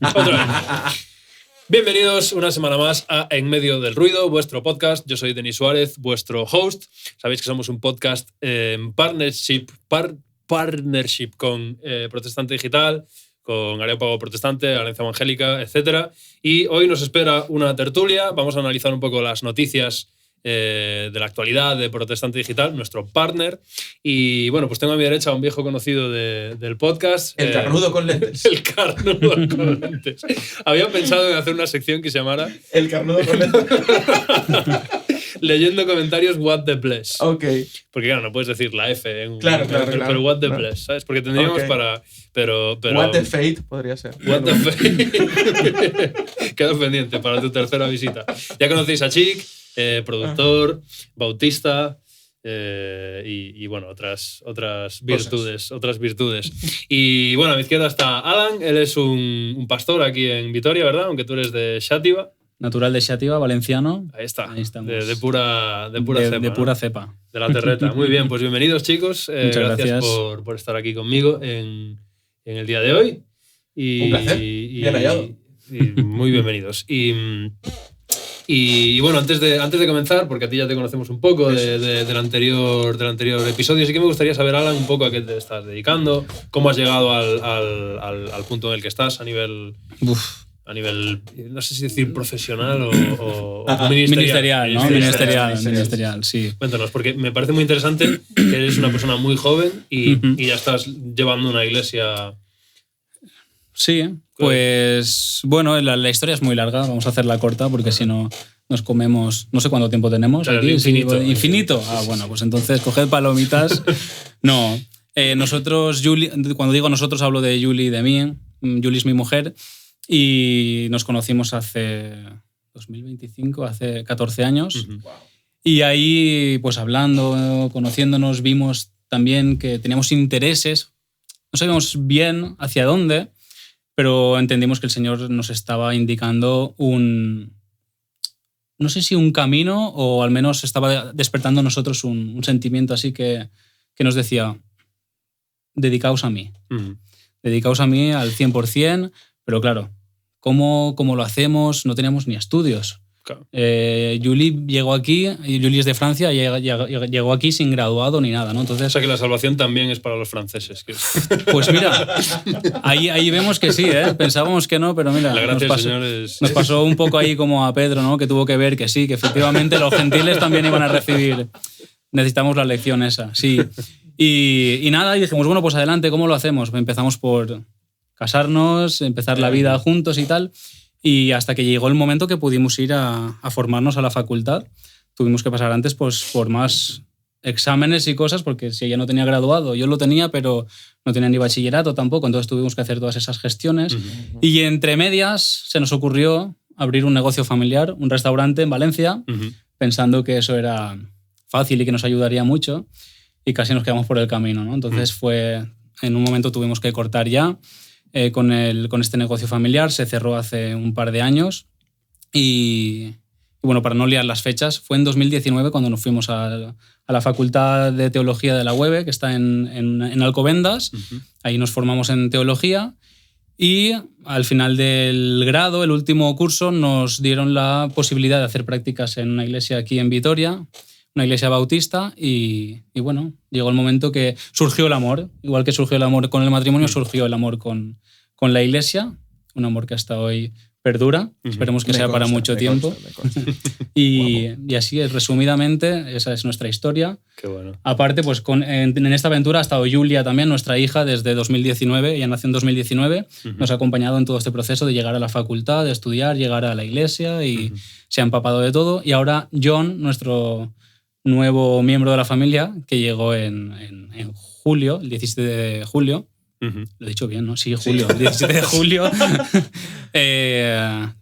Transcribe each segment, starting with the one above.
Otra vez. Bienvenidos una semana más a En Medio del Ruido, vuestro podcast. Yo soy Denis Suárez, vuestro host. Sabéis que somos un podcast en partnership con Protestante Digital, con Areópago Protestante, Alianza Evangélica, etc. Y hoy nos espera una tertulia. Vamos a analizar un poco las noticias de la actualidad de Protestante Digital, nuestro partner. Y bueno, pues tengo a mi derecha a un viejo conocido del podcast. El carnudo con lentes. El carnudo con lentes. Había pensado en hacer una sección que se llamara El carnudo con lentes. Leyendo comentarios What the Bless. Ok. Porque claro, no puedes decir la F en Claro. pero What the Bless, ¿sabes? Porque tendríamos para... Pero, What the Fate podría ser. What the Fate. Quedo pendiente para tu tercera visita. Ya conocéis a Chic, productor, bautista y bueno, otras virtudes. Y bueno, a mi izquierda está Alan, él es un pastor aquí en Vitoria, ¿verdad? Aunque tú eres de Xàtiva. Natural de Xàtiva, valenciano. Ahí está. Ahí estamos. De pura cepa. De pura ¿no? cepa. De la terreta. Muy bien, pues bienvenidos, chicos. Muchas gracias. por estar aquí conmigo en el día de hoy. Un placer. Bien hallado. Y muy bienvenidos. Y bueno, antes de comenzar, porque a ti ya te conocemos un poco del anterior episodio, sí que me gustaría saber, Alan, un poco a qué te estás dedicando, cómo has llegado al punto en el que estás a nivel, no sé si decir profesional o ministerial, ¿no? Ministerial, sí. Cuéntanos, porque me parece muy interesante que eres una persona muy joven y ya estás llevando una iglesia. Sí, pues bueno, la historia es muy larga, vamos a hacerla corta porque si no nos comemos, no sé cuánto tiempo tenemos claro, aquí. Infinito. ¿Infinito? Ah, bueno, pues entonces coged palomitas. No, nosotros, Julie, cuando digo nosotros hablo de Julie y de mí. Julie es mi mujer y nos conocimos hace 2025, hace 14 años. Uh-huh. Y ahí, pues hablando, conociéndonos, vimos también que teníamos intereses, no sabíamos bien hacia dónde, pero entendimos que el Señor nos estaba indicando no sé si un camino, o al menos estaba despertando en nosotros un sentimiento así que nos decía, dedicaos a mí. Uh-huh. Dedicaos a mí al 100%, pero claro, ¿cómo lo hacemos? No teníamos ni estudios. Claro. Julie llegó aquí, y Julie es de Francia, llegó aquí sin graduado ni nada, ¿no? Entonces, O sea que la salvación también es para los franceses. pues mira, ahí vemos que sí, ¿eh? Pensábamos que no, pero mira, La gracia del Señor es... nos pasó un poco ahí como a Pedro, ¿no? Que tuvo que ver que sí, que efectivamente los gentiles también iban a recibir. Necesitamos la lección esa, sí. Y nada, y dijimos, bueno, pues adelante, ¿cómo lo hacemos? Empezamos por casarnos, empezar la vida juntos y tal. Y hasta que llegó el momento que pudimos ir a formarnos a la facultad. Tuvimos que pasar antes pues, por más exámenes y cosas, porque si ella no tenía graduado, yo lo tenía, pero no tenía ni bachillerato tampoco, entonces tuvimos que hacer todas esas gestiones. Uh-huh. Y entre medias se nos ocurrió abrir un negocio familiar, un restaurante en Valencia, uh-huh, pensando que eso era fácil y que nos ayudaría mucho, y casi nos quedamos por el camino, ¿no? Entonces en un momento tuvimos que cortar ya. Con este negocio familiar, se cerró hace un par de años y bueno, para no liar las fechas, fue en 2019 cuando nos fuimos a la Facultad de Teología de la UEB, que está en Alcobendas. Uh-huh. Ahí nos formamos en Teología y al final del grado, el último curso, nos dieron la posibilidad de hacer prácticas en una iglesia aquí en Vitoria, una iglesia bautista, y bueno, llegó el momento que surgió el amor. Igual que surgió el amor con el matrimonio, surgió el amor con la iglesia, un amor que hasta hoy perdura. Uh-huh. Esperemos que sea para mucho tiempo. Y así es, resumidamente, esa es nuestra historia. Qué bueno. Aparte, pues en esta aventura ha estado Julia también, nuestra hija, desde 2019, ella nació en 2019, uh-huh, nos ha acompañado en todo este proceso de llegar a la facultad, de estudiar, llegar a la iglesia y uh-huh, se ha empapado de todo. Y ahora John, nuestro nuevo miembro de la familia, que llegó en julio, el 17 de julio. Uh-huh. Lo he dicho bien, ¿no? Sí, julio, el 17 de julio.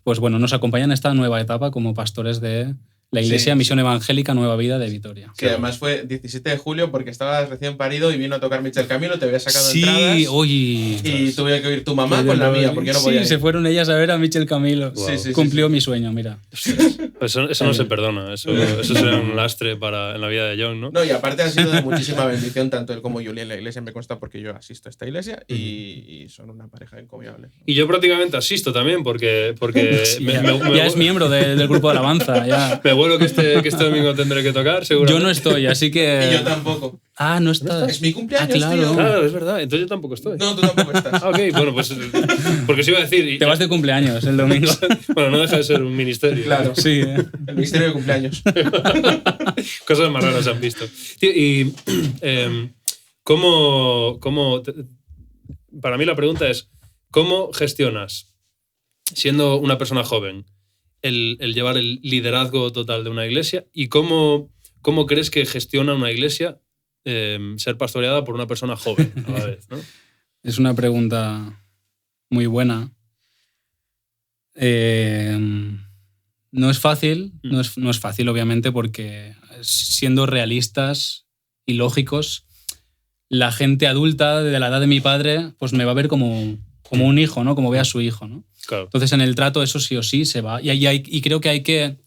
Pues bueno, nos acompaña en esta nueva etapa como pastores de La Iglesia Misión Evangélica Nueva Vida de Vitoria. Que además fue 17 de julio porque estabas recién parido y vino a tocar Michel Camilo, te había sacado entradas. Sí, oye. Y tuve que ir tu mamá con la mía porque no podía ir. Sí, se fueron ellas a ver a Michel Camilo. Wow. Sí, Cumplió mi sueño, mira. Eso no se perdona. Eso será un lastre en la vida de John, ¿no? No, y aparte ha sido de muchísima bendición tanto él como Julia en la iglesia, me consta porque yo asisto a esta iglesia y son una pareja encomiable. Y yo prácticamente asisto también porque Sí, ya es miembro del grupo de alabanza. Ya. Me vuelo que este domingo tendré que tocar, seguro. Yo no estoy, así que... Y yo tampoco. Ah, no estás. Es mi cumpleaños, claro. tío. Claro, es verdad. Entonces yo tampoco estoy. No, tú tampoco estás. Ah, ok, bueno, pues... Porque se iba a decir... Te vas de cumpleaños el domingo. Bueno, no deja de ser un ministerio. Claro. Sí. El misterio de cumpleaños. Cosas más raras se han visto. Tío, y ¿cómo para mí la pregunta es, ¿cómo gestionas, siendo una persona joven, el llevar el liderazgo total de una iglesia? ¿Y cómo crees que gestiona una iglesia ser pastoreada por una persona joven a la vez, ¿no? Es una pregunta muy buena. No es fácil, no es fácil obviamente porque siendo realistas y lógicos, la gente adulta de la edad de mi padre pues me va a ver como un hijo, ¿no? Como ve a su hijo, ¿no? Claro. Entonces en el trato eso sí o sí se va y creo que hay que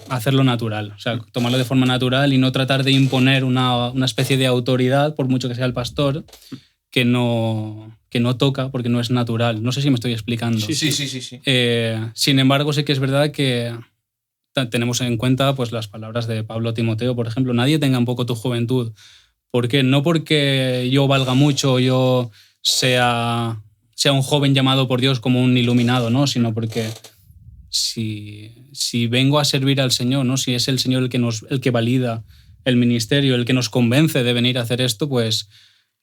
hacerlo natural, o sea, tomarlo de forma natural y no tratar de imponer una especie de autoridad, por mucho que sea el pastor, que no toca porque no es natural. No sé si me estoy explicando. Sí. Sin embargo, sí que es verdad que tenemos en cuenta pues, las palabras de Pablo a Timoteo, por ejemplo. Nadie tenga un poco tu juventud. ¿Por qué? No porque yo valga mucho o yo sea un joven llamado por Dios como un iluminado, ¿no? Sino porque si vengo a servir al Señor, ¿no? Si es el Señor el que valida el ministerio, el que nos convence de venir a hacer esto, pues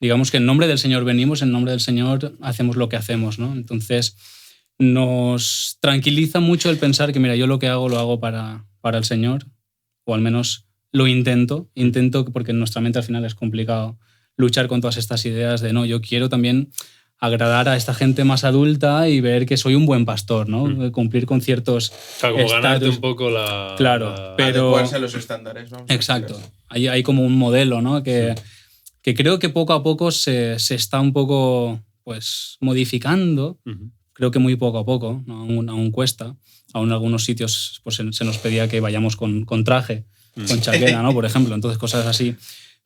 digamos que en nombre del Señor venimos, en nombre del Señor hacemos lo que hacemos, ¿no? Entonces nos tranquiliza mucho el pensar que, mira, yo lo hago para el Señor, o al menos lo intento porque en nuestra mente al final es complicado luchar con todas estas ideas de, no, yo quiero también agradar a esta gente más adulta y ver que soy un buen pastor, ¿no? Cumplir con ciertos como ganarte un poco la... Claro, pero... Adecuarse a los estándares. Exacto. Hay como un modelo, ¿no? Que creo que poco a poco se está un poco pues, modificando. Creo que muy poco a poco, ¿no? Aún cuesta. Aún en algunos sitios pues, se nos pedía que vayamos con traje, con chaqueta, ¿no? Por ejemplo. Entonces, cosas así.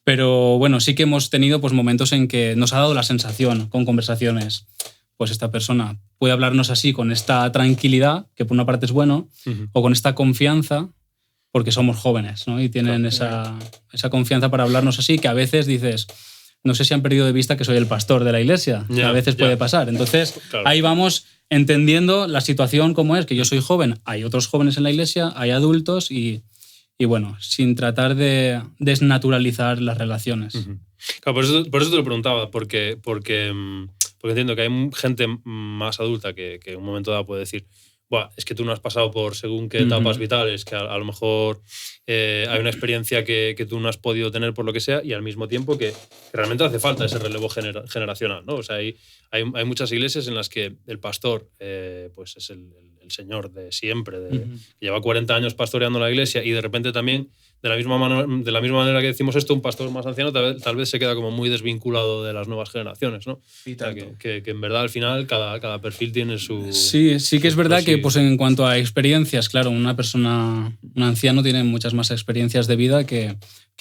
Pero bueno, sí que hemos tenido pues, momentos en que nos ha dado la sensación con conversaciones, pues esta persona puede hablarnos así con esta tranquilidad, que por una parte es bueno, o con esta confianza, porque somos jóvenes, ¿no? Y tienen esa confianza para hablarnos así, que a veces dices, no sé si han perdido de vista que soy el pastor de la iglesia, a veces puede pasar. Entonces, ahí vamos entendiendo la situación como es, que yo soy joven, hay otros jóvenes en la iglesia, hay adultos y bueno, sin tratar de desnaturalizar las relaciones. Claro, por eso te lo preguntaba, porque entiendo que hay gente más adulta que en un momento dado puede decir, buah, es que tú no has pasado por según qué etapas vitales, que a lo mejor hay una experiencia que tú no has podido tener por lo que sea, y al mismo tiempo que realmente hace falta ese relevo generacional, ¿no? O sea, hay muchas iglesias en las que el pastor pues es el señor de siempre, que lleva 40 años pastoreando la iglesia, y de repente también, de la misma manera que decimos esto, un pastor más anciano tal vez se queda como muy desvinculado de las nuevas generaciones, ¿no? Y o sea, que en verdad al final cada perfil tiene su... Sí que es verdad que pues, en cuanto a experiencias, claro, un anciano tiene muchas más experiencias de vida que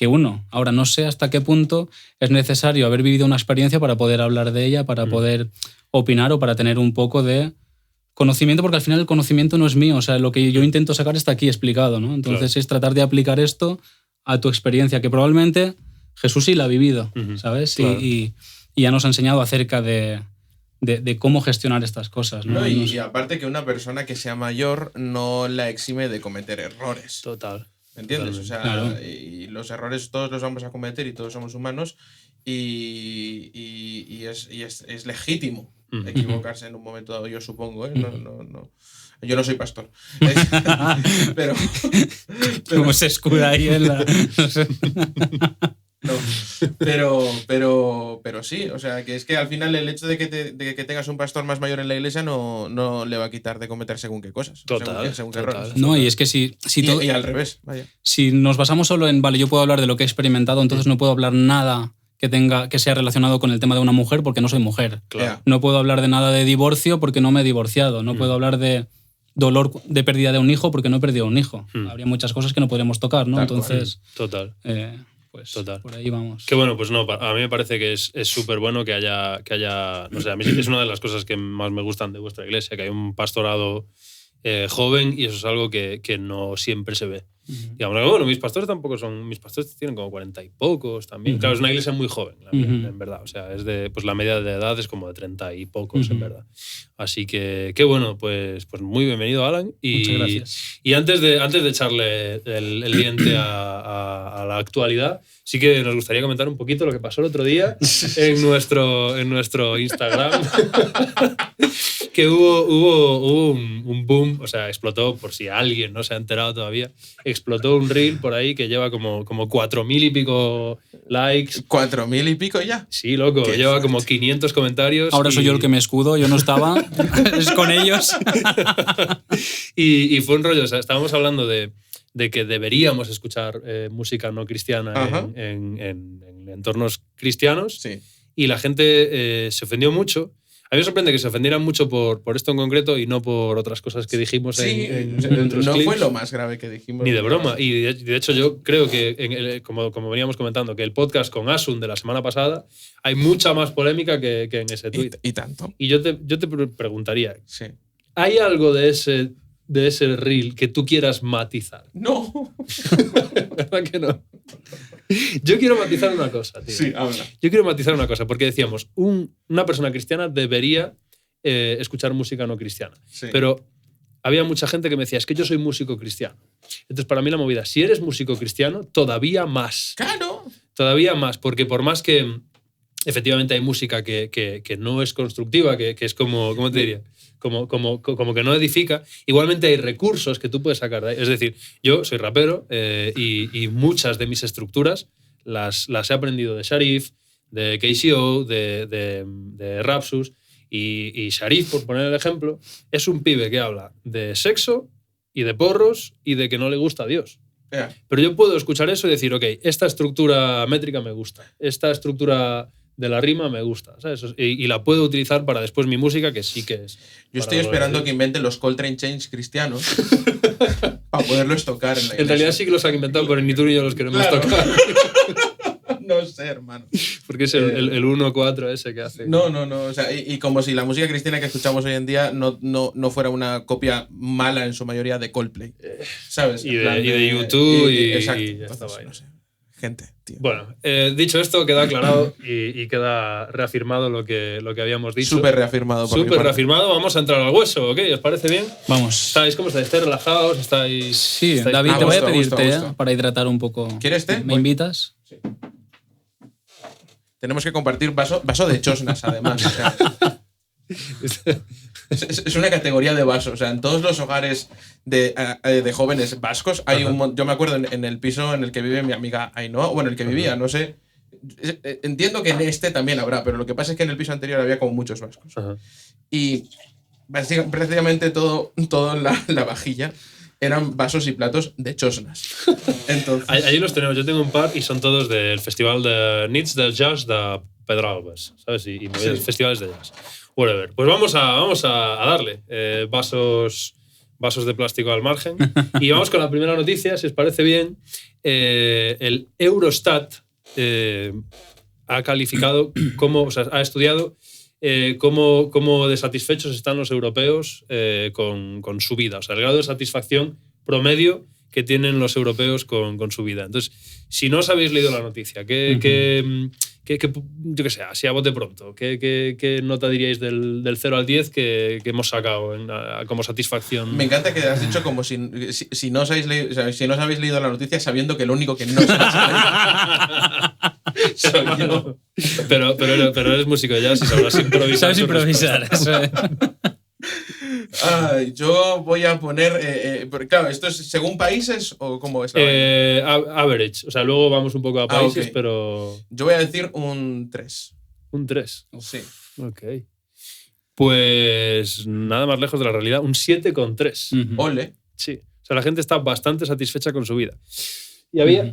uno. Ahora, no sé hasta qué punto es necesario haber vivido una experiencia para poder hablar de ella, para poder opinar o para tener un poco de conocimiento, porque al final el conocimiento no es mío, o sea, lo que yo intento sacar está aquí explicado, ¿no? Entonces es tratar de aplicar esto a tu experiencia, que probablemente Jesús sí la ha vivido, ¿sabes? Claro. Y ya nos ha enseñado acerca de cómo gestionar estas cosas, ¿no? Y aparte que una persona que sea mayor no la exime de cometer errores. Total. ¿Me entiendes? O sea, claro. Y los errores todos los vamos a cometer y todos somos humanos y es legítimo equivocarse en un momento dado, yo supongo, ¿eh? No. Yo no soy pastor. pero ¿Cómo se escuda ahí en la...? No sé. No. Pero sí, o sea, que es que al final el hecho de que tengas un pastor más mayor en la iglesia no le va a quitar de cometer según qué cosas. Según qué errores. No, y es que si y al revés, vaya. Si nos basamos solo en, vale, yo puedo hablar de lo que he experimentado, entonces no puedo hablar nada que sea relacionado con el tema de una mujer porque no soy mujer. Claro. No puedo hablar de nada de divorcio porque no me he divorciado. No puedo hablar de dolor de pérdida de un hijo porque no he perdido un hijo. Habría muchas cosas que no podríamos tocar, ¿no? Entonces, total. Pues Total. por ahí vamos. Que bueno, pues no, a mí me parece que es súper bueno que haya, no sé, a mí es una de las cosas que más me gustan de vuestra iglesia, que hay un pastorado joven y eso es algo que no siempre se ve. Digamos, bueno, mis pastores tienen como 40 y pocos también. Claro, es una iglesia muy joven, en verdad. O sea, pues la media de edad es como de 30 y pocos, en verdad. Así que, qué bueno, pues muy bienvenido, Alan. Muchas gracias. Y antes de echarle el diente a la actualidad, sí que nos gustaría comentar un poquito lo que pasó el otro día en nuestro Instagram. Que hubo un boom, o sea, explotó, por si alguien no se ha enterado todavía, explotó un reel por ahí que lleva como 4.000 y pico likes. ¿4.000 y pico ya? Sí, loco, Qué lleva fuerte. como 500 comentarios. Ahora soy yo el que me escudo, yo no estaba, es con ellos. y fue un rollo, o sea, estábamos hablando de que deberíamos escuchar música no cristiana en entornos cristianos. Sí. Y la gente se ofendió mucho. A mí me sorprende que se ofendieran mucho por esto en concreto y no por otras cosas que dijimos en otros no clips. fue lo más grave que dijimos. Ni de broma. Y de hecho yo creo que, como veníamos comentando, que el podcast con Asun de la semana pasada hay mucha más polémica que en ese tweet. Y tanto. Y yo te preguntaría, Sí. ¿hay algo de ese reel que tú quieras matizar? No. ¿Verdad que no? Yo quiero matizar una cosa, tío. Sí, habla. Yo quiero matizar una cosa, porque decíamos, una persona cristiana debería escuchar música no cristiana. Sí. Pero había mucha gente que me decía, es que yo soy músico cristiano. Entonces, para mí la movida, si eres músico cristiano, todavía más. ¡Claro! Todavía más, porque por más que efectivamente hay música que no es constructiva, que es como, ¿cómo te diría? Como que no edifica, igualmente hay recursos que tú puedes sacar de ahí. Es decir, yo soy rapero y muchas de mis estructuras las he aprendido de Sharif, de KCO, de Rapsus. Y Sharif, por poner el ejemplo, es un pibe que habla de sexo y de porros y de que no le gusta a Dios. Yeah. Pero yo puedo escuchar eso y decir, ok, esta estructura métrica me gusta, esta estructura de la rima me gusta, ¿sabes? Y la puedo utilizar para después mi música, que sí que es. Yo estoy esperando que inventen los Coltrane Chains cristianos para poderlos tocar en la iglesia. En realidad sí que los han inventado, pero ni tú ni yo los queremos tocar. No sé, hermano. Porque es el 1-4 ese que hace. No. O sea, y como si la música cristiana que escuchamos hoy en día no fuera una copia mala en su mayoría de Coldplay. ¿Sabes? Y de YouTube exacto. y ya está Entonces, ahí. no sé. Gente, tío. Bueno, dicho esto, queda aclarado y queda reafirmado lo que habíamos dicho. Súper reafirmado. Por mi Súper parte. reafirmado. Vamos a entrar al hueso, ¿ok? ¿Os parece bien? Vamos. ¿Cómo estáis? ¿Estáis relajados? ¿Estáis...? Sí, estáis- David, A te voy a gusto, a pedir gusto, a té gusto. para hidratar un poco. ¿Quieres té? ¿Me invitas? Tenemos que compartir vaso de chosnas, además. O sea, es una categoría de vasos. O sea, en todos los hogares de jóvenes vascos hay yo me acuerdo en el piso en el que vive mi amiga Ainhoa, bueno, el que vivía, no sé. Entiendo que en este también habrá, pero lo que pasa es que en el piso anterior había como muchos vascos. Ajá. Y prácticamente todo la vajilla eran vasos y platos de chosnas. Entonces, Allí los tenemos. Yo tengo un par y son todos del festival de Nits del Jazz de Pedralbes, ¿sabes? Y movidas, Sí. festivales de jazz. Whatever. Pues vamos a darle vasos de plástico al margen. Y vamos con la primera noticia, si os parece bien. El Eurostat ha calificado ha estudiado cómo de satisfechos están los europeos con su vida. O sea, el grado de satisfacción promedio que tienen los europeos con su vida. Entonces, si no os habéis leído la noticia, yo qué sé, así a bote pronto, ¿qué nota diríais del 0 al 10 que hemos sacado como satisfacción? me encanta que has dicho como si no os habéis leído, o sea, si no os habéis leído la noticia sabiendo que el único que no se la sabe soy yo. Pero eres músico de jazz y sabrás improvisar. Sabes improvisar. Eso es. Yo voy a poner. Porque, claro, ¿esto es según países o cómo es la vaina? Average. O sea, luego vamos un poco a países, ok. pero. Yo voy a decir un 3. Un 3. Sí. Ok. Pues nada más lejos de la realidad. Un 7,3. Ole. Sí. O sea, la gente está bastante satisfecha con su vida. Y había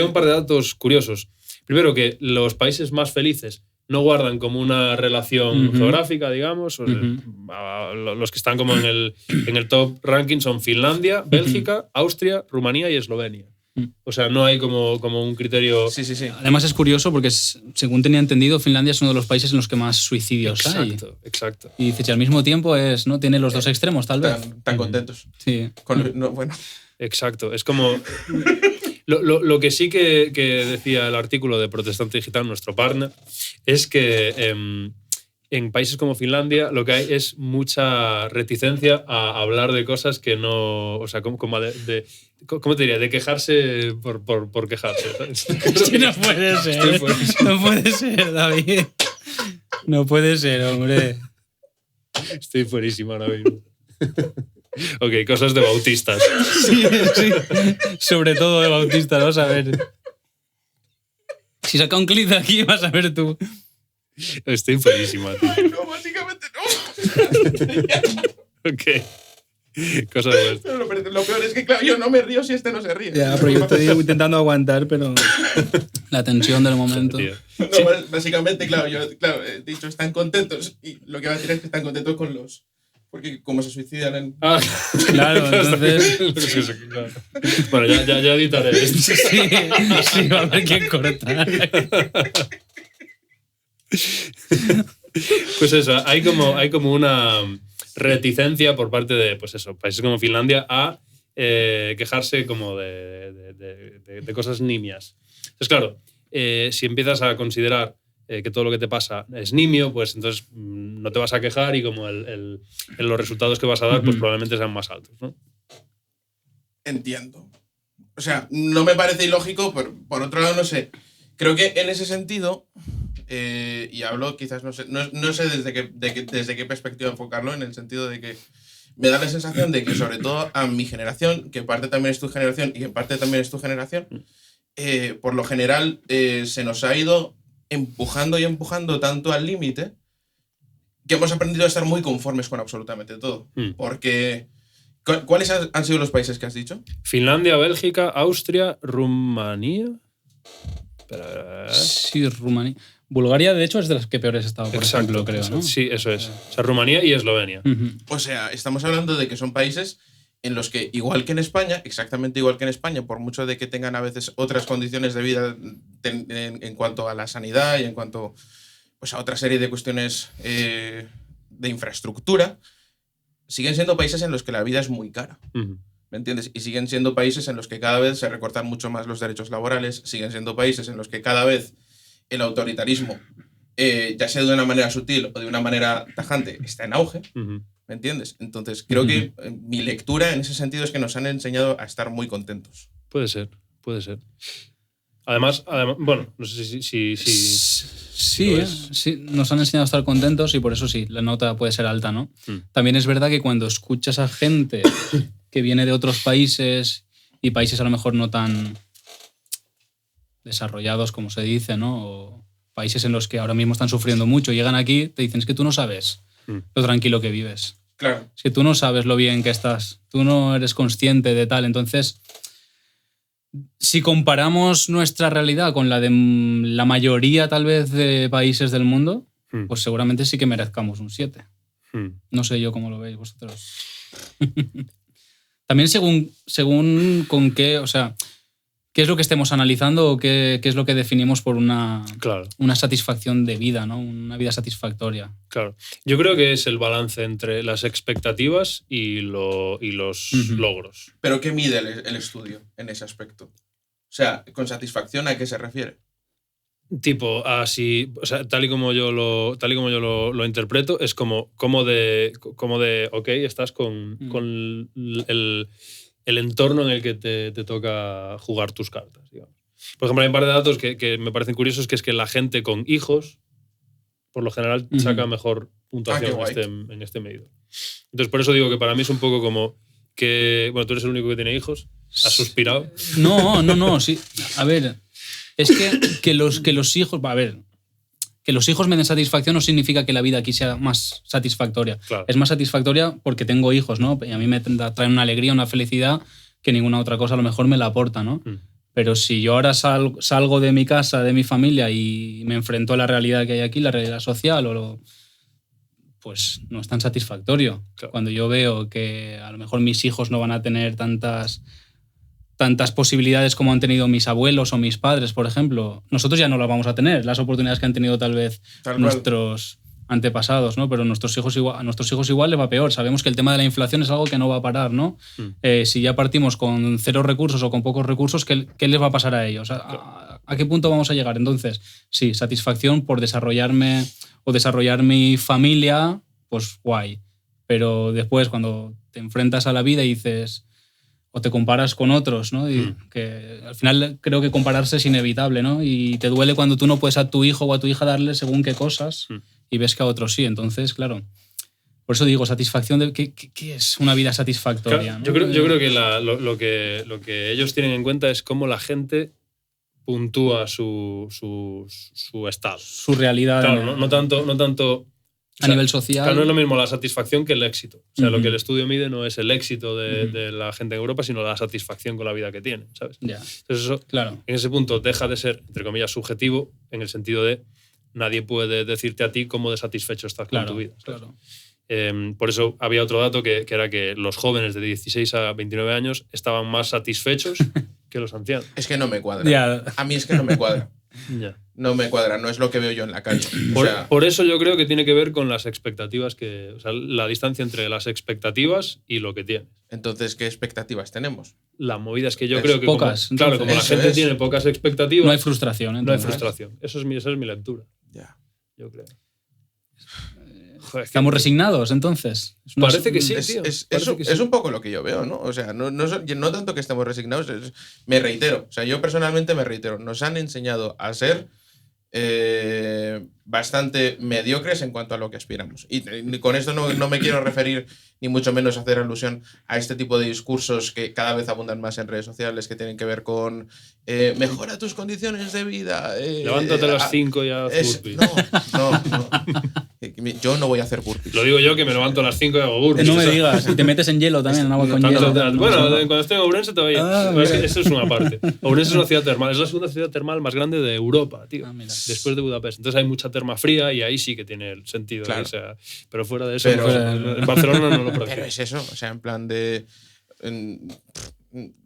un par de datos curiosos. Primero, que los países más felices no guardan como una relación geográfica, digamos. O sea, los que están como en el top ranking son Finlandia, Bélgica, Austria, Rumanía y Eslovenia. O sea, no hay como un criterio... Sí. Además es curioso porque, según tenía entendido, Finlandia es uno de los países en los que más suicidios hay. Exacto. Y dices, y al mismo tiempo no tiene los dos extremos, tal vez. Tan contentos. Sí. Bueno. Exacto. Es como... Lo que sí que decía el artículo de Protestante Digital, nuestro partner, es que en países como Finlandia lo que hay es mucha reticencia a hablar de cosas que no... O sea, como ¿cómo te diría? De quejarse por quejarse. ¿Sabes? Es que no puede ser. No puede ser, David. No puede ser, hombre. Estoy fuerísimo ahora mismo. Ok, cosas de bautistas. Sí. Sobre todo de Bautista, vas a ver. Si saca un clip de aquí, vas a ver tú. Estoy fuerísimo, tío. No, básicamente no. Ok. Cosas de Pero lo peor es que, claro, yo no me río si este no se ríe. Ya, pero yo estoy intentando aguantar, pero la tensión del momento. Tío. No, básicamente, claro, yo he dicho están contentos y lo que va a decir es que están contentos con los... Porque como se suicidan en... Claro, entonces... Claro. Bueno, ya editaré esto. Sí, va a haber que cortar. Pues eso, hay como una reticencia por parte de, pues eso, países como Finlandia a quejarse como de cosas nimias. Entonces, claro, si empiezas a considerar que todo lo que te pasa es nimio, pues entonces no te vas a quejar y como los resultados que vas a dar pues probablemente sean más altos, ¿no? Entiendo. O sea, no me parece ilógico, pero por otro lado, no sé. Creo que en ese sentido, y hablo quizás, no sé desde qué perspectiva enfocarlo, en el sentido de que me da la sensación de que sobre todo a mi generación, que en parte también es tu generación y en parte también es tu generación, por lo general se nos ha ido empujando tanto al límite que hemos aprendido a estar muy conformes con absolutamente todo. Porque... ¿Cuáles han sido los países que has dicho? Finlandia, Bélgica, Austria, Rumanía... Sí, Rumanía. Bulgaria, de hecho, es de las que peores ha estado, por ejemplo, creo, ¿no? Sí, eso es. O sea, Rumanía y Eslovenia. O sea, estamos hablando de que son países en los que, igual que en España, exactamente igual que en España, por mucho de que tengan a veces otras condiciones de vida en cuanto a la sanidad y en cuanto pues, a otra serie de cuestiones de infraestructura, siguen siendo países en los que la vida es muy cara. ¿Me entiendes? Y siguen siendo países en los que cada vez se recortan mucho más los derechos laborales, siguen siendo países en los que cada vez el autoritarismo, ya sea de una manera sutil o de una manera tajante, está en auge. ¿Me entiendes? Entonces, creo que mi lectura en ese sentido es que nos han enseñado a estar muy contentos. Puede ser. Además bueno, no sé si Sí, nos han enseñado a estar contentos y por eso sí, la nota puede ser alta, ¿no? También es verdad que cuando escuchas a gente que viene de otros países y países a lo mejor no tan desarrollados como se dice, ¿no? O países en los que ahora mismo están sufriendo mucho, llegan aquí, te dicen, es que tú no sabes lo tranquilo que vives. Claro. Es que tú no sabes lo bien que estás, tú no eres consciente de tal. Entonces, si comparamos nuestra realidad con la de la mayoría tal vez de países del mundo, pues seguramente sí que merezcamos un 7. No sé yo cómo lo veis vosotros. También según con qué, o sea, qué es lo que estemos analizando o qué es lo que definimos por una satisfacción de vida, ¿no? Una vida satisfactoria. Claro. Yo creo que es el balance entre las expectativas y los logros. ¿Pero qué mide el estudio en ese aspecto? O sea, ¿con satisfacción a qué se refiere? Tipo, así, o sea, tal y como yo lo interpreto, es como de ok, estás con el entorno en el que te toca jugar tus cartas, digamos. Por ejemplo, hay un par de datos que me parecen curiosos, que es que la gente con hijos por lo general saca mejor puntuación en este medidor. Entonces, por eso digo que para mí es un poco como que, bueno, tú eres el único que tiene hijos, has suspirado. No, sí. A ver, es que los hijos, a ver, que los hijos me den satisfacción no significa que la vida aquí sea más satisfactoria. Claro. Es más satisfactoria porque tengo hijos, ¿no? Y a mí me traen una alegría, una felicidad que ninguna otra cosa a lo mejor me la aporta, ¿no? Pero si yo ahora salgo de mi casa, de mi familia y me enfrento a la realidad que hay aquí, la realidad social, pues no es tan satisfactorio. Claro. Cuando yo veo que a lo mejor mis hijos no van a tener tantas posibilidades como han tenido mis abuelos o mis padres, por ejemplo. Nosotros ya no las vamos a tener, las oportunidades que han tenido tal vez nuestros antepasados, ¿no? Pero a nuestros hijos igual les va peor. Sabemos que el tema de la inflación es algo que no va a parar, ¿no? Si ya partimos con 0 recursos o con pocos recursos, ¿qué les va a pasar a ellos? ¿A qué punto vamos a llegar? Entonces, sí, satisfacción por desarrollarme o desarrollar mi familia, pues guay. Pero después, cuando te enfrentas a la vida y dices, o te comparas con otros, ¿no? Y que al final creo que compararse es inevitable, ¿no? Y te duele cuando tú no puedes a tu hijo o a tu hija darle según qué cosas y ves que a otros sí. Entonces, claro, por eso digo, satisfacción de ¿qué es una vida satisfactoria? Claro, ¿no? yo creo que lo que ellos tienen en cuenta es cómo la gente puntúa su estado. Su realidad. Claro, no tanto a nivel social. Claro, no es lo mismo la satisfacción que el éxito. O sea, lo que el estudio mide no es el éxito de la gente en Europa, sino la satisfacción con la vida que tiene, ¿sabes? Ya. Entonces eso, claro. En ese punto deja de ser, entre comillas, subjetivo, en el sentido de nadie puede decirte a ti cómo de satisfecho estás con tu vida, ¿sabes? Claro. Por eso había otro dato que era que los jóvenes de 16 a 29 años estaban más satisfechos que los ancianos. Es que no me cuadra. Ya. A mí es que no me cuadra. Ya. No me cuadra, no es lo que veo yo en la calle. Por eso yo creo que tiene que ver con las expectativas o sea, la distancia entre las expectativas y lo que tienes. Entonces, ¿qué expectativas tenemos? La movida es que yo creo que pocas. Como la gente tiene pocas expectativas, no hay frustración. Entonces. No hay frustración. Esa es mi lectura. Ya. Yo creo. Joder, ¿Estamos resignados, entonces? Parece que sí, tío. Es un poco lo que yo veo, ¿no? O sea, no tanto que estemos resignados, me reitero. O sea, yo personalmente me reitero. Nos han enseñado a ser bastante mediocres en cuanto a lo que aspiramos. Y con esto no me quiero referir ni mucho menos a hacer alusión a este tipo de discursos que cada vez abundan más en redes sociales, que tienen que ver con mejora tus condiciones de vida. Levántate a las 5 y haz burpees. No. Yo no voy a hacer burpees. Lo digo yo, que me levanto a las 5 y hago burpees. No me digas. Y te metes en hielo también, en agua con hielo. Bueno, cuando estoy en Ourense todavía. Eso es una parte. Ourense es una ciudad termal. Es la segunda ciudad termal más grande de Europa, tío. Después de Budapest. Entonces hay mucha terma fría y ahí sí que tiene el sentido. Claro. O sea, pero fuera de eso, en Barcelona no lo practico. Pero es eso, o sea, en plan de...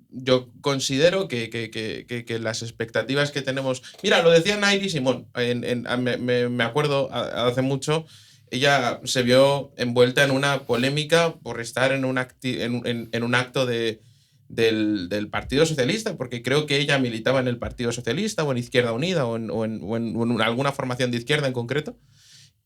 Yo considero que las expectativas que tenemos... Mira, lo decía Nairi Simón, me acuerdo hace mucho, ella se vio envuelta en una polémica por estar en un acto del Partido Socialista, porque creo que ella militaba en el Partido Socialista o en Izquierda Unida o en alguna formación de izquierda en concreto.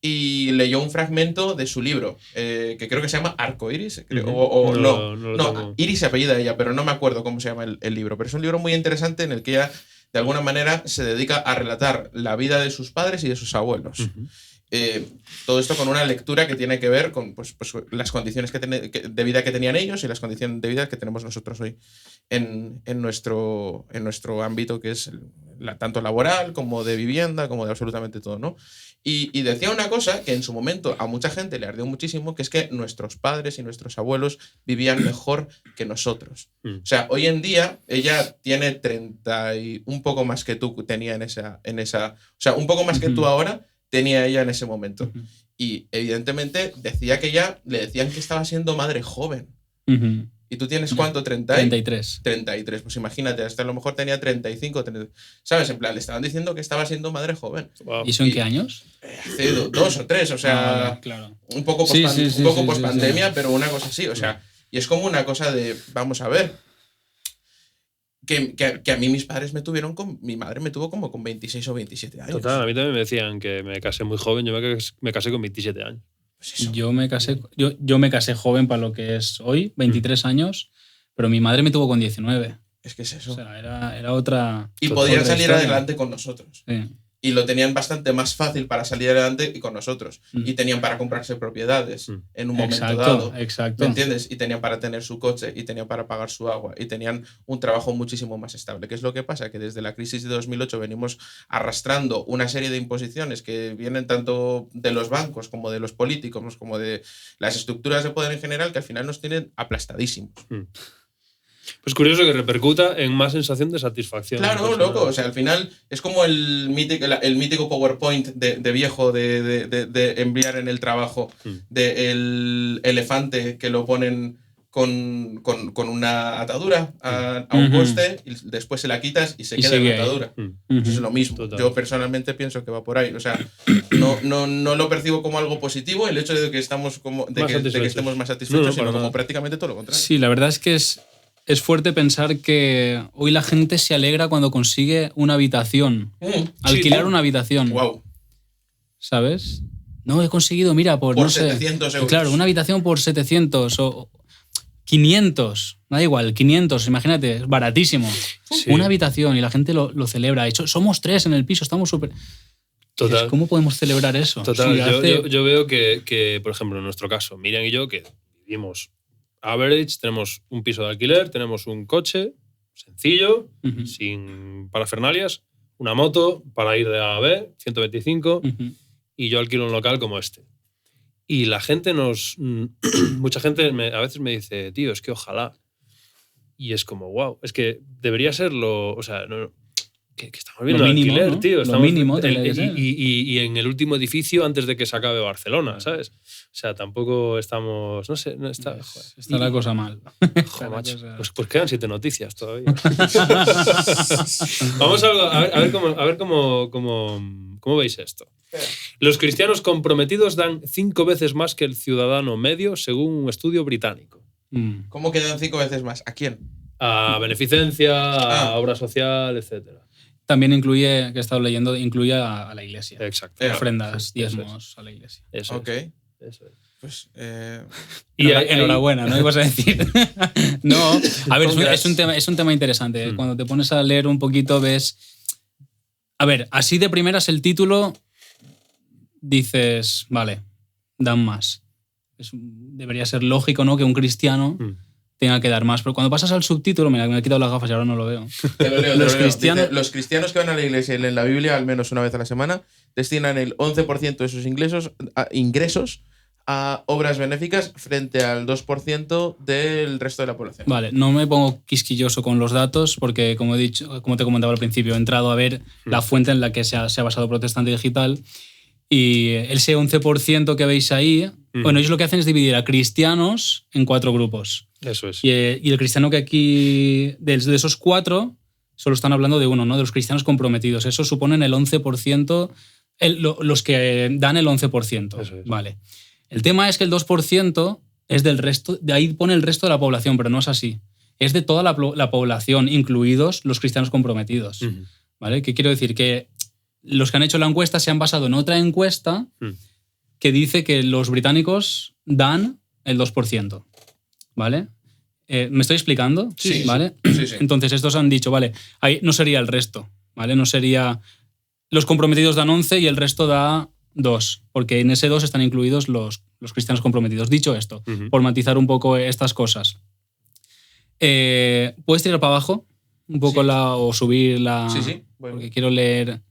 Y leyó un fragmento de su libro, que creo que se llama Arcoiris. No, Iris se apellida ella, pero no me acuerdo cómo se llama el libro. Pero es un libro muy interesante en el que ella, de alguna manera, se dedica a relatar la vida de sus padres y de sus abuelos. Todo esto con una lectura que tiene que ver con pues, las condiciones de vida que tenían ellos y las condiciones de vida que tenemos nosotros hoy en nuestro ámbito, que es tanto laboral como de vivienda, como de absolutamente todo, ¿no? Y decía una cosa que en su momento a mucha gente le ardió muchísimo, que es que nuestros padres y nuestros abuelos vivían mejor que nosotros. O sea, hoy en día ella tiene 30 y un poco más que tú tenía en esa o sea, un poco más que tú ahora tenía ella en ese momento. Y evidentemente decía que ella le decían que estaba siendo madre joven. ¿Y tú tienes cuánto? 33. 33, pues imagínate, hasta a lo mejor tenía 35, 30, ¿sabes? En plan, le estaban diciendo que estaba siendo madre joven. Wow. ¿Y eso en qué años? Hace 2 o 3, o sea, claro. un poco post-pandemia, pero una cosa así, o sea, y es como una cosa de, vamos a ver, que a mí mis padres mi madre me tuvo como con 26 o 27 años. Total, a mí también me decían que me casé muy joven, yo me casé con 27 años. Pues yo me casé joven para lo que es hoy, 23 años, pero mi madre me tuvo con 19. Es que es eso. O sea, era otra... Y podían salir adelante con nosotros. Sí. y lo tenían bastante más fácil para salir adelante y con nosotros. Y tenían para comprarse propiedades en un momento dado. Exacto. ¿Me entiendes? Y tenían para tener su coche, y tenían para pagar su agua, y tenían un trabajo muchísimo más estable. ¿Qué es lo que pasa? Que desde la crisis de 2008 venimos arrastrando una serie de imposiciones que vienen tanto de los bancos como de los políticos, como de las estructuras de poder en general, que al final nos tienen aplastadísimos. Pues curioso que repercuta en más sensación de satisfacción. Claro, loco. O sea, al final es como el mítico PowerPoint de viejo de enviar en el trabajo del elefante que lo ponen con una atadura a un poste y después se la quitas y se queda en la atadura. Eso es lo mismo. Total. Yo personalmente pienso que va por ahí. O sea, no lo percibo como algo positivo el hecho de que estemos estemos más satisfechos, sino como prácticamente todo lo contrario. Sí, la verdad es que es fuerte pensar que hoy la gente se alegra cuando consigue una habitación. Alquilar una habitación. Wow. ¿Sabes? No, he conseguido, mira, por no 700 sé. euros. Claro, una habitación por 700 o 500. Da igual, 500, imagínate, es baratísimo. Sí. Una habitación y la gente lo celebra. Y somos 3 en el piso, estamos súper... Total. ¿Cómo podemos celebrar eso? Total. Sí, Yo veo que, por ejemplo, en nuestro caso, Miriam y yo, que vivimos average, tenemos un piso de alquiler, tenemos un coche sencillo, sin parafernalias, una moto para ir de A a B, 125, y yo alquilo un local como este. Y la gente mucha gente a veces me dice, tío, es que ojalá. Y es como, wow, es que debería ser o sea, que estamos viendo el alquiler, ¿no? Tío. Lo mínimo. Y en el último edificio antes de que se acabe Barcelona, ¿sabes? O sea, tampoco estamos, no sé, no está... Está la cosa mal. Joder, macho. Pues quedan 7 noticias todavía. Vamos a ver cómo veis esto. Los cristianos comprometidos dan 5 veces más que el ciudadano medio, según un estudio británico. ¿Cómo quedan 5 veces más? ¿A quién? A beneficencia, a obra social, etcétera. También incluye, que he estado leyendo, incluye a la iglesia. Exacto. Ofrendas, diezmos a la iglesia. Eso Ok. Eso es. Pues, y enhorabuena, ¿no? Ibas a decir. No, a ver, es un tema interesante. Cuando te pones a leer un poquito, ves. A ver, así de primeras el título, dices, vale, dan más. Debería ser lógico, ¿no? Que un cristiano tenga que dar más. Pero cuando pasas al subtítulo, mira, me he quitado las gafas y ahora no lo veo. Te lo leo. Cristianos... Dice, los cristianos que van a la iglesia y leen la Biblia al menos una vez a la semana destinan el 11% de sus ingresos a obras benéficas frente al 2% del resto de la población. Vale, no me pongo quisquilloso con los datos porque, como te comentaba al principio, he entrado a ver la fuente en la que se ha basado Protestante Digital y ese 11% que veis ahí, bueno, ellos lo que hacen es dividir a cristianos en 4 grupos. Eso es. Y el cristiano que aquí, de esos 4, solo están hablando de uno, ¿no? De los cristianos comprometidos. Eso suponen el 11%, los que dan el 11%. Eso es. Vale. El tema es que el 2% es del resto, de ahí pone el resto de la población, pero no es así. Es de toda la población, incluidos los cristianos comprometidos. ¿Vale? ¿Qué quiero decir? Que los que han hecho la encuesta se han basado en otra encuesta que dice que los británicos dan el 2%. ¿Vale? ¿Me estoy explicando? Sí. ¿Vale? Sí. Entonces estos han dicho, vale, ahí no sería el resto, ¿vale? No sería... Los comprometidos dan 11 y el resto da 2, porque en ese 2 están incluidos los cristianos comprometidos. Dicho esto, por matizar un poco estas cosas, ¿puedes tirar para abajo un poco o subir la...? Sí. Bueno. Porque quiero leer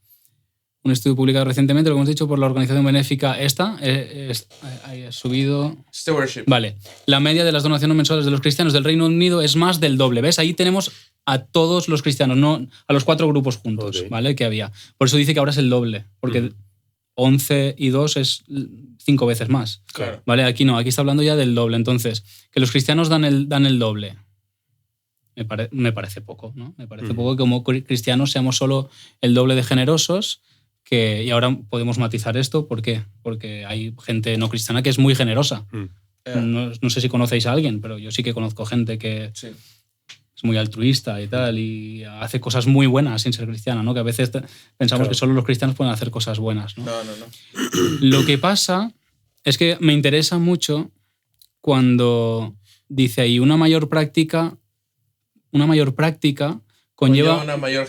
un estudio publicado recientemente, lo que hemos dicho, por la organización benéfica ahí he subido... Stewardship. Vale. La media de las donaciones mensuales de los cristianos del Reino Unido es más del doble. ¿Ves? Ahí tenemos a todos los cristianos, no a los 4 grupos juntos, Okay. ¿vale? Que había. Por eso dice que ahora es el doble, porque 11 y 2 es 5 veces más. Claro. ¿Vale? Aquí no, aquí está hablando ya del doble. Entonces, que los cristianos dan el doble. Me parece poco, ¿no? Me parece poco que como cristianos seamos solo el doble de generosos. Y ahora podemos matizar esto. ¿Por qué? Porque hay gente no cristiana que es muy generosa. No sé si conocéis a alguien, pero yo sí que conozco gente que es muy altruista y tal, y hace cosas muy buenas sin ser cristiana, ¿no? Que a veces pensamos que solo los cristianos pueden hacer cosas buenas, ¿no? No. Lo que pasa es que me interesa mucho cuando dice ahí una mayor práctica conlleva una mayor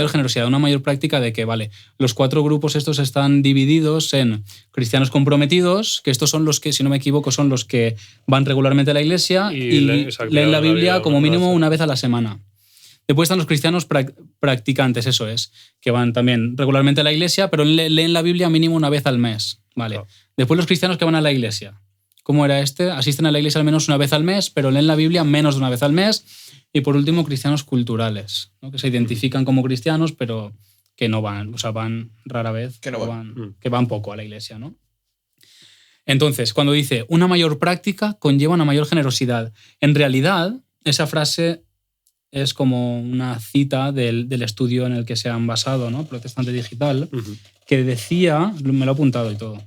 generosidad. Una mayor práctica de que, vale, los 4 grupos estos están divididos en cristianos comprometidos, que estos son los que, si no me equivoco, son los que van regularmente a la iglesia y leen la Biblia como mínimo una vez a la semana. Después están los cristianos practicantes, eso es, que van también regularmente a la iglesia, pero leen la Biblia mínimo una vez al mes. Vale. Claro. Después los cristianos que van a la iglesia. ¿Cómo era este? Asisten a la iglesia al menos una vez al mes, pero leen la Biblia menos de una vez al mes. Y por último, cristianos culturales, ¿no? Que se identifican como cristianos, pero que no van, o sea, van rara vez, que van poco a la iglesia, ¿no? Entonces, cuando dice una mayor práctica conlleva una mayor generosidad, en realidad esa frase es como una cita del estudio en el que se han basado, ¿no? Protestante Digital, que decía, me lo he apuntado y todo,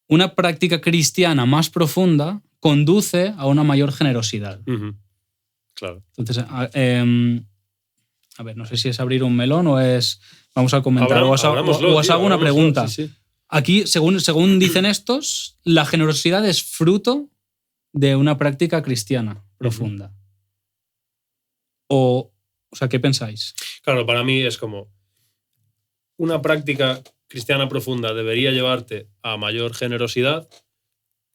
una práctica cristiana más profunda conduce a una mayor generosidad. Claro. Entonces, a ver, no sé si es abrir un melón o es... Vamos a comentar o os hago una pregunta. Sí. Aquí, según dicen estos, la generosidad es fruto de una práctica cristiana profunda. O sea, ¿qué pensáis? Claro, para mí es como una práctica cristiana profunda debería llevarte a mayor generosidad,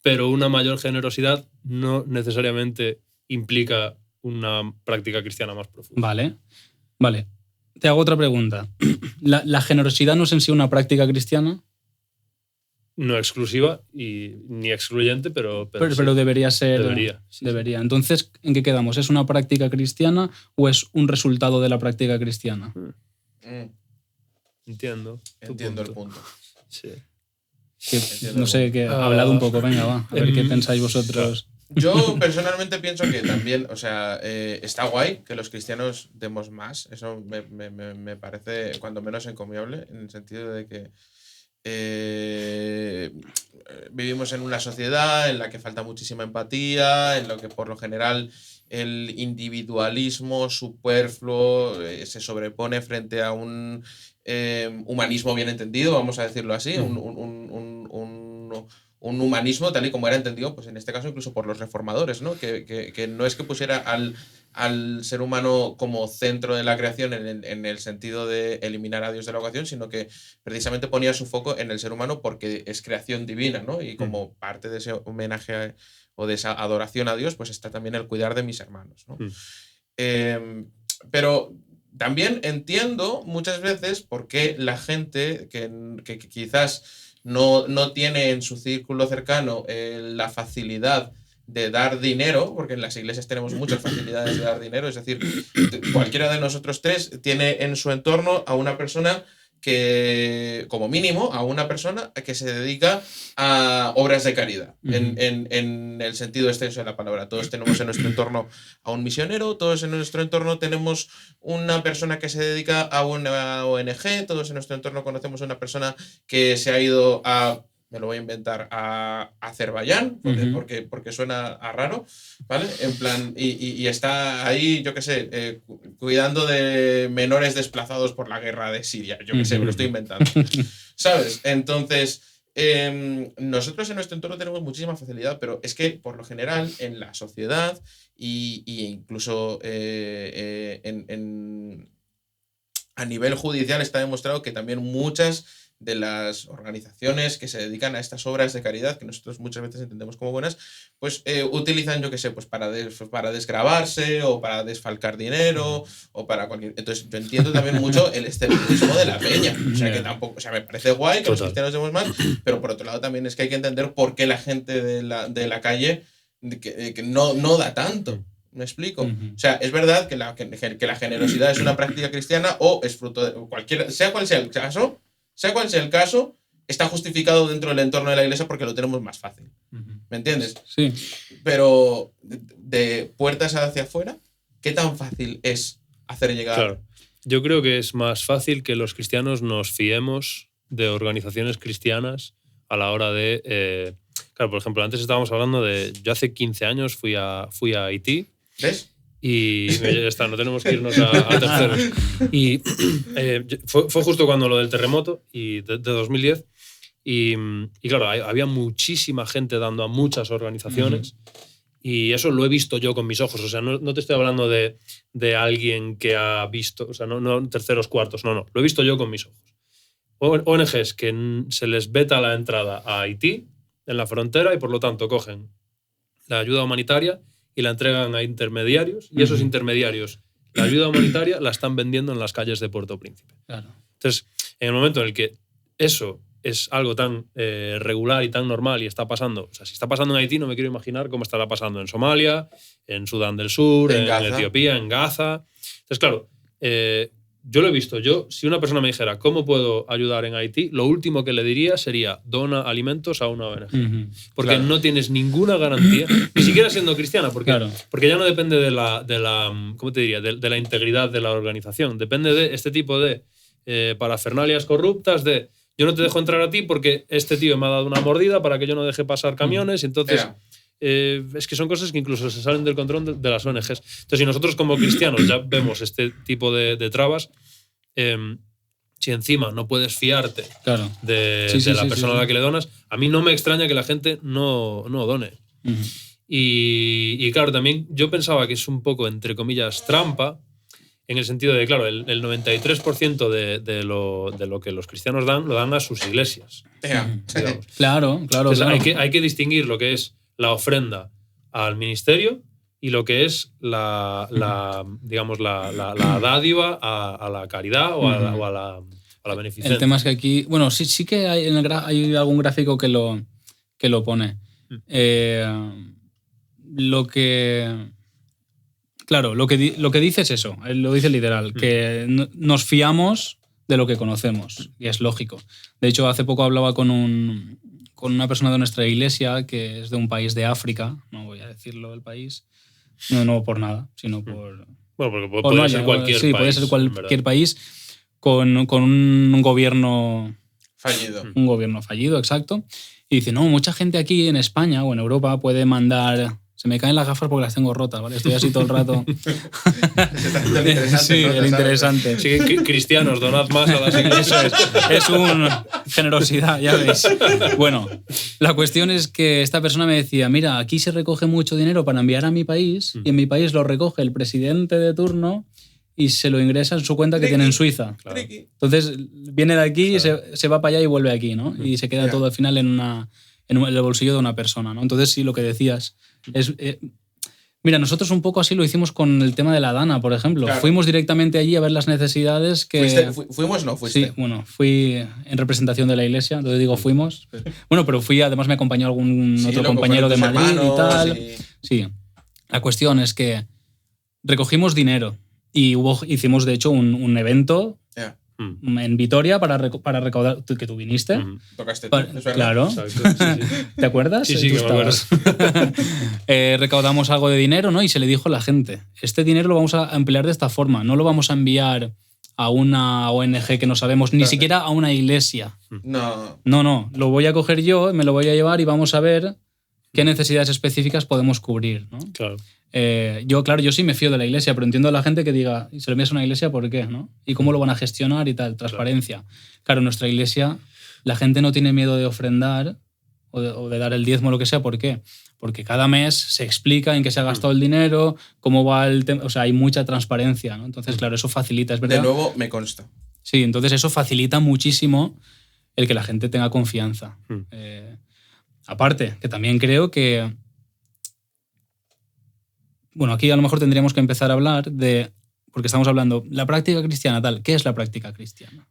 pero una mayor generosidad no necesariamente implica una práctica cristiana más profunda. Vale. Te hago otra pregunta. ¿La generosidad no es en sí una práctica cristiana? No exclusiva y ni excluyente, pero sí, debería ser. Debería. Sí. Entonces, ¿en qué quedamos? ¿Es una práctica cristiana o es un resultado de la práctica cristiana? Entiendo el punto. Sí. No sé, que hablad un poco, venga, va. A ver qué pensáis vosotros. Yo personalmente pienso que también, o sea, está guay que los cristianos demos más. Eso me parece cuando menos encomiable, en el sentido de que vivimos en una sociedad en la que falta muchísima empatía, en lo que por lo general el individualismo superfluo se sobrepone frente a un humanismo bien entendido, vamos a decirlo así, un humanismo tal y como era entendido, pues en este caso incluso por los reformadores, ¿no? Que no es que pusiera al ser humano como centro de la creación en el sentido de eliminar a Dios de la ecuación, sino que precisamente ponía su foco en el ser humano porque es creación divina, ¿no? Y como parte de ese homenaje o de esa adoración a Dios, pues está también el cuidar de mis hermanos, ¿no? Pero también entiendo muchas veces por qué la gente que quizás no tiene en su círculo cercano la facilidad de dar dinero, porque en las iglesias tenemos muchas facilidades de dar dinero, es decir, cualquiera de nosotros 3 tiene en su entorno a una persona que, como mínimo, a una persona que se dedica a obras de caridad, en el sentido extenso de la palabra. Todos tenemos en nuestro entorno a un misionero, todos en nuestro entorno tenemos una persona que se dedica a una ONG, todos en nuestro entorno conocemos a una persona que se ha ido a... me lo voy a inventar, a Azerbaiyán, porque suena a raro, ¿vale? En plan, y está ahí, yo qué sé, cuidando de menores desplazados por la guerra de Siria, yo qué sé, me lo estoy inventando, ¿sabes? Entonces, nosotros en nuestro entorno tenemos muchísima facilidad, pero es que, por lo general, en la sociedad y incluso a nivel judicial está demostrado que también muchas de las organizaciones que se dedican a estas obras de caridad, que nosotros muchas veces entendemos como buenas, pues utilizan, yo qué sé, pues para desgravarse o para desfalcar dinero o para cualquier... Entonces yo entiendo también mucho el escepticismo de la peña. O sea, que tampoco... O sea, me parece guay que los cristianos demos más, pero por otro lado también es que hay que entender por qué la gente de la calle que no da tanto. ¿Me explico? O sea, es verdad que la generosidad es una práctica cristiana o es fruto de cualquiera... Sea cual sea el caso, está justificado dentro del entorno de la iglesia porque lo tenemos más fácil. ¿Me entiendes? Sí. Pero de puertas hacia afuera, ¿qué tan fácil es hacer llegar? Claro. Yo creo que es más fácil que los cristianos nos fiemos de organizaciones cristianas a la hora de... claro, por ejemplo, antes estábamos hablando de... Yo hace 15 años fui a Haití. ¿Ves? Y ya está, no tenemos que irnos a terceros. Y fue justo cuando lo del terremoto de 2010. Y claro, había muchísima gente dando a muchas organizaciones. Y eso lo he visto yo con mis ojos. O sea, no te estoy hablando de alguien que ha visto, o sea, no terceros, cuartos, no. Lo he visto yo con mis ojos. ONGs que se les veta la entrada a Haití en la frontera y por lo tanto cogen la ayuda humanitaria y la entregan a intermediarios y esos intermediarios la ayuda humanitaria la están vendiendo en las calles de Puerto Príncipe. Claro. Entonces, en el momento en el que eso es algo tan regular y tan normal y está pasando, o sea, si está pasando en Haití, no me quiero imaginar cómo estará pasando en Somalia, en Sudán del Sur, en Etiopía, en Gaza. Entonces, claro, yo lo he visto. Si una persona me dijera ¿cómo puedo ayudar en Haití?, lo último que le diría sería dona alimentos a una ONG. Porque no tienes ninguna garantía, ni siquiera siendo cristiana, porque ya no depende de la ¿cómo te diría?, de la integridad de la organización. Depende de este tipo de parafernalias corruptas, de yo no te dejo entrar a ti porque este tío me ha dado una mordida para que yo no deje pasar camiones, y entonces... es que son cosas que incluso se salen del control de las ONGs. Entonces, si nosotros como cristianos ya vemos este tipo de trabas, si encima no puedes fiarte de la persona a la que le donas, a mí no me extraña que la gente no done. Y claro, también yo pensaba que es un poco, entre comillas, trampa, en el sentido de, claro, el 93% de lo que los cristianos dan, lo dan a sus iglesias. Claro. Entonces, hay que distinguir lo que es la ofrenda al ministerio y lo que es la dádiva a la caridad o a la beneficencia. El tema es que aquí, bueno, sí que hay algún gráfico que lo pone. Lo que dice es eso, lo dice literal, que nos fiamos de lo que conocemos, y es lógico. De hecho, hace poco hablaba con una persona de nuestra iglesia que es de un país de África, no voy a decirlo el país, no por nada, sino por... Bueno, porque puede ser cualquier país. Sí, puede ser cualquier país con un gobierno... fallido. Un gobierno fallido, exacto. Y dice, no, mucha gente aquí en España o en Europa puede mandar... Se me caen las gafas porque las tengo rotas, ¿vale? Estoy así todo el rato. Sí, el interesante. Sí, cristianos, donad más a las iglesias. Es una generosidad, ya veis. Bueno, la cuestión es que esta persona me decía, mira, aquí se recoge mucho dinero para enviar a mi país y en mi país lo recoge el presidente de turno y se lo ingresa en su cuenta que tiene en Suiza. Claro. Entonces, viene de aquí, se va para allá y vuelve aquí, ¿no? Y se queda todo al final en el bolsillo de una persona, ¿no? Entonces, sí, lo que decías es... mira, nosotros un poco así lo hicimos con el tema de la Dana, por ejemplo. Claro. Fuimos directamente allí a ver las necesidades que... ¿Fuimos o no fuiste? Sí, bueno, fui en representación de la iglesia, entonces digo fuimos. Bueno, pero además me acompañó algún otro compañero de Madrid y tal. Sí. La cuestión es que recogimos dinero y hicimos, de hecho, un evento... en Vitoria para recaudar, que tú viniste. Tocaste tú, claro. Exacto, sí. ¿Te acuerdas? Sí, que me acuerdo. Recaudamos algo de dinero, ¿no? Y se le dijo a la gente, este dinero lo vamos a emplear de esta forma, no lo vamos a enviar a una ONG que no sabemos, ni siquiera a una iglesia. No, lo voy a coger yo, me lo voy a llevar y vamos a ver qué necesidades específicas podemos cubrir, ¿no? Claro. Yo sí me fío de la iglesia, pero entiendo a la gente que diga, ¿y se lo envías a una iglesia por qué? ¿No? ¿Y cómo lo van a gestionar y tal? Transparencia. Claro, en nuestra iglesia la gente no tiene miedo de ofrendar o de dar el diezmo o lo que sea. ¿Por qué? Porque cada mes se explica en qué se ha gastado el dinero, cómo va el tema. O sea, hay mucha transparencia, ¿no? Entonces, claro, eso facilita, es verdad. De nuevo, me consta. Sí, entonces eso facilita muchísimo el que la gente tenga confianza. Aparte, que también creo que... Bueno, aquí a lo mejor tendríamos que empezar a hablar de... Porque estamos hablando, la práctica cristiana, tal. ¿Qué es la práctica cristiana?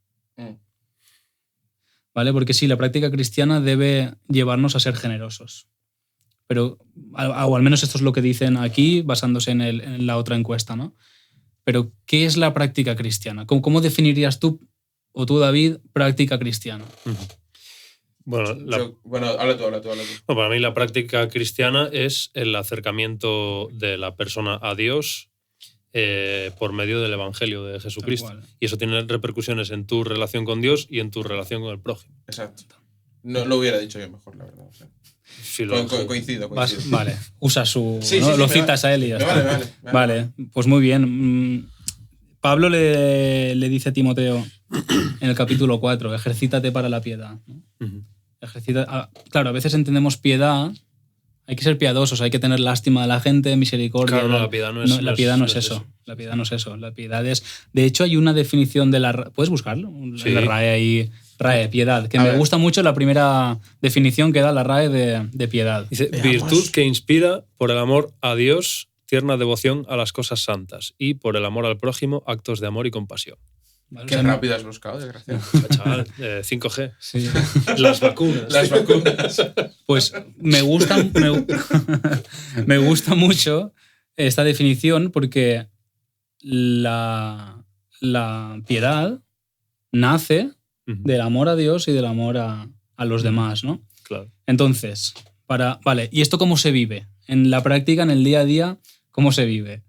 ¿Vale? Porque sí, la práctica cristiana debe llevarnos a ser generosos. Pero, o al menos esto es lo que dicen aquí, basándose en la otra encuesta, ¿no? Pero, ¿qué es la práctica cristiana? ¿Cómo definirías tú, o tú, David, práctica cristiana? Bueno, habla tú. Bueno, para mí la práctica cristiana es el acercamiento de la persona a Dios por medio del Evangelio de Jesucristo. Y eso tiene repercusiones en tu relación con Dios y en tu relación con el prójimo. Exacto. No lo hubiera dicho yo mejor, la verdad. O sea, sí, coincido. Vale, usa su... Sí, ¿no? Lo citas a él y ya está. Vale, pues muy bien. Pablo le dice a Timoteo en el capítulo 4, ejercítate para la piedad, ¿no? Claro, a veces entendemos piedad, Hay que ser piadosos, hay que tener lástima de la gente, misericordia. Claro, la piedad no es, la piedad no es eso. La piedad no es eso. La piedad es... De hecho, hay una definición de la... ¿Puedes buscarlo? Sí. La RAE ahí... RAE, piedad. Que me gusta mucho la primera definición que da la RAE de piedad. Dice, virtud que inspira por el amor a Dios, tierna devoción a las cosas santas y por el amor al prójimo, actos de amor y compasión. ¿Vale? Qué rápido has buscado, desgraciado. Chaval, 5G. Sí. Las vacunas. Las vacunas. Pues me gusta mucho esta definición porque la piedad nace del amor a Dios y del amor a los demás, ¿no? Claro. Entonces, vale, ¿y esto cómo se vive? En la práctica, en el día a día, ¿cómo se vive?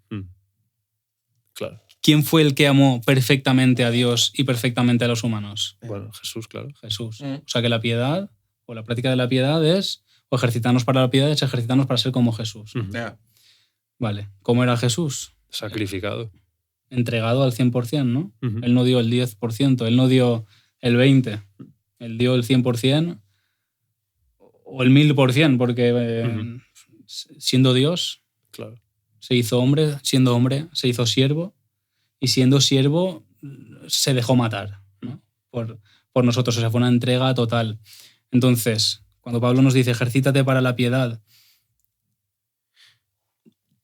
Claro. ¿Quién fue el que amó perfectamente a Dios y perfectamente a los humanos? Bueno, Jesús, claro. Jesús. O sea que la piedad, o la práctica de la piedad es, o ejercitarnos para la piedad es ejercitarnos para ser como Jesús. Yeah. Vale, ¿cómo era Jesús? Sacrificado. Entregado al 100%, ¿no? Él no dio el 10%, él no dio el 20%, él dio el 100% o el 1000%, porque siendo Dios, claro, se hizo hombre, siendo hombre, se hizo siervo, y siendo siervo se dejó matar, ¿no? por nosotros, o sea, fue una entrega total. Entonces, cuando Pablo nos dice ejercítate para la piedad,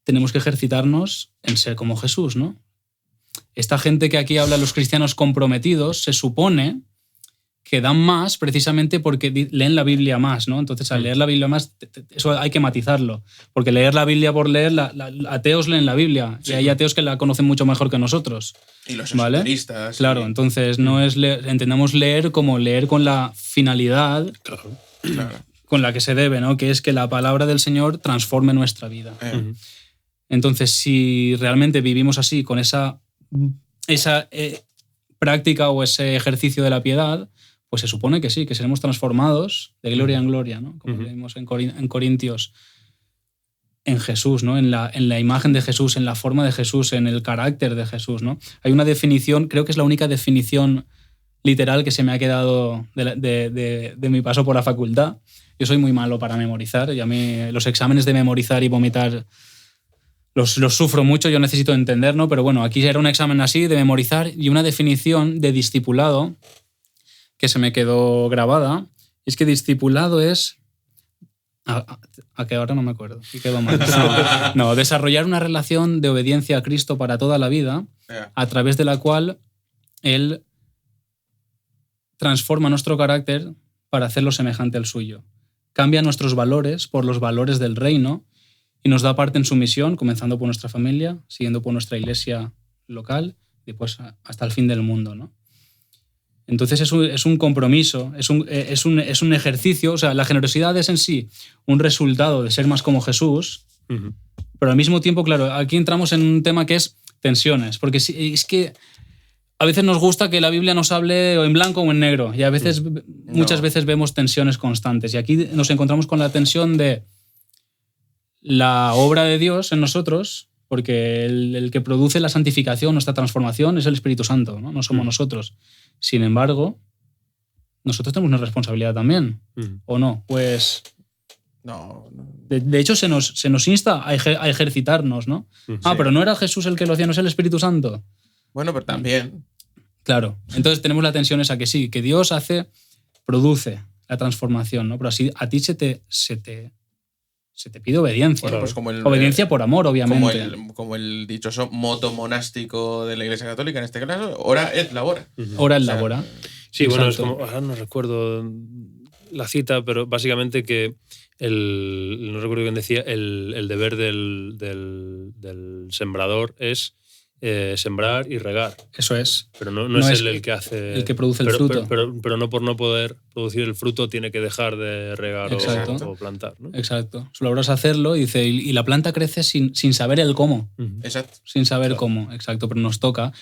tenemos que ejercitarnos en ser como Jesús, ¿no? Esta gente que aquí habla, los cristianos comprometidos, se supone que dan más precisamente porque leen la Biblia más, ¿no? Entonces, al leer la Biblia más, eso hay que matizarlo. Porque leer la Biblia por leer, ateos leen la Biblia. Sí. Y hay ateos que la conocen mucho mejor que nosotros. Y los esoteristas. ¿Vale? Claro, entonces no es entendamos leer como leer con la finalidad con la que se debe, ¿no? Que es que la palabra del Señor transforme nuestra vida. Entonces, si realmente vivimos así, con esa práctica o ese ejercicio de la piedad, pues se supone que sí, que seremos transformados de gloria en gloria, ¿no? Como leímos en Corintios, en Jesús, ¿no? En la imagen de Jesús, en la forma de Jesús, en el carácter de Jesús, ¿no? Hay una definición, creo que es la única definición literal que se me ha quedado de mi paso por la facultad. Yo soy muy malo para memorizar y a mí los exámenes de memorizar y vomitar los sufro mucho, yo necesito entender, ¿no? Pero bueno, aquí era un examen así de memorizar y una definición de discipulado que se me quedó grabada. Es que discipulado es... ¿A qué ahora no me acuerdo? Y quedó mal. No, desarrollar una relación de obediencia a Cristo para toda la vida, a través de la cual Él transforma nuestro carácter para hacerlo semejante al suyo. Cambia nuestros valores por los valores del reino y nos da parte en su misión, comenzando por nuestra familia, siguiendo por nuestra iglesia local y después hasta el fin del mundo, ¿no? Entonces es un compromiso, es un ejercicio. O sea, la generosidad es en sí un resultado de ser más como Jesús, pero al mismo tiempo, claro, aquí entramos en un tema que es tensiones, porque es que a veces nos gusta que la Biblia nos hable o en blanco o en negro, y a veces, muchas veces vemos tensiones constantes, y aquí nos encontramos con la tensión de la obra de Dios en nosotros, porque el que produce la santificación, nuestra transformación, es el Espíritu Santo, ¿no? No somos nosotros. Sin embargo, nosotros tenemos una responsabilidad también, ¿o no? Pues... No. De hecho, se nos insta a ejercitarnos, ¿no? Sí. Pero no era Jesús el que lo hacía, no es el Espíritu Santo. Bueno, pero también. Claro. Entonces tenemos la tensión esa que sí, que Dios produce la transformación, ¿no? Pero así a ti se te pide obediencia. Bueno, pues como obediencia por amor, obviamente. Como el dichoso moto monástico de la Iglesia Católica, en este caso, ora et labora. Ora et labora. Sí, exacto. Bueno, es como, ahora no recuerdo la cita, pero básicamente que no recuerdo quién decía, el deber del sembrador es sembrar y regar. Eso es. Pero no es el que hace... El que produce el fruto. Pero no por no poder producir el fruto tiene que dejar de regar o plantar, ¿no? Exacto. Su labor es hacerlo y dice, y la planta crece sin saber el cómo. Exacto. Sin saber cómo, exacto. Pero nos toca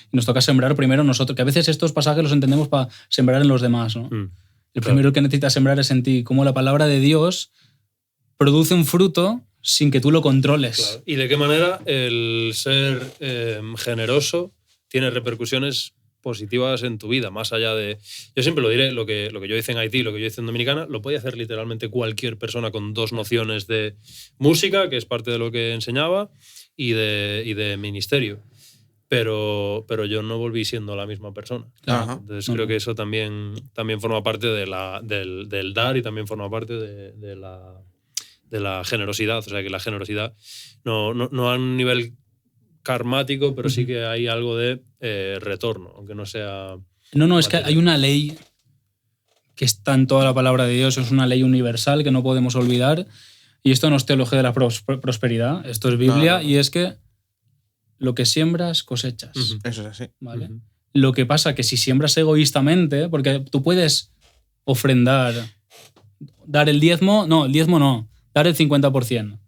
sembrar primero nosotros, que a veces estos pasajes los entendemos para sembrar en los demás, ¿no? El primero que necesitas sembrar es en ti. Como la palabra de Dios produce un fruto sin que tú lo controles. Claro. ¿Y de qué manera el ser generoso tiene repercusiones positivas en tu vida, más allá de... Yo siempre lo diré, lo que yo hice en Haití, lo que yo hice en Dominicana, lo podía hacer literalmente cualquier persona con 2 nociones de música, que es parte de lo que enseñaba, y de ministerio. Pero yo no volví siendo la misma persona. Ajá. Entonces creo que eso también forma parte del dar y también forma parte de la generosidad. O sea, que la generosidad no a un nivel karmático, pero sí que hay algo de retorno, aunque no sea... No, es que hay una ley que está en toda la palabra de Dios, es una ley universal que no podemos olvidar, y esto no es teología de la prosperidad, esto es Biblia, y es que lo que siembras, cosechas. Eso es así. ¿Vale? Lo que pasa que si siembras egoístamente, porque tú puedes ofrendar, dar el diezmo no, dar el 50%,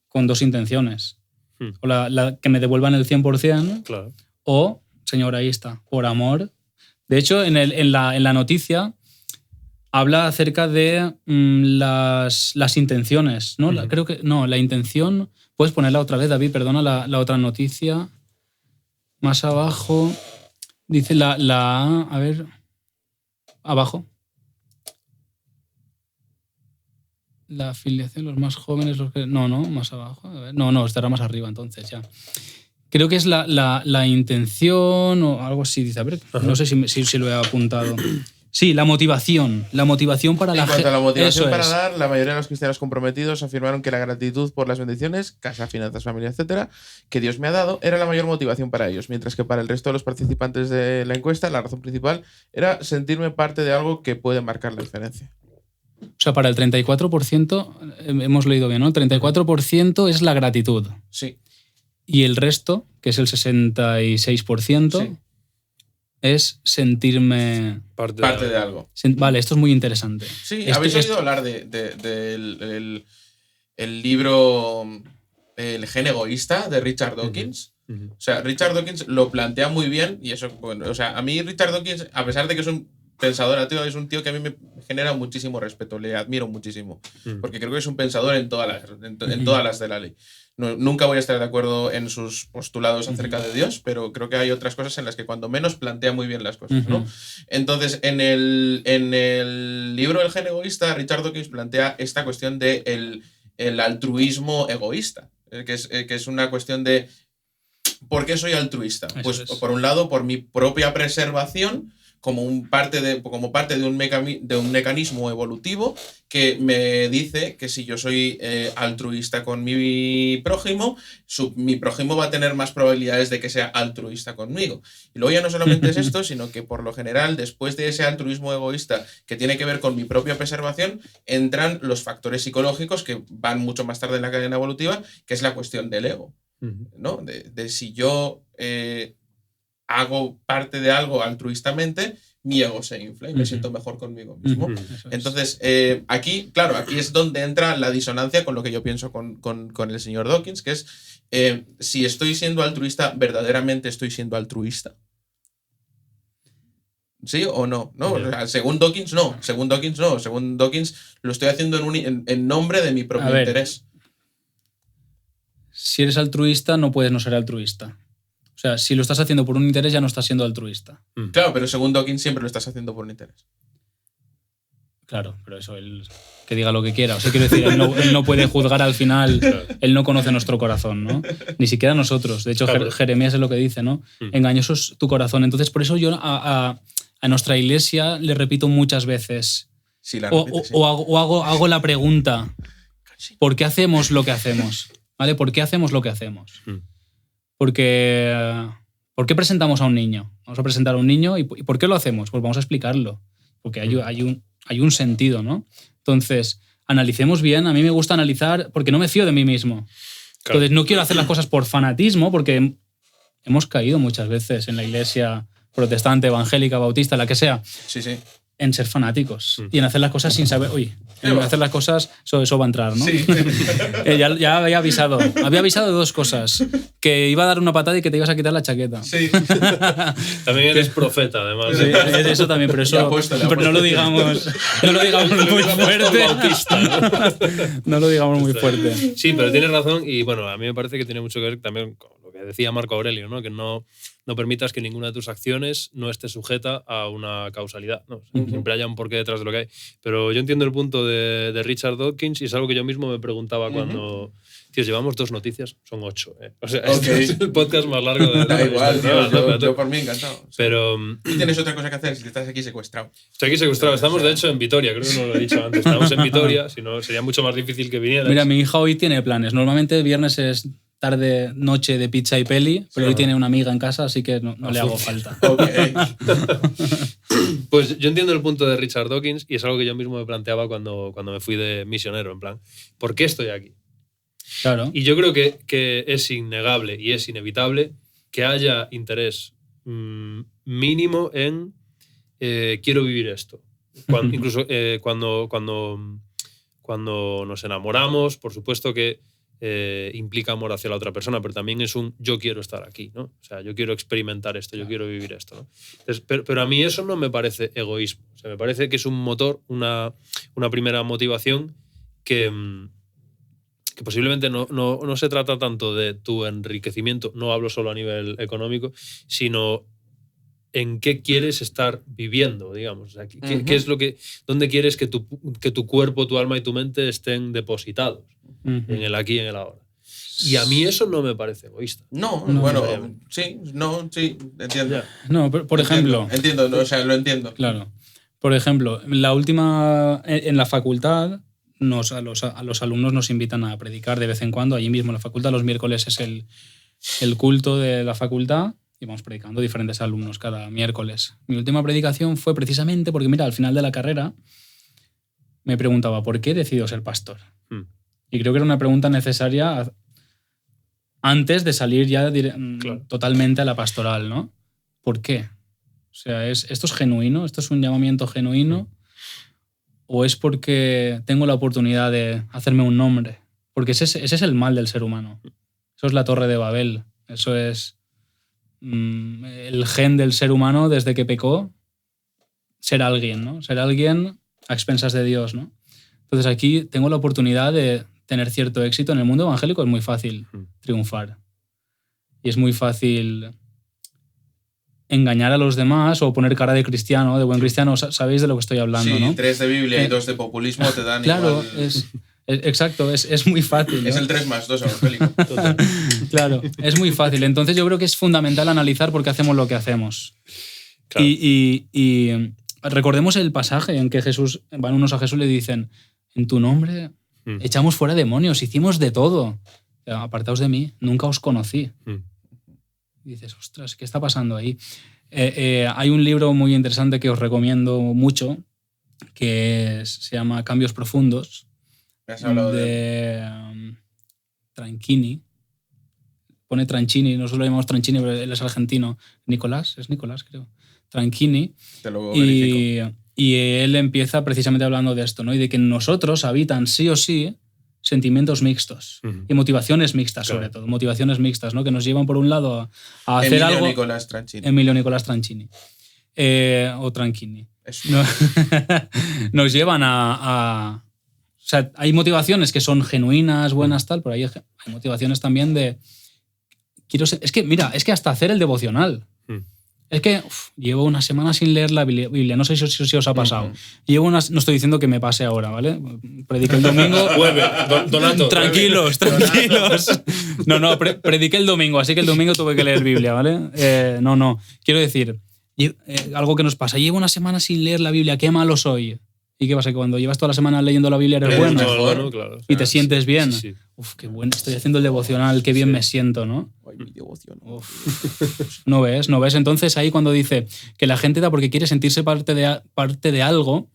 con 2 intenciones. O la que me devuelvan el 100%, Claro. o, Señor, ahí está, por amor. De hecho, en la noticia habla acerca de las intenciones, ¿no? Creo que, no, la intención... Puedes ponerla otra vez, David, perdona, la otra noticia. Más abajo, dice a ver, abajo. La afiliación, los más jóvenes, los que... No, más abajo. A ver. No, estará más arriba entonces ya. Creo que es la intención o algo así, dice. A ver, no sé si lo he apuntado. Sí, la motivación para la En cuanto a la motivación para es. dar, la mayoría de los cristianos comprometidos afirmaron que la gratitud por las bendiciones, casa, finanzas, familia, etcétera, que Dios me ha dado, era la mayor motivación para ellos, mientras que para el resto de los participantes de la encuesta, la razón principal era sentirme parte de algo que puede marcar la diferencia. O sea, para el 34%, hemos leído bien, ¿no? El 34% es la gratitud. Sí. Y el resto, que es el 66%, Sí. es sentirme... Parte de algo. Vale, esto es muy interesante. Sí, ¿habéis oído hablar del libro El gen egoísta de Richard Dawkins? O sea, Richard Dawkins lo plantea muy bien y eso, bueno, o sea, a mí Richard Dawkins, a pesar de que es un pensador ateo, es un tío que a mí me genera muchísimo respeto, le admiro muchísimo, porque creo que es un pensador en todas las de la ley. No, nunca voy a estar de acuerdo en sus postulados acerca de Dios, pero creo que hay otras cosas en las que cuando menos plantea muy bien las cosas, ¿no? Entonces, en el libro El gen egoísta, Richard Dawkins plantea esta cuestión de el altruismo egoísta, que es una cuestión de ¿por qué soy altruista? Eso Pues es. por un lado, por mi propia preservación, como parte de un mecanismo evolutivo que me dice que si yo soy altruista con mi prójimo, mi prójimo va a tener más probabilidades de que sea altruista conmigo. Y luego ya no solamente es esto, sino que por lo general, después de ese altruismo egoísta que tiene que ver con mi propia preservación, entran los factores psicológicos que van mucho más tarde en la cadena evolutiva, que es la cuestión del ego, ¿no? De si yo... hago parte de algo altruistamente, mi ego se infla y me siento mejor conmigo mismo. Entonces, aquí es donde entra la disonancia con lo que yo pienso con el señor Dawkins, que es si estoy siendo altruista, ¿verdaderamente estoy siendo altruista? ¿Sí o no? ¿No? O sea, según Dawkins, no. Según Dawkins, lo estoy haciendo en nombre de mi propio interés. Si eres altruista, no puedes no ser altruista. O sea, si lo estás haciendo por un interés, ya no estás siendo altruista. Claro, pero según Dawkins siempre lo estás haciendo por un interés. Claro, pero eso, él que diga lo que quiera. O sea, quiero decir, él no puede juzgar al final, él no conoce nuestro corazón, ¿no? Ni siquiera nosotros. De hecho, claro. Jeremías es lo que dice, ¿no? Engañoso es tu corazón. Entonces, por eso yo a nuestra iglesia le repito muchas veces. Sí, la repite, sí. Hago la pregunta, ¿por qué hacemos lo que hacemos? ¿Vale? ¿Por qué hacemos lo que hacemos? Porque ¿por qué presentamos a un niño? Vamos a presentar a un niño y ¿por qué lo hacemos? Pues vamos a explicarlo, porque hay un sentido, ¿no? Entonces, analicemos bien. A mí me gusta analizar porque no me fío de mí mismo. Claro. Entonces, no quiero hacer las cosas por fanatismo, porque hemos caído muchas veces en la iglesia protestante, evangélica, bautista, la que sea, sí. en ser fanáticos y en hacer las cosas sin saber... En hacer las cosas, eso va a entrar, ¿no? Sí. Ya había avisado. Había avisado de 2 cosas. Que iba a dar una patada y que te ibas a quitar la chaqueta. Sí. También eres profeta, además. Sí, eso también, pero eso... Pero no lo digamos muy fuerte. Bautista, ¿no? No lo digamos muy fuerte. Sí, pero tienes razón y bueno, a mí me parece que tiene mucho que ver también con lo que decía Marco Aurelio, ¿no? Que no permitas que ninguna de tus acciones no esté sujeta a una causalidad, ¿no? Siempre haya un porqué detrás de lo que hay. Pero yo entiendo el punto de Richard Dawkins y es algo que yo mismo me preguntaba cuando... Tío, llevamos 2 noticias, son 8. O sea, este es el podcast más largo de Da igual, tío, yo por mí encantado. Pero... ¿Y tienes otra cosa que hacer si estás aquí secuestrado? Estoy aquí secuestrado. Estamos, de hecho, en Vitoria. Creo que no lo he dicho antes. Estamos en Vitoria, si no sería mucho más difícil que vinieras. Mira, mi hija hoy tiene planes. Normalmente viernes es tarde, noche de pizza y peli, pero hoy tiene una amiga en casa, así que no le hago falta. Pues yo entiendo el punto de Richard Dawkins y es algo que yo mismo me planteaba cuando me fui de misionero, en plan, ¿por qué estoy aquí? Claro. Y yo creo que es innegable y es inevitable que haya interés mínimo en quiero vivir esto. Incluso cuando nos enamoramos, por supuesto que implica amor hacia la otra persona, pero también es un yo quiero estar aquí, ¿no? O sea, yo quiero experimentar esto, yo quiero vivir esto, ¿no? Entonces, pero a mí eso no me parece egoísmo. O sea, me parece que es un motor, una primera motivación que posiblemente no se trata tanto de tu enriquecimiento, no hablo solo a nivel económico, sino en qué quieres estar viviendo, digamos. O sea, ¿qué es lo dónde quieres que tu cuerpo, tu alma y tu mente estén depositados? En el aquí y en el ahora. Y a mí eso no me parece egoísta. No, bueno, sí, entiendo. No, por ejemplo... Entiendo, o sea, lo entiendo. Claro. Por ejemplo, en la facultad, a los alumnos nos invitan a predicar de vez en cuando, allí mismo en la facultad. Los miércoles es el culto de la facultad y vamos predicando diferentes alumnos cada miércoles. Mi última predicación fue precisamente porque, mira, al final de la carrera me preguntaba ¿por qué he decidido ser pastor? Y creo que era una pregunta necesaria antes de salir ya totalmente a la pastoral, ¿no? ¿Por qué? O sea, ¿esto es genuino? ¿Esto es un llamamiento genuino? ¿O es porque tengo la oportunidad de hacerme un nombre? Porque ese es el mal del ser humano. Eso es la Torre de Babel. Eso es el gen del ser humano desde que pecó. Ser alguien, ¿no? Ser alguien a expensas de Dios, ¿no? Entonces aquí tengo la oportunidad de tener cierto éxito. En el mundo evangélico es muy fácil triunfar. Y es muy fácil engañar a los demás o poner cara de cristiano, de buen cristiano. Sabéis de lo que estoy hablando, ¿no? 3 de Biblia y 2 de populismo te dan claro, igual... exacto, es muy fácil, ¿no? Es el 3+2 evangélico. Claro, es muy fácil. Entonces yo creo que es fundamental analizar por qué hacemos lo que hacemos. Claro. Y recordemos el pasaje en que van unos a Jesús y le dicen, en tu nombre echamos fuera demonios, hicimos de todo. Apartaos de mí, nunca os conocí. Y dices, ostras, ¿qué está pasando ahí? Hay un libro muy interesante que os recomiendo mucho, que se llama Cambios Profundos, ¿Me has hablado de Tranchini. Pone Tranchini, nosotros lo llamamos Tranchini, pero él es argentino. Es Nicolás, creo. Tranchini. Te lo verifico. Y él empieza precisamente hablando de esto, ¿no? Y de que en nosotros habitan sí o sí sentimientos mixtos y motivaciones mixtas, sobre todo. Motivaciones mixtas, ¿no? Que nos llevan por un lado a hacer algo... Emilio Nicolás Tranchini. O Tranchini. Nos llevan a... O sea, hay motivaciones que son genuinas, buenas, tal, pero hay motivaciones también de... Es que hasta hacer el devocional. Es que llevo una semana sin leer la Biblia. No sé si os ha pasado. No estoy diciendo que me pase ahora, ¿vale? Prediqué el domingo. Donato. Tranquilos. No, prediqué el domingo, así que el domingo tuve que leer Biblia, ¿vale? No. Quiero decir, algo que nos pasa. Llevo una semana sin leer la Biblia, qué malo soy. ¿Y qué pasa? Que cuando llevas toda la semana leyendo la Biblia eres bueno. Mejor, claro. Y te sientes bien. Sí. Qué bueno, estoy haciendo el devocional, qué bien me siento, ¿no? Ay, mi devocional. ¿No ves? Entonces ahí cuando dice que la gente da porque quiere sentirse parte de algo,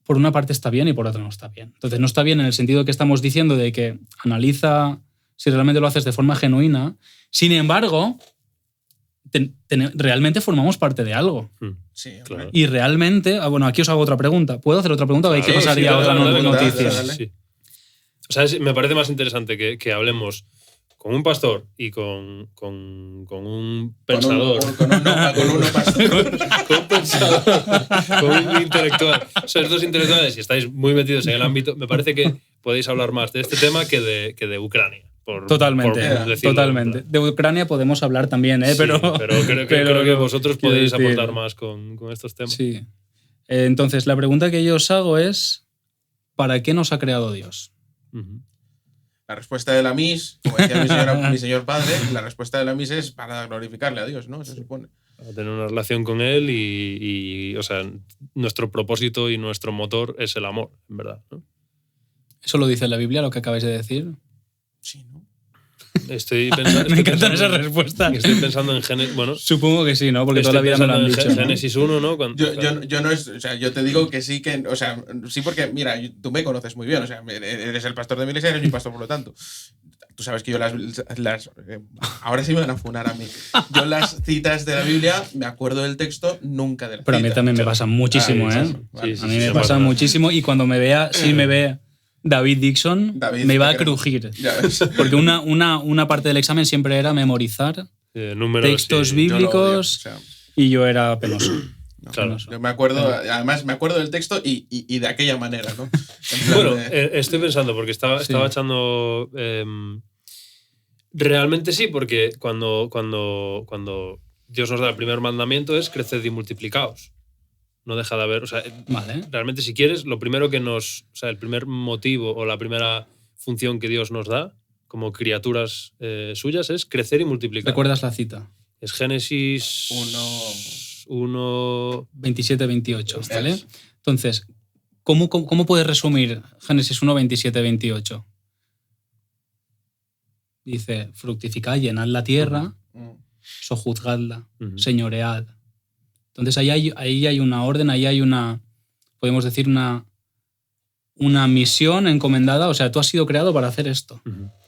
por una parte está bien y por otra no está bien. Entonces no está bien en el sentido que estamos diciendo de que analiza si realmente lo haces de forma genuina. Sin embargo, realmente formamos parte de algo. Sí, claro. Y realmente... bueno, aquí os hago otra pregunta. ¿Puedo hacer otra pregunta o hay que pasar ya a otra noticia? Sí. O sea, me parece más interesante que hablemos con un pastor y con un pensador. Con un pastor. Con un pensador. Con un intelectual. Sois dos intelectuales y estáis muy metidos en el ámbito. Me parece que podéis hablar más de este tema que de Ucrania. Totalmente, decirlo. totalmente. De Ucrania podemos hablar también, Sí, pero creo que vosotros podéis quiero decir, aportar más con estos temas. Sí. Entonces, la pregunta que yo os hago es, ¿para qué nos ha creado Dios? Ujú. La respuesta de la Miss, como decía mi señor padre, la respuesta de la Miss es para glorificarle a Dios, ¿no? Se supone. Para tener una relación con él y, o sea, nuestro propósito y nuestro motor es el amor, en verdad, ¿no? ¿Eso lo dice la Biblia, lo que acabáis de decir? Sí, ¿no? Estoy pensando, Me encantan esas respuestas. Estoy pensando en Génesis. Bueno, Supongo que sí, ¿no? Porque toda la estoy vida me lo han pensando dicho. en ¿no? Génesis 1, ¿no? Yo no es, o sea, yo te digo que sí, o sea, sí porque, mira, tú me conoces muy bien, o sea, eres el pastor de mi iglesia, eres mi pastor, por lo tanto. Tú sabes que yo ahora sí me van a funar a mí. Yo las citas de la Biblia, me acuerdo del texto, nunca del. Pero a mí también me pasa muchísimo, ¿eh? Sí, a mí me pasa muchísimo y cuando me vea, si me ve David Dixon, me va a crujir. Porque una parte del examen siempre era memorizar números, textos sí. bíblicos y yo era penoso. Claro. Yo me acuerdo, además me acuerdo del texto y de aquella manera, ¿no? Bueno, estoy pensando, porque estaba echando. Realmente sí, porque cuando Dios nos da el primer mandamiento es creced y multiplicaos. No deja de haber. O sea, Vale. realmente, si quieres, lo primero que nos. O sea, el primer motivo o la primera función que Dios nos da como criaturas suyas es crecer y multiplicar. ¿Recuerdas la cita? Es Génesis 1. 27-28, ¿vale? Entonces, ¿cómo puedes resumir Génesis 1, 27, 28? Dice, fructificad, llenad la tierra, sojuzgadla, señoread. Entonces ahí hay una orden, ahí hay podemos decir, una misión encomendada. O sea, tú has sido creado para hacer esto,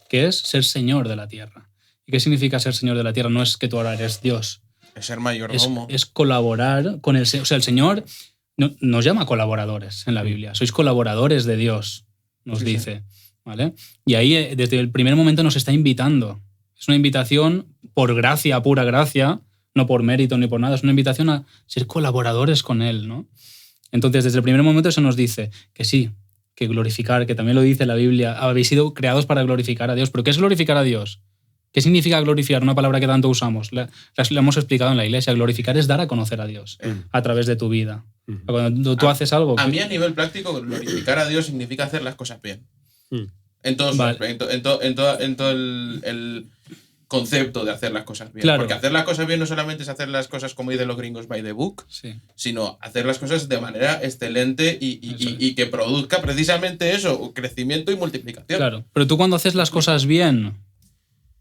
que es ser señor de la tierra. ¿Y qué significa ser señor de la tierra? No es que tú ahora eres Dios. Es ser mayordomo. Es colaborar con el Señor. O sea, el Señor nos llama colaboradores en la Biblia. Sois colaboradores de Dios, nos dice. ¿Vale? Y ahí, desde el primer momento, nos está invitando. Es una invitación por gracia, pura gracia, no por mérito ni por nada. Es una invitación a ser colaboradores con Él, ¿no? Entonces, desde el primer momento se nos dice que sí, que glorificar, que también lo dice la Biblia, habéis sido creados para glorificar a Dios. ¿Pero qué es glorificar a Dios? ¿Qué significa glorificar? Una palabra que tanto usamos. La hemos explicado en la iglesia. Glorificar es dar a conocer a Dios a través de tu vida. Cuando tú haces algo... A mí, a nivel práctico, glorificar a Dios significa hacer las cosas bien. En todos en todo el concepto de hacer las cosas bien. Claro. Porque hacer las cosas bien no solamente es hacer las cosas como dicen los gringos by the book, sino hacer las cosas de manera excelente y que produzca precisamente eso, crecimiento y multiplicación. Claro, pero tú cuando haces las cosas bien,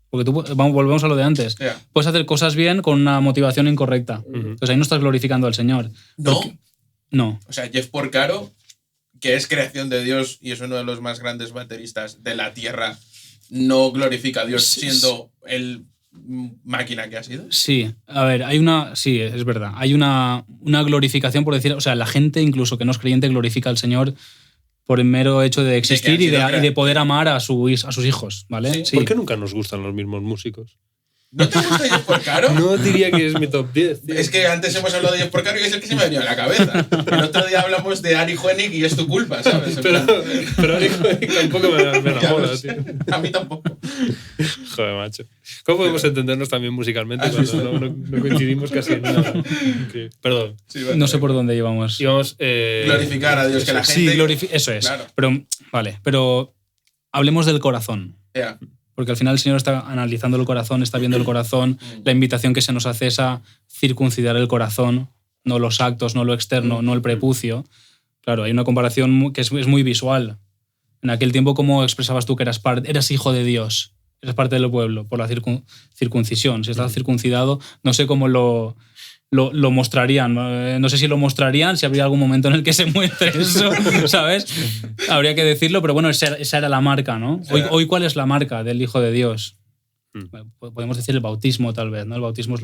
porque volvemos a lo de antes, puedes hacer cosas bien con una motivación incorrecta. Entonces ahí no estás glorificando al Señor. No. O sea, Jeff Porcaro, que es creación de Dios y es uno de los más grandes bateristas de la tierra, no glorifica a Dios siendo el máquina que ha sido. Sí, a ver, sí, es verdad. Hay una glorificación, por decir, o sea, la gente incluso que no es creyente glorifica al Señor por el mero hecho de existir y de poder amar a sus hijos, ¿vale? Sí. ¿Por qué nunca nos gustan los mismos músicos? ¿No te gusta Jeff Porcaro? No diría que es mi top 10. Tío. Es que antes hemos hablado de Jeff Porcaro y es el que se me ha venido a la cabeza. El otro día hablamos de Ari Hoenig y es tu culpa, ¿sabes? Pero Ari Hoenig tampoco me enamora, tío. A mí tampoco. Joder, macho. ¿Cómo podemos entendernos también musicalmente cuando no coincidimos casi en nada? Okay. Perdón. Sí, no sé por dónde íbamos. Glorificar a Dios, que la gente... Sí, eso es. Claro. Pero hablemos del corazón. Porque al final el Señor está analizando el corazón, está viendo el corazón. La invitación que se nos hace es a circuncidar el corazón, no los actos, no lo externo, no el prepucio. Claro, hay una comparación que es muy visual. En aquel tiempo, ¿cómo expresabas tú que eras hijo de Dios? Eres parte del pueblo por la circuncisión. Si estás circuncidado, no sé cómo lo mostrarían. No sé si lo mostrarían, si habría algún momento en el que se muestre eso, ¿sabes? Habría que decirlo, pero bueno, esa era la marca, ¿no? Hoy ¿cuál es la marca del Hijo de Dios? Podemos decir el bautismo, tal vez, ¿no? El bautismo es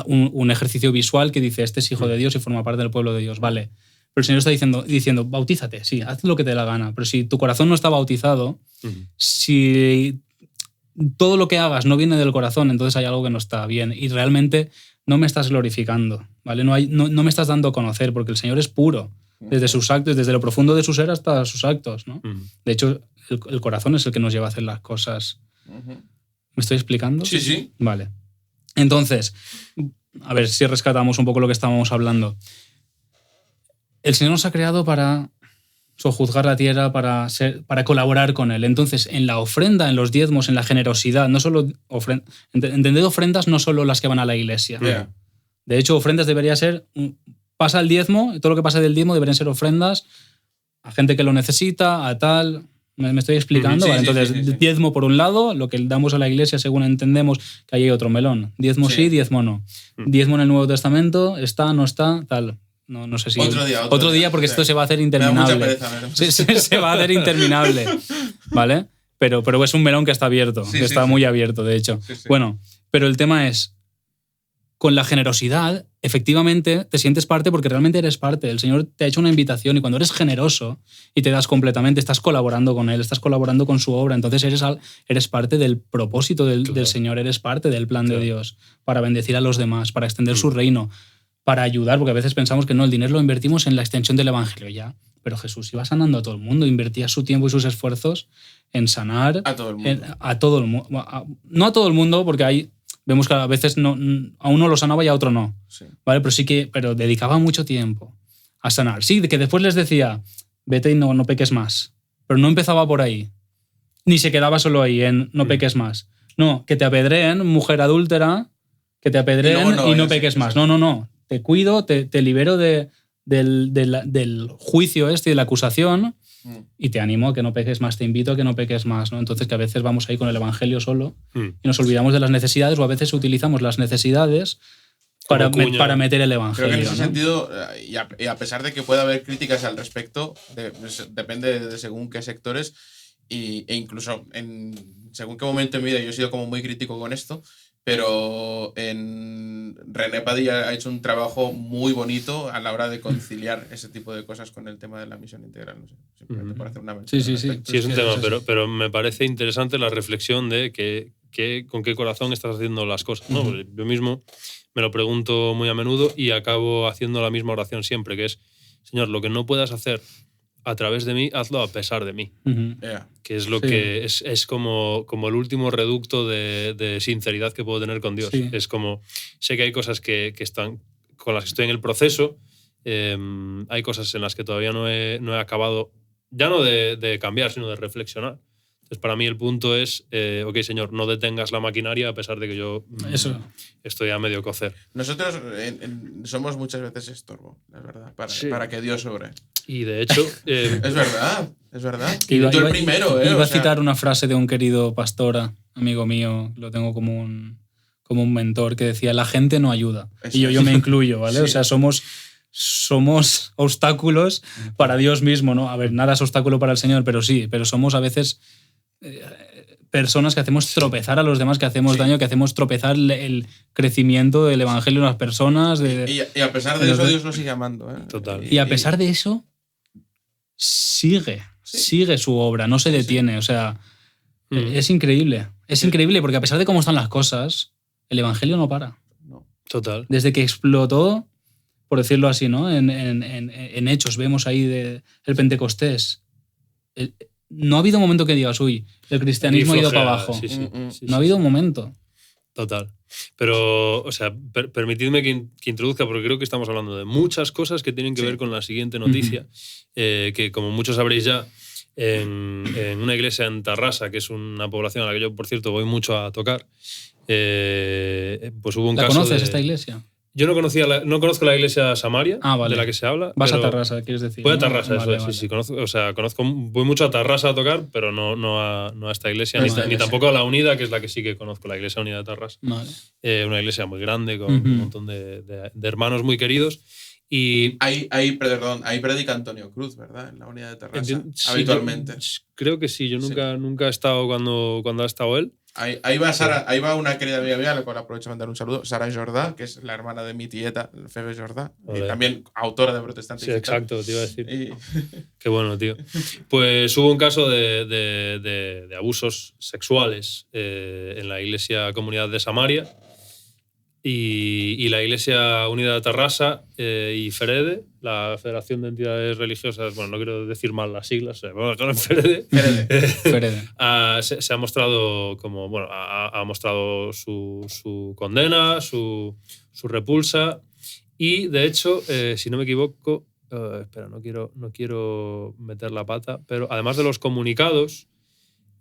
un ejercicio visual que dice, este es Hijo de Dios y forma parte del pueblo de Dios, vale. Pero el Señor está diciendo, bautízate, sí, haz lo que te dé la gana. Pero si tu corazón no está bautizado, si todo lo que hagas no viene del corazón, entonces hay algo que no está bien. Y realmente no me estás glorificando, ¿vale? No me estás dando a conocer, porque el Señor es puro. Desde sus actos, desde lo profundo de su ser hasta sus actos, ¿no? De hecho, el corazón es el que nos lleva a hacer las cosas Ujú. ¿Me estoy explicando? Sí, sí. Vale. Entonces, a ver si rescatamos un poco lo que estábamos hablando. El Señor nos ha creado para sojuzgar la tierra, para colaborar con Él. Entonces, en la ofrenda, en los diezmos, en la generosidad, no solo entended ofrendas no solo las que van a la iglesia. Yeah. De hecho, ofrendas debería ser, pasa el diezmo, y todo lo que pasa del diezmo deberían ser ofrendas a gente que lo necesita, a tal. ¿Me estoy explicando? Sí, Vale, sí, entonces, sí. diezmo por un lado, lo que damos a la iglesia según entendemos que ahí hay otro melón. Diezmo sí, diezmo no. Diezmo en el Nuevo Testamento, está, no está, tal. No sé si... Otro día porque esto se va a hacer interminable. Me da mucha pereza, ¿verdad? Se va a hacer interminable, ¿vale? Pero es un melón que está abierto, que está muy abierto, de hecho. Sí, sí. Bueno, pero el tema es, con la generosidad, efectivamente, te sientes parte porque realmente eres parte. El Señor te ha hecho una invitación y cuando eres generoso y te das completamente, estás colaborando con Él, estás colaborando con su obra, entonces eres parte del propósito del Señor, eres parte del plan de Dios para bendecir a los demás, para extender su reino, para ayudar, porque a veces pensamos que no, el dinero lo invertimos en la extensión del Evangelio, ya. Pero Jesús iba sanando a todo el mundo, invertía su tiempo y sus esfuerzos en sanar A todo el mundo. a todo el mundo. No a todo el mundo, porque vemos que a veces a uno lo sanaba y a otro no. Sí. ¿Vale? Pero dedicaba mucho tiempo a sanar. Sí, que después les decía, vete y no peques más. Pero no empezaba por ahí. Ni se quedaba solo ahí en no peques más. No, que te apedreen, mujer adúltera, que te apedreen y no peques más. No. Te cuido, te libero del juicio y de la acusación y te animo a que no peques más, te invito a que no peques más, ¿no? Entonces, que a veces vamos ahí con el Evangelio solo y nos olvidamos de las necesidades, o a veces utilizamos las necesidades para meter el Evangelio. Creo que en ese ¿no? sentido, y a pesar de que pueda haber críticas al respecto, depende de según qué sectores, e incluso según qué momento en mi vida yo he sido como muy crítico con esto, pero René Padilla ha hecho un trabajo muy bonito a la hora de conciliar ese tipo de cosas con el tema de la misión integral. No sé, simplemente por hacer una mención. Sí. Sí, es un tema, pero me parece interesante la reflexión de con qué corazón estás haciendo las cosas, ¿no? Yo mismo me lo pregunto muy a menudo y acabo haciendo la misma oración siempre, que es, Señor, lo que no puedas hacer a través de mí, hazlo a pesar de mí. Que es lo que es como el último reducto de sinceridad que puedo tener con Dios. Sí. Es como, sé que hay cosas que están con las que estoy en el proceso, hay cosas en las que todavía no he acabado, ya no de cambiar, sino de reflexionar. Entonces, para mí el punto es, ok, Señor, no detengas la maquinaria a pesar de que yo estoy a medio cocer. Nosotros somos muchas veces estorbo, es verdad, para que Dios obre. Y de hecho... es verdad. Iba tú el primero, Iba a citar una frase de un querido pastor, amigo mío, lo tengo como un mentor, que decía, la gente no ayuda. Eso y yo me incluyo, ¿vale? Sí. O sea, somos obstáculos para Dios mismo, ¿no? A ver, nada es obstáculo para el Señor, pero somos a veces personas que hacemos tropezar a los demás, que hacemos daño, que hacemos tropezar el crecimiento del Evangelio en las personas. Y a pesar de eso, Dios nos sigue amando. Total. Y a pesar de eso, sigue su obra, no se detiene. O sea, es increíble. Es increíble porque a pesar de cómo están las cosas, el Evangelio no para. No. Total. Desde que explotó, por decirlo así, ¿no? En Hechos vemos ahí el Pentecostés. No ha habido un momento que digas, uy, el cristianismo ha ido para abajo. Sí, no ha habido un momento. Total. Pero, o sea, permitidme que introduzca, porque creo que estamos hablando de muchas cosas que tienen que ver con la siguiente noticia, que como muchos sabréis ya, en una iglesia en Tarrasa, que es una población a la que yo, por cierto, voy mucho a tocar, pues hubo un caso. ¿La conoces esta iglesia? Yo no conozco la iglesia Samaria, vale. de la que se habla. Vas a Tarrasa, quieres decir. Voy a Tarrasa, ¿no? eso es. Sí, conozco, voy mucho a Tarrasa a tocar, pero no a esta iglesia, ni tampoco a la Unida, que es la que sí que conozco, la Iglesia Unida de Tarrasa. Vale. Una iglesia muy grande, con un montón de hermanos muy queridos. Y ahí predica Antonio Cruz, ¿verdad? En la Unidad de Tarrasa, sí, habitualmente. Creo que sí, yo nunca he estado cuando ha estado él. Ahí va Sara, ahí va una querida amiga mía, a la cual aprovecho a mandar un saludo, Sara Jordá, que es la hermana de mi tieta, Febe Jordá, y también autora de Protestante. Sí, exacto, te iba a decir. Y... Qué bueno, tío. Pues hubo un caso de abusos sexuales en la iglesia comunidad de Samaria y la Iglesia Unida de Tarrasa y FEREDE, la Federación de Entidades Religiosas, bueno, no quiero decir mal las siglas, vamos a dejarlo en FEREDE, se ha mostrado como, bueno, ha mostrado su condena, su repulsa, y de hecho, si no me equivoco, espera, no quiero meter la pata, pero además de los comunicados,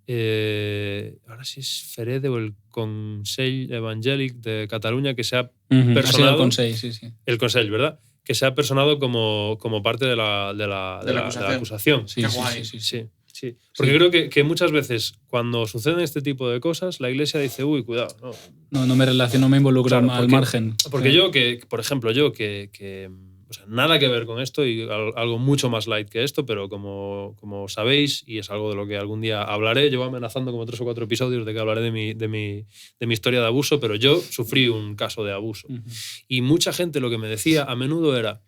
ahora sí es FEREDE o el Consell Evangèlic de Cataluña que se ha personado. El Consell, sí. El Consell, ¿verdad? Que se ha personado como parte de la acusación. Sí. Porque creo que muchas veces cuando suceden este tipo de cosas, la Iglesia dice, uy, cuidado. No me relaciono, me involucro al margen. Porque yo, por ejemplo, o sea, nada que ver con esto y algo mucho más light que esto, pero como sabéis, y es algo de lo que algún día hablaré, llevo amenazando como 3 o 4 episodios de que hablaré de mi historia de abuso, pero yo sufrí un caso de abuso. Uh-huh. Y mucha gente lo que me decía a menudo era,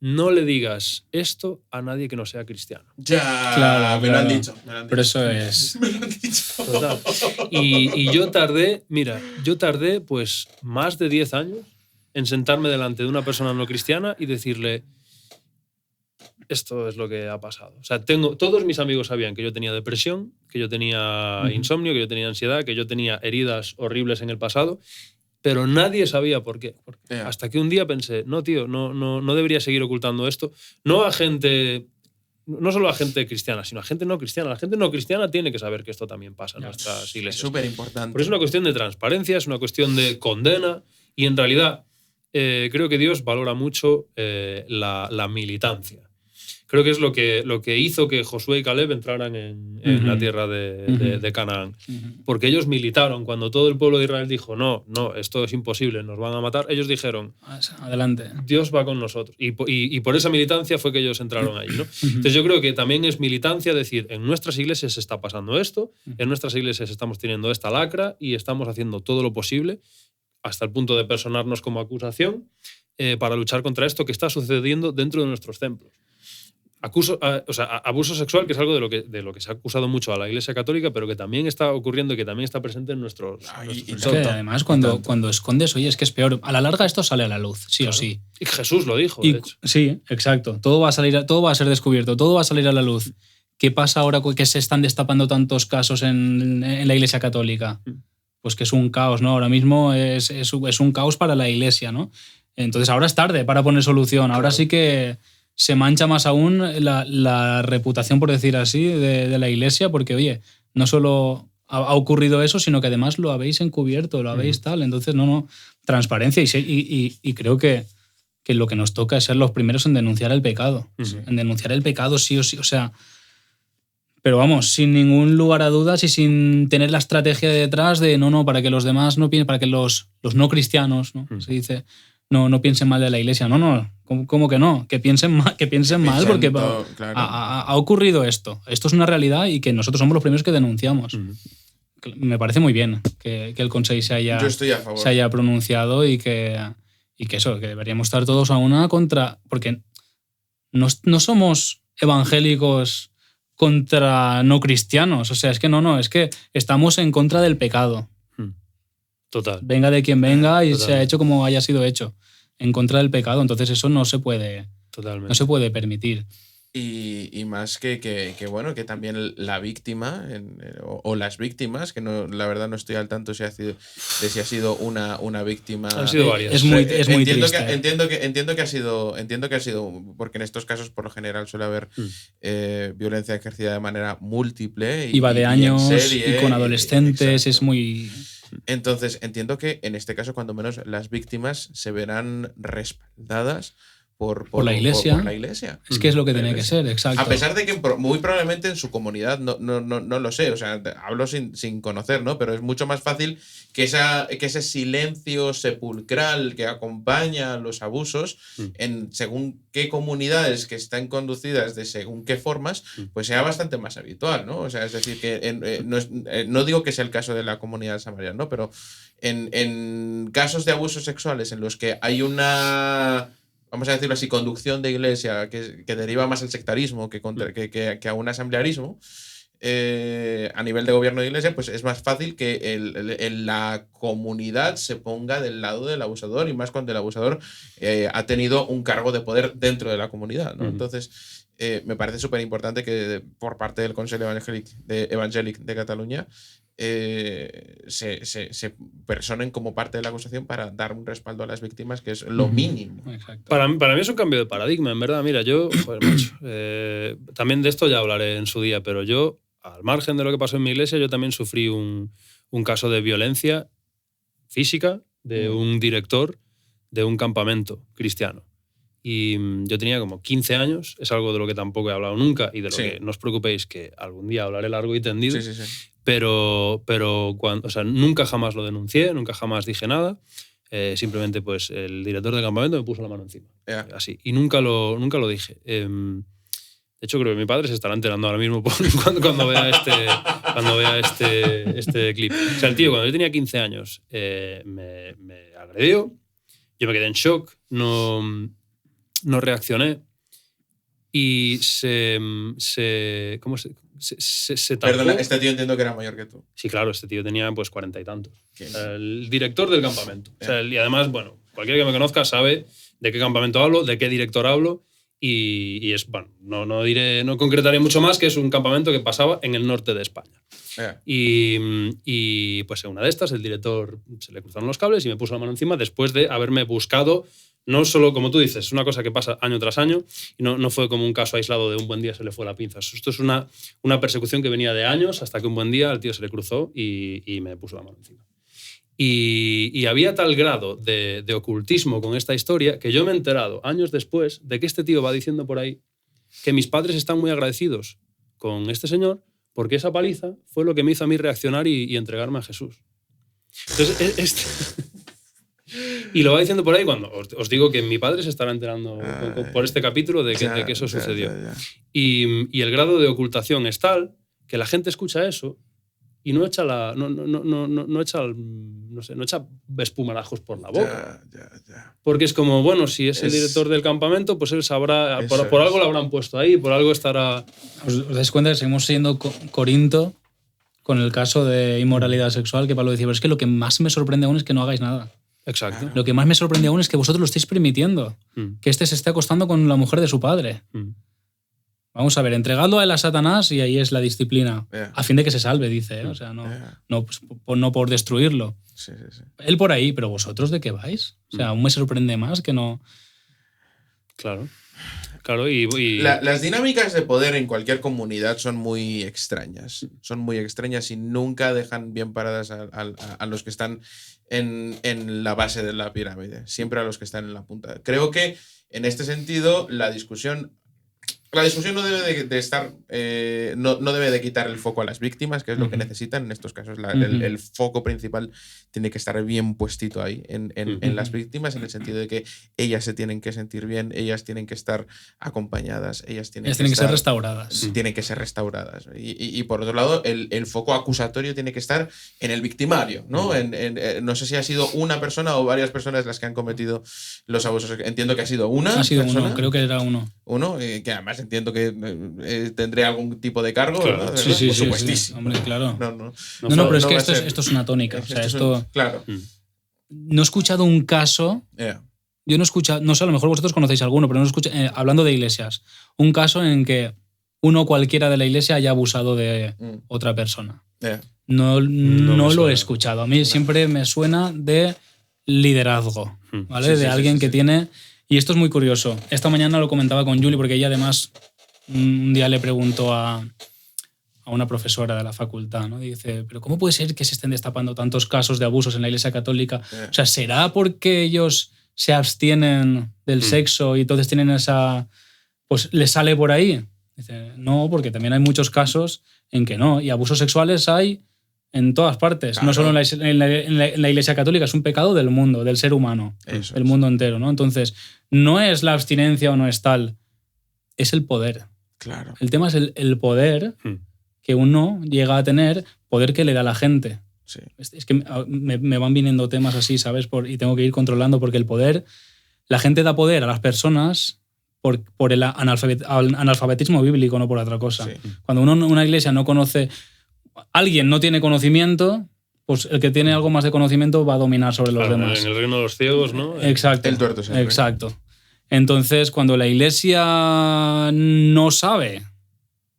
no le digas esto a nadie que no sea cristiano. Ya, claro, me lo han dicho. Pero eso es... Me lo han dicho. Total. Y yo tardé pues más de 10 años en sentarme delante de una persona no cristiana y decirle, esto es lo que ha pasado. O sea, todos mis amigos sabían que yo tenía depresión, que yo tenía insomnio, que yo tenía ansiedad, que yo tenía heridas horribles en el pasado, pero nadie sabía por qué. Hasta que un día pensé, no, tío, no debería seguir ocultando esto. No solo a gente cristiana, sino a gente no cristiana. La gente no cristiana tiene que saber que esto también pasa en nuestras iglesias. Es súper importante. Pero es una cuestión de transparencia, es una cuestión de condena y en realidad creo que Dios valora mucho la militancia. Creo que es lo que hizo que Josué y Caleb entraran en la tierra de Canaán. Porque ellos militaron. Cuando todo el pueblo de Israel dijo, no, esto es imposible, nos van a matar, ellos dijeron, adelante. Dios va con nosotros. Y por esa militancia fue que ellos entraron ahí, ¿no? Entonces yo creo que también es militancia decir, en nuestras iglesias está pasando esto, en nuestras iglesias estamos teniendo esta lacra y estamos haciendo todo lo posible hasta el punto de personarnos como acusación para luchar contra esto que está sucediendo dentro de nuestros templos. Abuso sexual, que es algo de lo que se ha acusado mucho a la Iglesia Católica, pero que también está ocurriendo y que también está presente en nuestros además, cuando escondes, oye, es que es peor. A la larga esto sale a la luz, sí o sí. Y Jesús lo dijo, de hecho. Sí, exacto. Todo va a ser descubierto, todo va a salir a la luz. ¿Qué pasa ahora que se están destapando tantos casos en la Iglesia Católica? Pues que es un caos, ¿no? Ahora mismo es un caos para la Iglesia, ¿no? Entonces ahora es tarde para poner solución. Ahora sí que se mancha más aún la reputación, por decir así, de la Iglesia, porque, oye, no solo ha ocurrido eso, sino que además lo habéis encubierto, lo habéis tal. Entonces, transparencia. Y creo que lo que nos toca es ser los primeros en denunciar el pecado. En denunciar el pecado sí o sí. O sea, pero vamos, sin ningún lugar a dudas y sin tener la estrategia detrás de para que los demás no piensen, para que los no cristianos, ¿no? Se dice, no piensen mal de la Iglesia. ¿Cómo que no? Que piensen mal porque claro. ha ocurrido esto. Esto es una realidad y que nosotros somos los primeros que denunciamos. Me parece muy bien que el Consell se haya pronunciado y que deberíamos estar todos a una contra... Porque no somos evangélicos contra no cristianos. O sea, es que estamos en contra del pecado. Total. Venga de quien venga y se ha hecho como haya sido hecho. En contra del pecado. Entonces eso no se puede permitir. Y más que bueno, que también la víctima o las víctimas, que la verdad no estoy al tanto de si ha sido una víctima. Han sido varias. Es muy triste. Entiendo que ha sido, porque en estos casos por lo general suele haber violencia ejercida de manera múltiple. Y va de años serie, y con adolescentes, es muy... Entonces entiendo que en este caso cuando menos las víctimas se verán respaldadas por la Iglesia. Por la Iglesia. Es que es lo que tiene que ser, exacto. A pesar de que muy probablemente en su comunidad no lo sé, o sea, hablo sin conocer, ¿no? Pero es mucho más fácil que ese silencio sepulcral que acompaña los abusos en según qué comunidades que están conducidas de según qué formas, pues sea bastante más habitual, ¿no? O sea, es decir, que no digo que sea el caso de la comunidad samaritana, ¿no? Pero en casos de abusos sexuales en los que hay una... vamos a decirlo así, conducción de iglesia que deriva más al sectarismo que a un asamblearismo, a nivel de gobierno de iglesia, pues es más fácil que la comunidad se ponga del lado del abusador, y más cuando el abusador ha tenido un cargo de poder dentro de la comunidad, ¿no? Entonces, me parece súper importante que por parte del Consell Evangélic de Cataluña se personen como parte de la acusación para dar un respaldo a las víctimas, que es lo mínimo. Exacto. Para mí es un cambio de paradigma, en verdad. Mira, yo, joder, macho, también de esto ya hablaré en su día, pero yo, al margen de lo que pasó en mi iglesia, yo también sufrí un caso de violencia física de un director de un campamento cristiano. Y yo tenía como 15 años, es algo de lo que tampoco he hablado nunca y de lo que no os preocupéis, que algún día hablaré largo y tendido. Sí. Pero cuando, o sea, nunca jamás lo denuncié, nunca jamás dije nada. Simplemente pues el director del campamento me puso la mano encima. Así. Y nunca lo dije. De hecho, creo que mi padre se estará enterando ahora mismo cuando vea este clip. O sea, el tío, cuando yo tenía 15 años, me agredió. Yo me quedé en shock. No reaccioné y se tapó. Perdona, este tío entiendo que era mayor que tú. Sí, claro, este tío tenía pues 40 y tantos. El director del campamento. O sea, y además, bueno, cualquiera que me conozca sabe de qué campamento hablo, de qué director hablo, y es, bueno, no concretaré mucho más, que es un campamento que pasaba en el norte de España. Y pues en una de estas el director se le cruzaron los cables y me puso la mano encima después de haberme buscado. No solo, como tú dices, es una cosa que pasa año tras año y no fue como un caso aislado de un buen día se le fue la pinza. Esto es una persecución que venía de años hasta que un buen día al tío se le cruzó y me puso la mano encima. Y había tal grado de ocultismo con esta historia que yo me he enterado años después de que este tío va diciendo por ahí que mis padres están muy agradecidos con este señor porque esa paliza fue lo que me hizo a mí reaccionar y entregarme a Jesús. Entonces, y lo va diciendo por ahí cuando os digo que mi padre se estará enterando por este capítulo de que eso sucedió. Y el grado de ocultación es tal que la gente escucha eso y no echa espumarajos por la boca. Porque es como, bueno, si es el director del campamento, pues él sabrá, por algo lo habrán puesto ahí, por algo estará... ¿Os dais cuenta que seguimos siendo Corinto con el caso de inmoralidad sexual? Que Pablo decía, pero es que lo que más me sorprende aún es que no hagáis nada. Exacto. Lo que más me sorprende aún es que vosotros lo estáis permitiendo. Que este se esté acostando con la mujer de su padre. Vamos a ver, entregadlo a él a Satanás y ahí es la disciplina. A fin de que se salve, dice. O sea, no por destruirlo. Sí. Él por ahí, pero vosotros ¿de qué vais? O sea, aún me sorprende más que no... Claro, y... Las dinámicas de poder en cualquier comunidad son muy extrañas. Son muy extrañas y nunca dejan bien paradas a los que están en la base de la pirámide. Siempre a los que están en la punta. Creo que en este sentido la discusión no debe de estar, no debe de quitar el foco a las víctimas, que es lo que necesitan en estos casos. El foco principal tiene que estar bien puestito ahí, en las víctimas, en el sentido de que ellas se tienen que sentir bien, ellas tienen que estar acompañadas, ellas tienen que ser restauradas. Tienen que ser restauradas. Y por otro lado, el foco acusatorio tiene que estar en el victimario, ¿no? No sé si ha sido una persona o varias personas las que han cometido los abusos. Entiendo que ha sido una. Ha sido persona. uno, creo que era uno. Uno, que además entiendo que tendré algún tipo de cargo, claro. ¿verdad? Sí, por supuestísimo. Sí. Hombre, claro. No, pero es que esto es una tónica. O sea, esto... Claro. No he escuchado un caso... Yo no he escuchado... No sé, a lo mejor vosotros conocéis alguno, pero no he escuchado... hablando de iglesias, un caso en que uno cualquiera de la iglesia haya abusado de otra persona. No lo he escuchado. A mí siempre me suena de liderazgo, ¿vale? De alguien que tiene... Y esto es muy curioso. Esta mañana lo comentaba con Julie porque ella además un día le preguntó a una profesora de la facultad, ¿no? Dice, ¿pero cómo puede ser que se estén destapando tantos casos de abusos en la Iglesia Católica? O sea, ¿será porque ellos se abstienen del sexo y entonces tienen esa... pues les sale por ahí? Dice, no, porque también hay muchos casos en que no. Y abusos sexuales hay en todas partes, claro. No solo en la Iglesia Católica, es un pecado del mundo, del ser humano, del mundo entero, ¿no? Entonces, no es la abstinencia o no es tal, es el poder. Claro. El tema es el poder que uno llega a tener, poder que le da a la gente. Sí. Es que me van viniendo temas así, ¿sabes? Y tengo que ir controlando porque el poder, la gente da poder a las personas por el analfabetismo bíblico, no por otra cosa. Sí. Cuando una iglesia no conoce, alguien no tiene conocimiento, pues el que tiene algo más de conocimiento va a dominar sobre los demás. En el reino de los ciegos, ¿no? Exacto. El tuerto siempre. Exacto. Entonces, cuando la iglesia no sabe,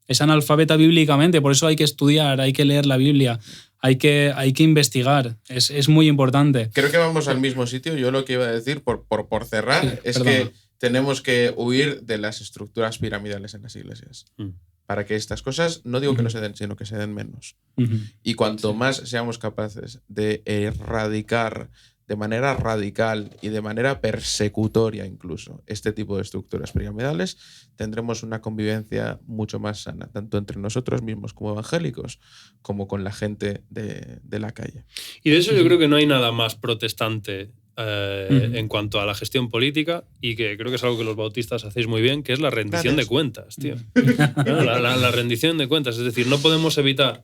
es analfabeta bíblicamente, por eso hay que estudiar, hay que leer la Biblia, hay que investigar, es muy importante. Creo que vamos al mismo sitio. Yo lo que iba a decir, por cerrar, Sí, es perdona. que tenemos que huir de las estructuras piramidales en las iglesias. Para que estas cosas, no digo que no se den, sino que se den menos. Ujú. Y cuanto más seamos capaces de erradicar de manera radical y de manera persecutoria incluso este tipo de estructuras piramidales, tendremos una convivencia mucho más sana, tanto entre nosotros mismos como evangélicos, como con la gente de la calle. Y de eso yo creo que no hay nada más protestante en cuanto a la gestión política, y que creo que es algo que los bautistas hacéis muy bien, que es la rendición de cuentas, tío. ¿No? La rendición de cuentas. Es decir, no podemos evitar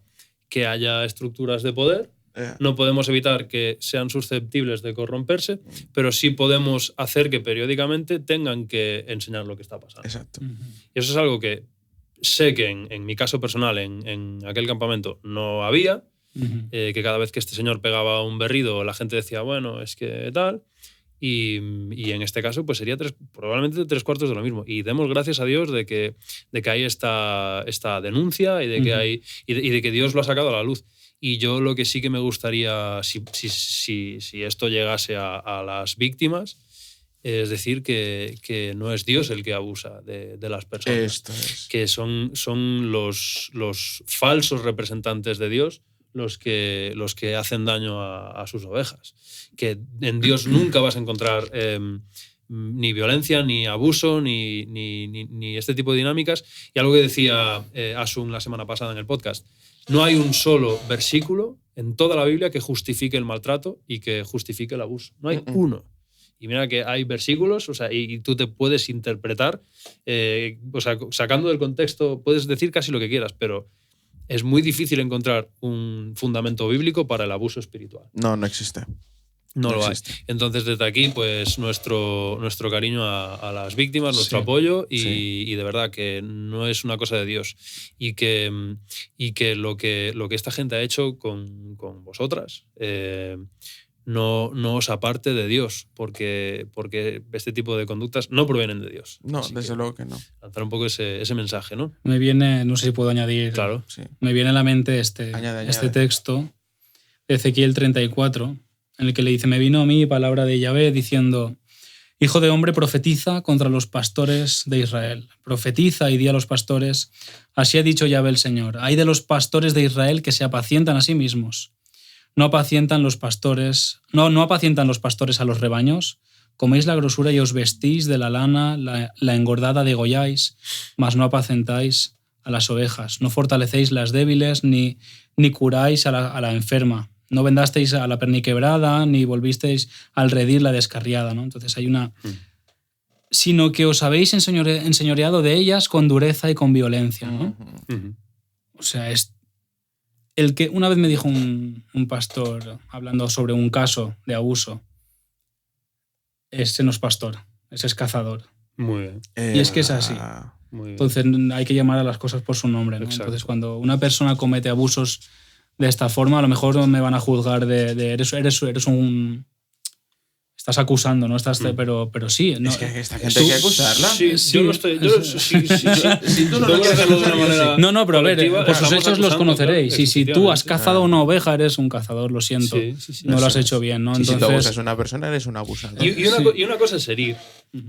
que haya estructuras de poder, no podemos evitar que sean susceptibles de corromperse, pero sí podemos hacer que periódicamente tengan que enseñar lo que está pasando. Exacto. Y eso es algo que sé que en mi caso personal, en aquel campamento, no había. Que cada vez que este señor pegaba un berrido, la gente decía, bueno, es que tal. Y en este caso, pues sería probablemente 3/4 de lo mismo. Y demos gracias a Dios de que hay esta denuncia y de que hay y de que Dios lo ha sacado a la luz. Y yo lo que sí que me gustaría, si esto llegase a las víctimas, es decir, que no es Dios el que abusa de las personas. Esto es. Que son los falsos representantes de Dios los que hacen daño a sus ovejas. Que en Dios nunca vas a encontrar ni violencia, ni abuso, ni este tipo de dinámicas. Y algo que decía Asun la semana pasada en el podcast, no hay un solo versículo en toda la Biblia que justifique el maltrato y que justifique el abuso. No hay uno. Y mira que hay versículos, o sea, y tú te puedes interpretar, o sea, sacando del contexto, puedes decir casi lo que quieras, pero es muy difícil encontrar un fundamento bíblico para el abuso espiritual. No existe. No lo existe. hay. Entonces, desde aquí, pues nuestro cariño a las víctimas, nuestro apoyo y de verdad que no es una cosa de Dios. Y que lo que esta gente ha hecho con vosotras no os aparte de Dios, porque este tipo de conductas no provienen de Dios. No, Así desde luego que no. Lanzar un poco ese mensaje, ¿no? Me viene, no sé si puedo añadir, Claro. Sí. me viene a la mente este texto de Ezequiel 34, en el que le dice, me vino a mí palabra de Yahvé diciendo, hijo de hombre, profetiza contra los pastores de Israel. Profetiza y di a los pastores, así ha dicho Yahvé el Señor. Hay de los pastores de Israel que se apacientan a sí mismos. No apacientan los pastores a los rebaños. Coméis la grosura y os vestís de la lana, la engordada degolláis, mas no apacentáis a las ovejas. No fortalecéis las débiles, ni curáis a la enferma. No vendasteis a la perniquebrada, ni volvisteis al redil la descarriada, ¿no? Entonces hay una... Sino que os habéis enseñoreado de ellas con dureza y con violencia, ¿no? O sea, es... El que una vez me dijo un pastor, hablando sobre un caso de abuso, ese no es pastor, ese es cazador. Muy bien. Y es que es así. Muy bien. Entonces hay que llamar a las cosas por su nombre, ¿no? Entonces cuando una persona comete abusos de esta forma, a lo mejor me van a juzgar de eres un... Estás acusando, ¿no? Pero sí. ¿no? Es que esta gente hay que acusarla. Sí, yo no estoy... Si tú no lo quieres hacerlo de una manera... No, pero a ver, colectiva, por sus estamos hechos los acusando, conoceréis. claro, Y si tú has cazado una oveja, eres un cazador, lo siento. Sí. No lo has hecho bien, ¿no? Y si tú Entonces, abusas a una persona, eres un abusador. Y una cosa es herir.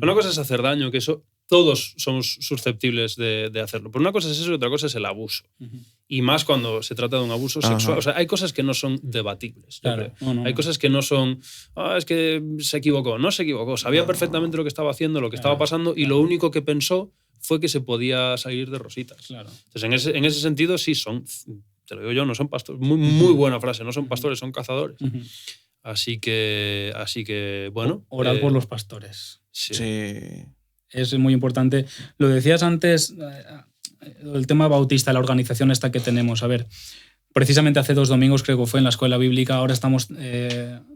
Una cosa es hacer daño, que eso todos somos susceptibles de hacerlo. Pero una cosa es eso y otra cosa es el abuso. Y más cuando se trata de un abuso sexual. O sea, hay cosas que no son debatibles. Claro, hay cosas que no son... es que se equivocó. No se equivocó. Sabía perfectamente lo que estaba haciendo, lo que estaba pasando, y lo único que pensó fue que se podía salir de rositas. Claro. Entonces, en ese sentido, sí son... Te lo digo yo, no son pastores. Muy buena frase. No son pastores, son cazadores. Así que bueno... Orad por los pastores. Sí. Es muy importante. Lo decías antes, el tema bautista, la organización esta que tenemos. A ver, precisamente hace 2 domingos creo que fue en la escuela bíblica, ahora estamos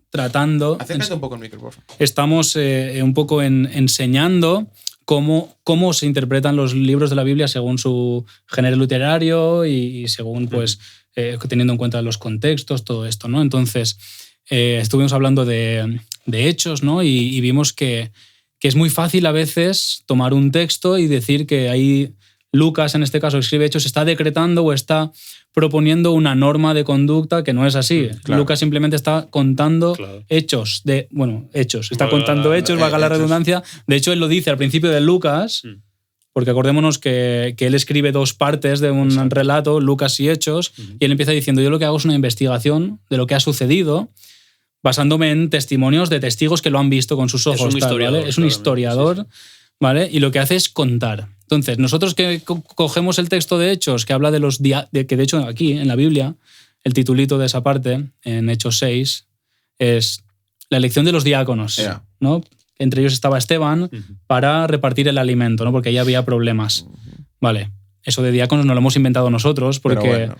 tratando... Acércate un poco el micro, por favor. Estamos un poco enseñando cómo se interpretan los libros de la Biblia según su género literario y según, pues, teniendo en cuenta los contextos, todo esto, ¿no? Entonces, estuvimos hablando de Hechos, ¿no? Y vimos que es muy fácil a veces tomar un texto y decir que ahí Lucas, en este caso, escribe Hechos, está decretando o está proponiendo una norma de conducta que no es así. Claro. Lucas simplemente está contando hechos. Está contando hechos, valga la redundancia. De hecho, él lo dice al principio de Lucas, porque acordémonos que él escribe 2 partes de un relato, Lucas y Hechos, y él empieza diciendo, yo lo que hago es una investigación de lo que ha sucedido, basándome en testimonios de testigos que lo han visto con sus ojos. Es un historiador. ¿Vale? Es un historiador, sí. ¿Vale? Y lo que hace es contar. Entonces, nosotros que cogemos el texto de Hechos, que habla de los que de hecho aquí, en la Biblia, el titulito de esa parte, en Hechos 6, es la elección de los diáconos, ¿no? Entre ellos estaba Esteban para repartir el alimento, ¿no? Porque ahí había problemas. Vale, eso de diáconos no lo hemos inventado nosotros, porque,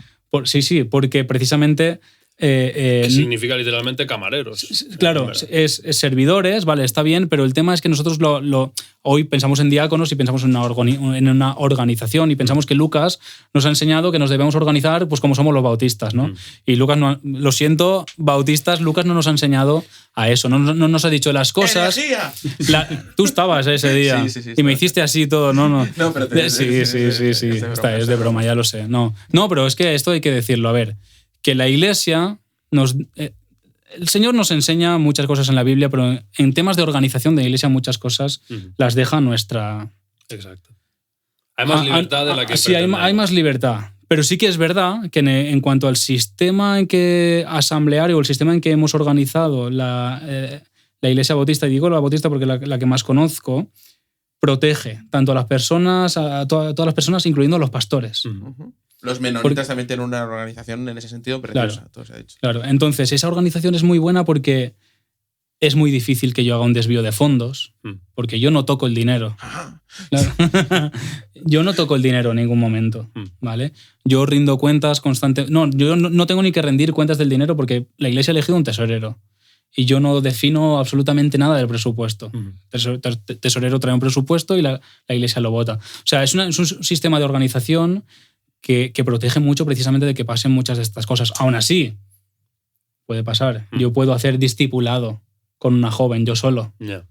porque precisamente... que significa literalmente camareros. Claro, es servidores, vale, está bien, pero el tema es que nosotros hoy pensamos en diáconos y pensamos en una organización y pensamos que Lucas nos ha enseñado que nos debemos organizar pues como somos los bautistas, ¿no? Y Lucas, lo siento, bautistas, Lucas no nos ha enseñado a eso, no nos ha dicho las cosas. Tú estabas ese día y me hiciste así todo, ¿no? No, pero sí. Es de broma, ya lo sé. No, pero es que esto hay que decirlo, a ver. Que la Iglesia el Señor nos enseña muchas cosas en la Biblia, pero en temas de organización de la Iglesia muchas cosas las deja nuestra... Exacto. Hay más libertad de la que sí, hay más libertad. Pero sí que es verdad que en cuanto al sistema asambleario o el sistema en que hemos organizado la Iglesia Bautista, y digo la Bautista porque es la que más conozco, protege tanto a las personas, a todas las personas, incluyendo a los pastores. Los menonitas también tienen una organización en ese sentido preciosa. Todo se ha dicho. Claro, entonces esa organización es muy buena porque es muy difícil que yo haga un desvío de fondos, porque yo no toco el dinero. Claro. Yo no toco el dinero en ningún momento, ¿vale? Yo rindo cuentas constantemente. No, yo no tengo ni que rendir cuentas del dinero porque la Iglesia ha elegido un tesorero y yo no defino absolutamente nada del presupuesto. Tesorero trae un presupuesto y la Iglesia lo vota. O sea, es un sistema de organización que protege mucho precisamente de que pasen muchas de estas cosas. Aún así, puede pasar. Yo puedo hacer discipulado con una joven, yo solo. Yeah.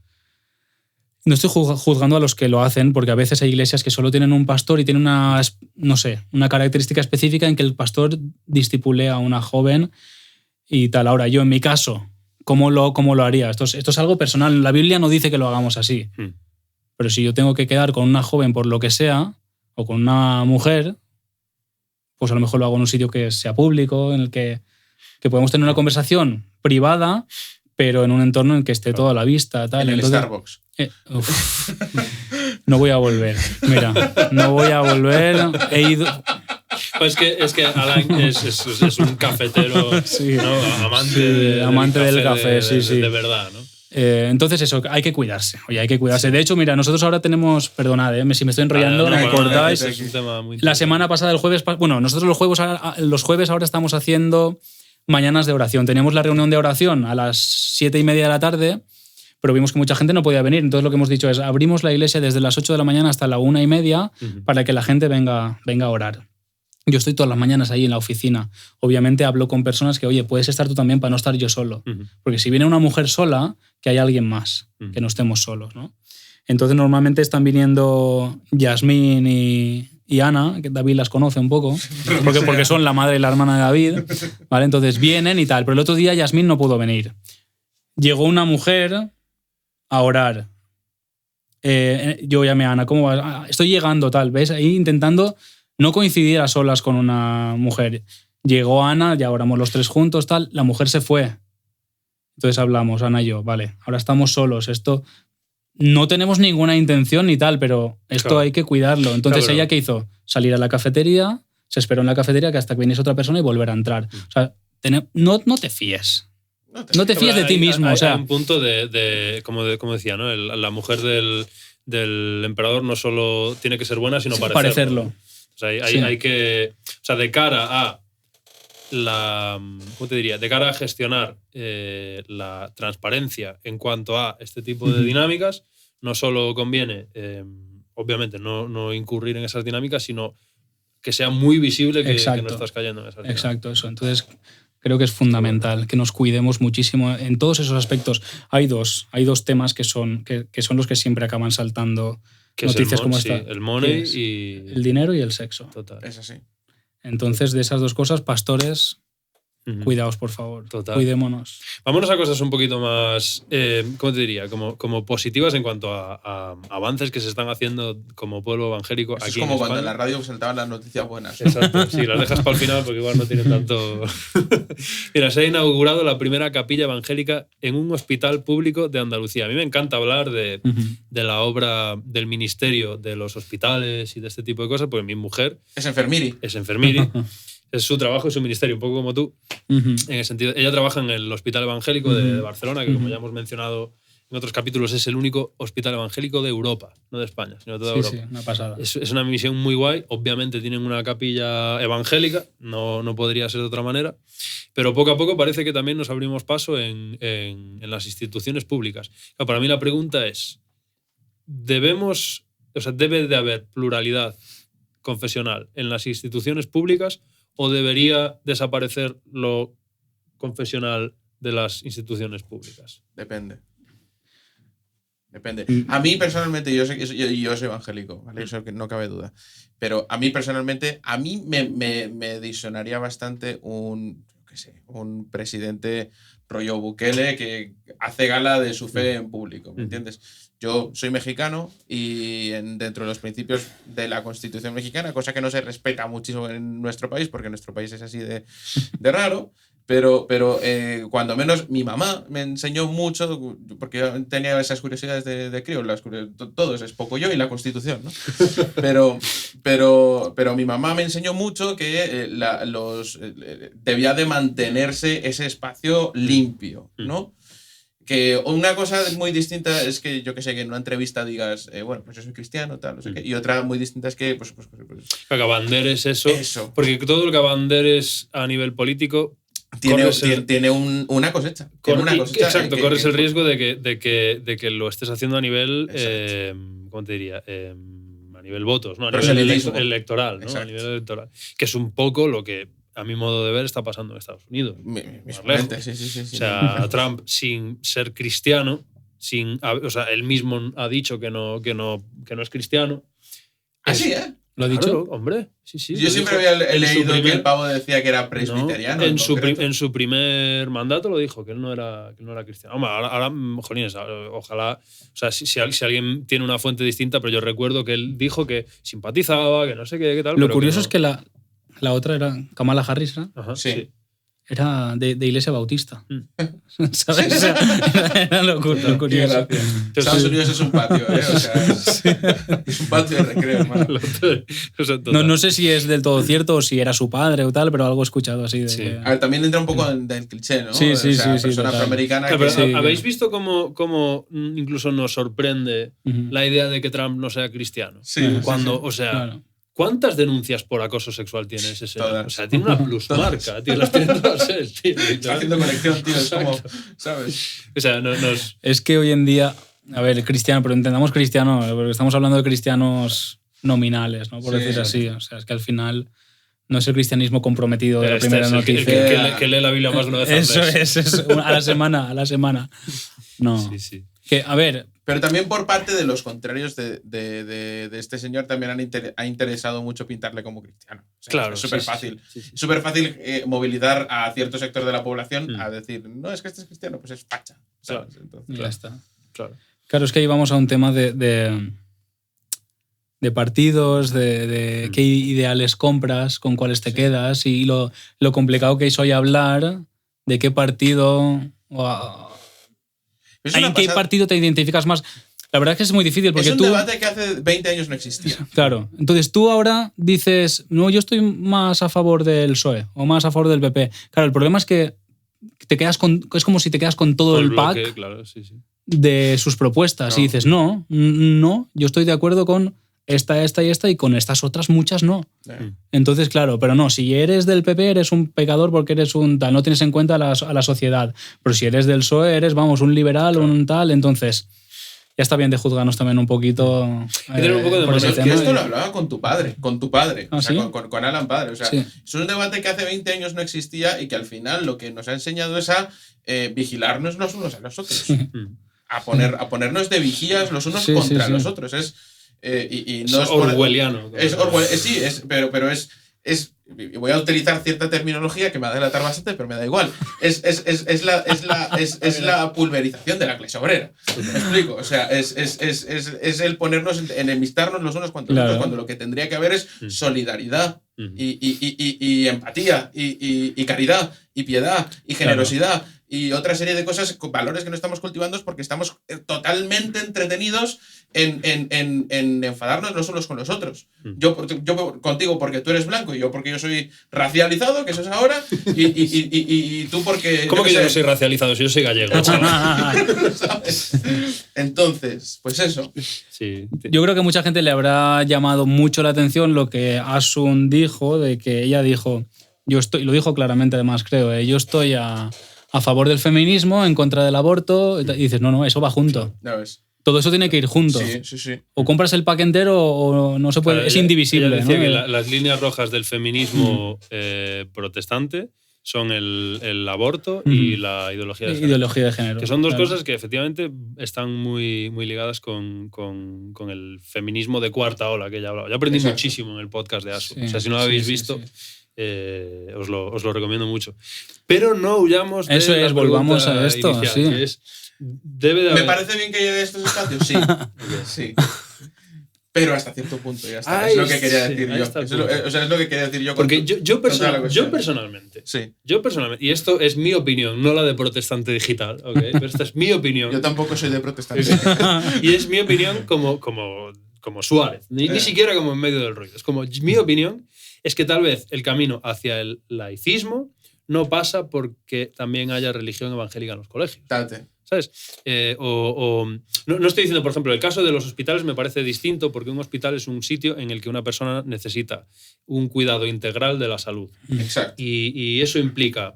No estoy juzgando a los que lo hacen, porque a veces hay iglesias que solo tienen un pastor y tienen una característica específica en que el pastor discipulea a una joven y tal. Ahora, yo en mi caso, ¿cómo lo haría? Esto es algo personal. La Biblia no dice que lo hagamos así. Pero si yo tengo que quedar con una joven por lo que sea, o con una mujer, pues a lo mejor lo hago en un sitio que sea público, en el que podemos tener una conversación privada, pero en un entorno en que esté toda la vista. Tal. En el Starbucks. No voy a volver. Mira, no voy a volver. He ido... Pues es que Alain es un cafetero, sí, ¿no? Amante del café, sí. De verdad, ¿no? Entonces eso, hay que cuidarse. Oye, hay que cuidarse. Sí. De hecho, mira, nosotros ahora tenemos, perdonad, si me estoy enrollando, me cortáis. La semana pasada, el jueves, nosotros los jueves ahora estamos haciendo mañanas de oración. Teníamos la reunión de oración a las 7:30 de la tarde, pero vimos que mucha gente no podía venir. Entonces lo que hemos dicho es, abrimos la iglesia desde las 8 de la mañana hasta la 1:30 para que la gente venga a orar. Yo estoy todas las mañanas ahí en la oficina. Obviamente hablo con personas que, oye, puedes estar tú también para no estar yo solo. Porque si viene una mujer sola, que haya alguien más, que no estemos solos, ¿no? Entonces normalmente están viniendo Yasmín y Ana, que David las conoce un poco, porque son la madre y la hermana de David, ¿vale? Entonces vienen y tal. Pero el otro día Yasmín no pudo venir. Llegó una mujer a orar. Yo llamé a Ana, ¿cómo vas? Estoy llegando, tal, ¿ves? Ahí intentando no coincidir a solas con una mujer. Llegó Ana, ya oramos los 3 juntos, tal. La mujer se fue. Entonces hablamos, Ana y yo, vale, ahora estamos solos. Esto no tenemos ninguna intención ni tal, pero esto hay que cuidarlo. Entonces ella, ¿qué hizo? Salir a la cafetería, se esperó en la cafetería que hasta que viniese otra persona y volver a entrar. O sea, no te fíes. No te fíes de ti mismo. Hay, o sea, hay un punto como decía, ¿no? La mujer del emperador no solo tiene que ser buena, sino parecerlo. O sea, hay que... O sea, de cara a ¿cómo te diría? De cara a gestionar la transparencia en cuanto a este tipo de dinámicas, no solo conviene, obviamente, no incurrir en esas dinámicas, sino que sea muy visible que no estás cayendo en esas dinámicas. Exacto, eso. Entonces, creo que es fundamental que nos cuidemos muchísimo en todos esos aspectos. Hay dos temas que son los que siempre acaban saltando noticias como esta. El money y... El dinero y el sexo. Total. Es así. Entonces, de esas dos cosas, pastores, cuidaos, por favor. Total. Cuidémonos. Vámonos a cosas un poquito más, ¿cómo te diría? Como positivas en cuanto a avances que se están haciendo como pueblo evangélico Eso aquí es como en cuando en España. la radio saltaban las noticias buenas. Exacto, sí, las dejas para el final porque igual no tienen tanto... Mira, se ha inaugurado la primera capilla evangélica en un hospital público de Andalucía. A mí me encanta hablar de la obra del ministerio de los hospitales y de este tipo de cosas, porque mi mujer Es enfermiri. es enfermiri. Es su trabajo y su ministerio, un poco como tú. En el sentido, ella trabaja en el Hospital Evangélico de Barcelona, que como ya hemos mencionado en otros capítulos, es el único hospital evangélico de Europa, no de España, sino de toda Europa. Sí, una pasada. Es una misión muy guay. Obviamente tienen una capilla evangélica, no podría ser de otra manera, pero poco a poco parece que también nos abrimos paso en las instituciones públicas. Claro, para mí la pregunta es, ¿debe de haber pluralidad confesional en las instituciones públicas o debería desaparecer lo confesional de las instituciones públicas? Depende. A mí personalmente, yo soy evangélico, ¿vale? Eso que no cabe duda. Pero a mí personalmente, me disonaría bastante un presidente rollo Bukele que hace gala de su fe en público, ¿me entiendes? Yo soy mexicano y dentro de los principios de la Constitución mexicana, cosa que no se respeta muchísimo en nuestro país, porque nuestro país es así de raro, pero cuando menos mi mamá me enseñó mucho, porque yo tenía esas curiosidades de crío, todo es poco yo y la Constitución, ¿no? pero mi mamá me enseñó mucho que debía de mantenerse ese espacio limpio, ¿no? Que una cosa muy distinta es que, yo que sé, que en una entrevista digas, bueno, pues yo soy cristiano, tal, no sé qué. Y otra muy distinta es que, pues que abanderes eso. Porque todo lo que abanderes a nivel político tiene una cosecha. Exacto, corres el riesgo de que lo estés haciendo a nivel, ¿cómo te diría? A nivel votos, ¿no? A nivel electoral, ¿no? A nivel electoral. Que es un poco lo que, a mi modo de ver, está pasando en Estados Unidos. Sí. O sea, Trump, sin ser cristiano, él mismo ha dicho que no es cristiano. Así, ¿Lo ha dicho? Hombre, sí. Yo siempre había leído que el pavo decía que era presbiteriano. En su primer mandato lo dijo, que él no era cristiano. Hombre, ahora jolines, ojalá... O sea, si alguien tiene una fuente distinta, pero yo recuerdo que él dijo que simpatizaba, que no sé qué tal. Lo curioso es que la otra era Kamala Harris, ¿no? Ajá, sí. Era de Iglesia Bautista. ¿Sabes? O sea, era lo curioso. Estados Unidos es un patio, ¿eh? O sea, es un patio de recreo, hermano. No sé si es del todo cierto o si era su padre o tal, pero algo he escuchado así. A ver, también entra un poco del cliché, ¿no? Sí. Persona afroamericana. ¿Habéis visto cómo incluso nos sorprende la idea de que Trump no sea cristiano? Sí. Cuando, o sea... Claro. ¿Cuántas denuncias por acoso sexual tiene ese señor? O sea, tiene una plusmarca, tío. Las tiene todas él, tío. Está haciendo conexión, tío. Es como, ¿sabes? O sea, Es que hoy en día, a ver, cristiano, pero entendamos cristiano, porque estamos hablando de cristianos nominales, ¿no? Por decir así. O sea, es que al final no es el cristianismo comprometido de la primera noticia. Que lee la Biblia más de una vez al mes. Eso, a la semana. No. Sí. Que, a ver... Pero también por parte de los contrarios de este señor también ha interesado mucho pintarle como cristiano. O sea, claro. Es súper fácil. Súper fácil movilizar a cierto sector de la población a decir, no, es que este es cristiano, pues es facha. Claro. Entonces, ya está. Claro, es que ahí vamos a un tema de partidos, de qué ideales compras, con cuáles te quedas y lo complicado que es hoy hablar de qué partido... ¿En qué partido te identificas más? La verdad es que es muy difícil porque es un debate que hace 20 años no existía. Claro. Entonces tú ahora dices, no, yo estoy más a favor del PSOE o más a favor del PP. Claro, el problema es que es como si te quedas con todo el pack bloque, claro, sí. de sus propuestas y dices, no, yo estoy de acuerdo con esta y esta y con estas otras muchas no. Entonces, claro, pero no, si eres del PP eres un pecador porque eres un tal, no tienes en cuenta a la sociedad. Pero si eres del PSOE eres, vamos, un liberal o un tal, entonces... ya está bien de juzgarnos también un poquito. tener un poco de por ese mano. Yo tema. esto lo hablaba con tu padre, ¿Ah, o sea, sí? con Alan Padre. O sea, Sí. es un debate que hace 20 años no existía y que al final lo que nos ha enseñado es a vigilarnos los unos a los otros. A ponernos de vigías los unos Sí, contra sí. los otros. Y no Es orwelliano. Es Orwell, sí, pero es. Y voy a utilizar cierta terminología que me va a delatar bastante, pero me da igual. Es la pulverización de la clase obrera. ¿Me explico? O sea, es el ponernos, enemistarnos los unos contra los otros, cuando lo que tendría que haber es solidaridad y empatía y caridad y piedad y generosidad. Y otra serie de cosas, valores que no estamos cultivando es porque estamos totalmente entretenidos en enfadarnos los unos con los otros. Yo contigo porque tú eres blanco y yo porque yo soy racializado, que eso es ahora, y tú porque... ¿Cómo que yo no soy racializado? Si yo soy gallego. ¿Sabes? Entonces, pues eso. Sí. Yo creo que mucha gente le habrá llamado mucho la atención lo que Asun dijo, de que ella dijo, lo dijo claramente además creo, yo estoy a favor del feminismo, en contra del aborto, y dices, no, eso va junto. Ya ves. Todo eso tiene que ir junto. Sí. O compras el pack entero o no se puede, Claro, es indivisible. Ella decía ¿no? que las líneas rojas del feminismo protestante son el aborto y la ideología de género. Ideología de género. Que son dos claro. cosas que efectivamente están muy, muy ligadas con el feminismo de cuarta ola que ella hablaba. Yo aprendí muchísimo en el podcast de ASU. Sí, o sea, si no lo habéis visto, sí. Os lo recomiendo mucho. Pero no huyamos de Eso es, volvamos a esto. inicial, Sí. que es, debe de haber... ¿Me parece bien que llegue a estos espacios? Sí. Sí. Pero hasta cierto punto ya está. Ay, es lo que quería sí, decir ahí yo. está el Es lo que quería decir yo. Porque yo personalmente, Sí. y esto es mi opinión, no la de protestante digital, ¿ok? Pero esta es mi opinión. Yo tampoco soy de protestante. Y es mi opinión como Suárez, ni siquiera como en medio del ruido. Es como mi opinión es que tal vez el camino hacia el laicismo no pasa porque también haya religión evangélica en los colegios. Date. ¿Sabes? No estoy diciendo, por ejemplo, el caso de los hospitales me parece distinto porque un hospital es un sitio en el que una persona necesita un cuidado integral de la salud. Exacto. Y eso implica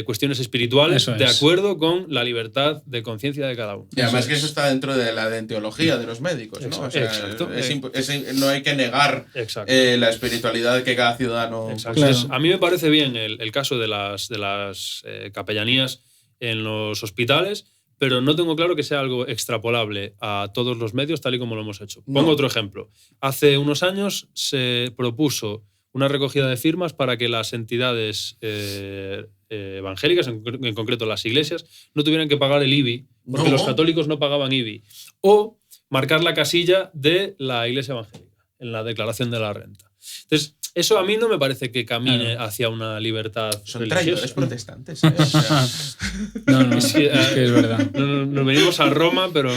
cuestiones espirituales Eso es. de acuerdo con la libertad de conciencia de cada uno. Y además que eso está dentro de la deontología de los médicos, ¿no? O sea, Exacto. No hay que negar la espiritualidad que cada ciudadano... Exacto. Claro. Entonces, a mí me parece bien el caso de las capellanías en los hospitales, pero no tengo claro que sea algo extrapolable a todos los medios tal y como lo hemos hecho. Pongo otro ejemplo. Hace unos años se propuso una recogida de firmas para que las entidades evangélicas, en concreto las iglesias, no tuvieran que pagar el IBI, porque los católicos no pagaban IBI. O marcar la casilla de la iglesia evangélica en la declaración de la renta. Entonces, eso a mí no me parece que camine hacia una libertad Son religiosa. traidores protestantes. O sea, No, es que es verdad. Nos venimos a Roma, pero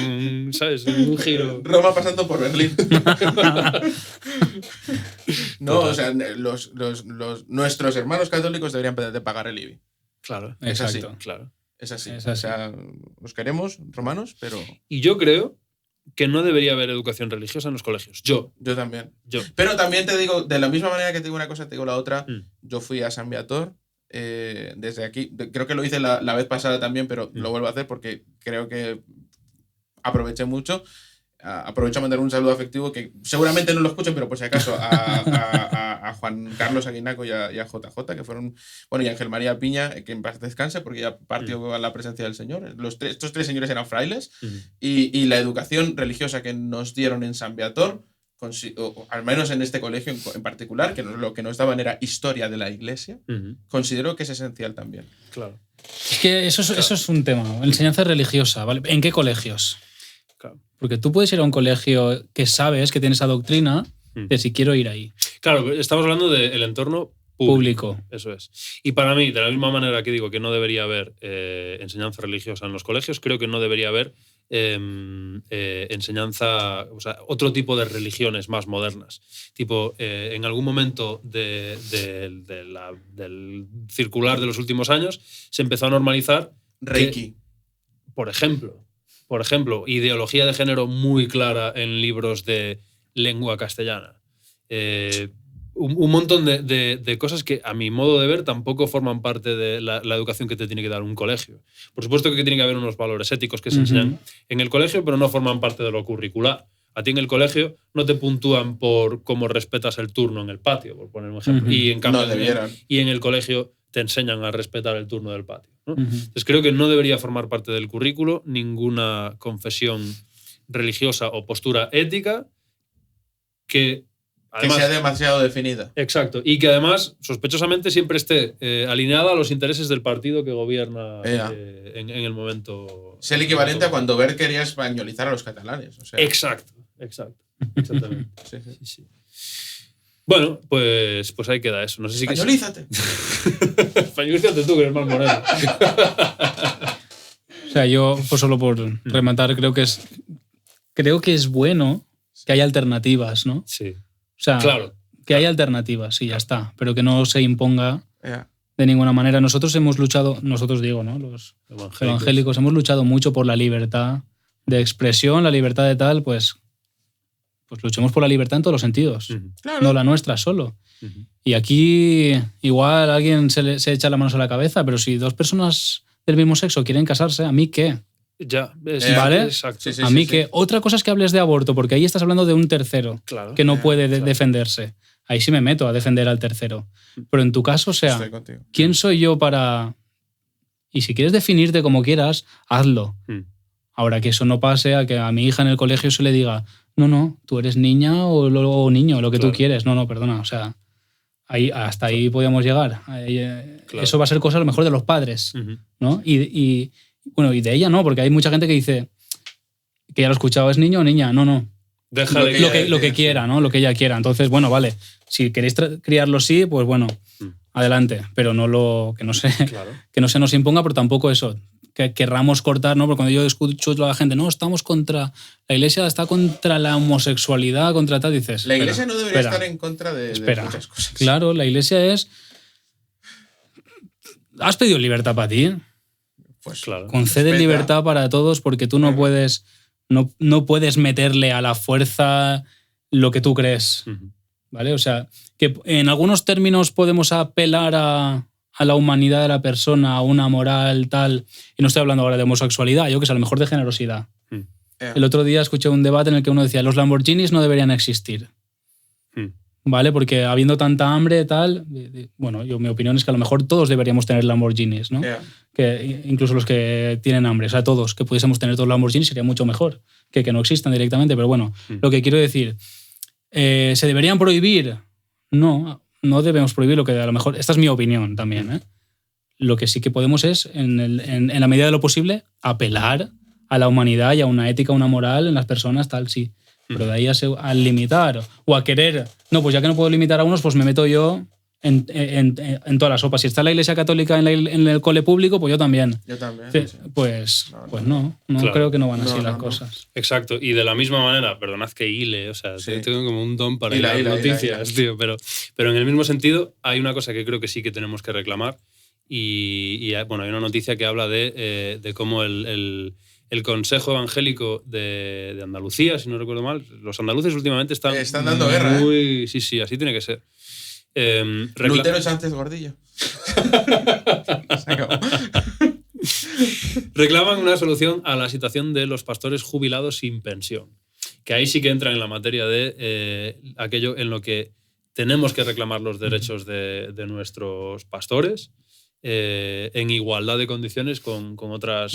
¿sabes? Un giro. Roma pasando por Berlín. No, o sea, nuestros hermanos católicos deberían de pagar el IBI. Claro. Es así. Exacto. Claro. Es así. Es así. O sea, los queremos, romanos, pero... Y yo creo que no debería haber educación religiosa en los colegios. Yo. también. Yo. Pero también te digo, de la misma manera que te digo una cosa, te digo la otra. Yo fui a San Viator desde aquí. Creo que lo hice la vez pasada también, pero lo vuelvo a hacer porque creo que aproveché mucho. Aprovecho a mandar un saludo afectivo que seguramente no lo escuchen, pero por si acaso a Juan Carlos Aguinaco y a JJ, que fueron, bueno, y Ángel María Piña, que en paz descanse, porque ya partió a la presencia del Señor. Estos tres señores eran frailes y la educación religiosa que nos dieron en San Viator, o al menos en este colegio en particular, que lo que nos daban era historia de la iglesia, considero que es esencial también. Claro. Es que eso es un tema. Enseñanza religiosa, ¿vale? ¿En qué colegios? Claro. Porque tú puedes ir a un colegio que sabes que tiene esa doctrina de si quiero ir ahí. Claro, estamos hablando del entorno público. Eso es. Y para mí, de la misma manera que digo que no debería haber enseñanza religiosa en los colegios, creo que no debería haber enseñanza, o sea, otro tipo de religiones más modernas. Tipo, en algún momento del circular de los últimos años se empezó a normalizar Reiki. Por ejemplo, ideología de género muy clara en libros de lengua castellana. un montón de cosas que, a mi modo de ver, tampoco forman parte de la educación que te tiene que dar un colegio. Por supuesto que tiene que haber unos valores éticos que se enseñan en el colegio, pero no forman parte de lo curricular. A ti en el colegio no te puntúan por cómo respetas el turno en el patio, por poner un ejemplo. Y en cambio, y en el colegio te enseñan a respetar el turno del patio, ¿no? Entonces creo que no debería formar parte del currículo ninguna confesión religiosa o postura ética que además, que sea demasiado definida. Exacto. Y que además, sospechosamente, siempre esté alineada a los intereses del partido que gobierna en el momento. Es el equivalente a cuando Wert quería españolizar a los catalanes. O sea. Exactamente. Sí. Sí. Bueno, pues ahí queda eso. No sé si ¡Españolízate! Españolízate tú, que eres más moreno. O sea, yo, pues solo por rematar, creo que es bueno que haya alternativas, ¿no? Sí. O sea, claro, que haya alternativas y ya está, pero que no se imponga de ninguna manera. Nosotros hemos luchado, digo, ¿no? Los evangélicos hemos luchado mucho por la libertad de expresión, la libertad de tal, pues luchemos por la libertad en todos los sentidos, Claro. no la nuestra solo. Y aquí igual alguien se echa las manos a la cabeza, pero si dos personas del mismo sexo quieren casarse, ¿a mí qué? Ya, ¿vale? Exacto. A mí que otra cosa es que hables de aborto, porque ahí estás hablando de un tercero que no puede defenderse. Ahí sí me meto a defender al tercero. Pero en tu caso, o sea, ¿quién soy yo para...? Y si quieres definirte como quieras, hazlo. Ahora, que eso no pase a que a mi hija en el colegio se le diga, no, tú eres niña o niño, lo que tú quieres. No, perdona, o sea, hasta ahí podíamos llegar. Eso va a ser cosa a lo mejor de los padres, ¿no? Bueno, y de ella no, porque hay mucha gente que dice que ya lo he escuchado, ¿es niño o niña? No. Déjale lo que quiera, ¿no? Lo que ella quiera. Entonces, bueno, vale. Si queréis criarlo sí, pues bueno, adelante. Pero que no se nos imponga, pero tampoco eso. Que querramos cortar, ¿no? Porque cuando yo escucho a la gente, no, la iglesia está contra la homosexualidad, contra tal, dices... La iglesia no debería estar en contra de muchas cosas. Claro, la iglesia es... ¿Has pedido libertad para ti? Pues claro. Concede libertad para todos porque tú no puedes meterle a la fuerza lo que tú crees, ¿vale? O sea, que en algunos términos podemos apelar a la humanidad de la persona, a una moral tal, y no estoy hablando ahora de homosexualidad, yo que sé, a lo mejor de generosidad. El otro día escuché un debate en el que uno decía, los Lamborghinis no deberían existir, ¿vale? Porque habiendo tanta hambre tal, bueno, mi opinión es que a lo mejor todos deberíamos tener Lamborghinis, ¿no? Que incluso los que tienen hambre, o sea, todos, que pudiésemos tener todos Lamborghinis sería mucho mejor que no existan directamente, pero bueno, lo que quiero decir, ¿se deberían prohibir? No debemos prohibir, lo que a lo mejor, esta es mi opinión también, ¿eh? Lo que sí que podemos es, en la medida de lo posible, apelar a la humanidad y a una ética, una moral en las personas, tal, sí. Pero de ahí a limitar o a querer, no, pues ya que no puedo limitar a unos, pues me meto yo en toda la sopa. Si está la Iglesia Católica en el cole público, pues yo también. Sí. Pues no claro. Creo que no van así las cosas. Exacto. Y de la misma manera, perdonad que hile, o sea, tengo como un don para hilar noticias, tío, pero en el mismo sentido hay una cosa que creo que sí que tenemos que reclamar y bueno, hay una noticia que habla de cómo el Consejo Evangélico de Andalucía, si no recuerdo mal, los andaluces últimamente están dando guerra, ¿eh? Sí, así tiene que ser. Lutero Sánchez Gordillo. Se acabó. Reclaman una solución a la situación de los pastores jubilados sin pensión, que ahí sí que entra en la materia de aquello en lo que tenemos que reclamar los derechos de nuestros pastores en igualdad de condiciones con otras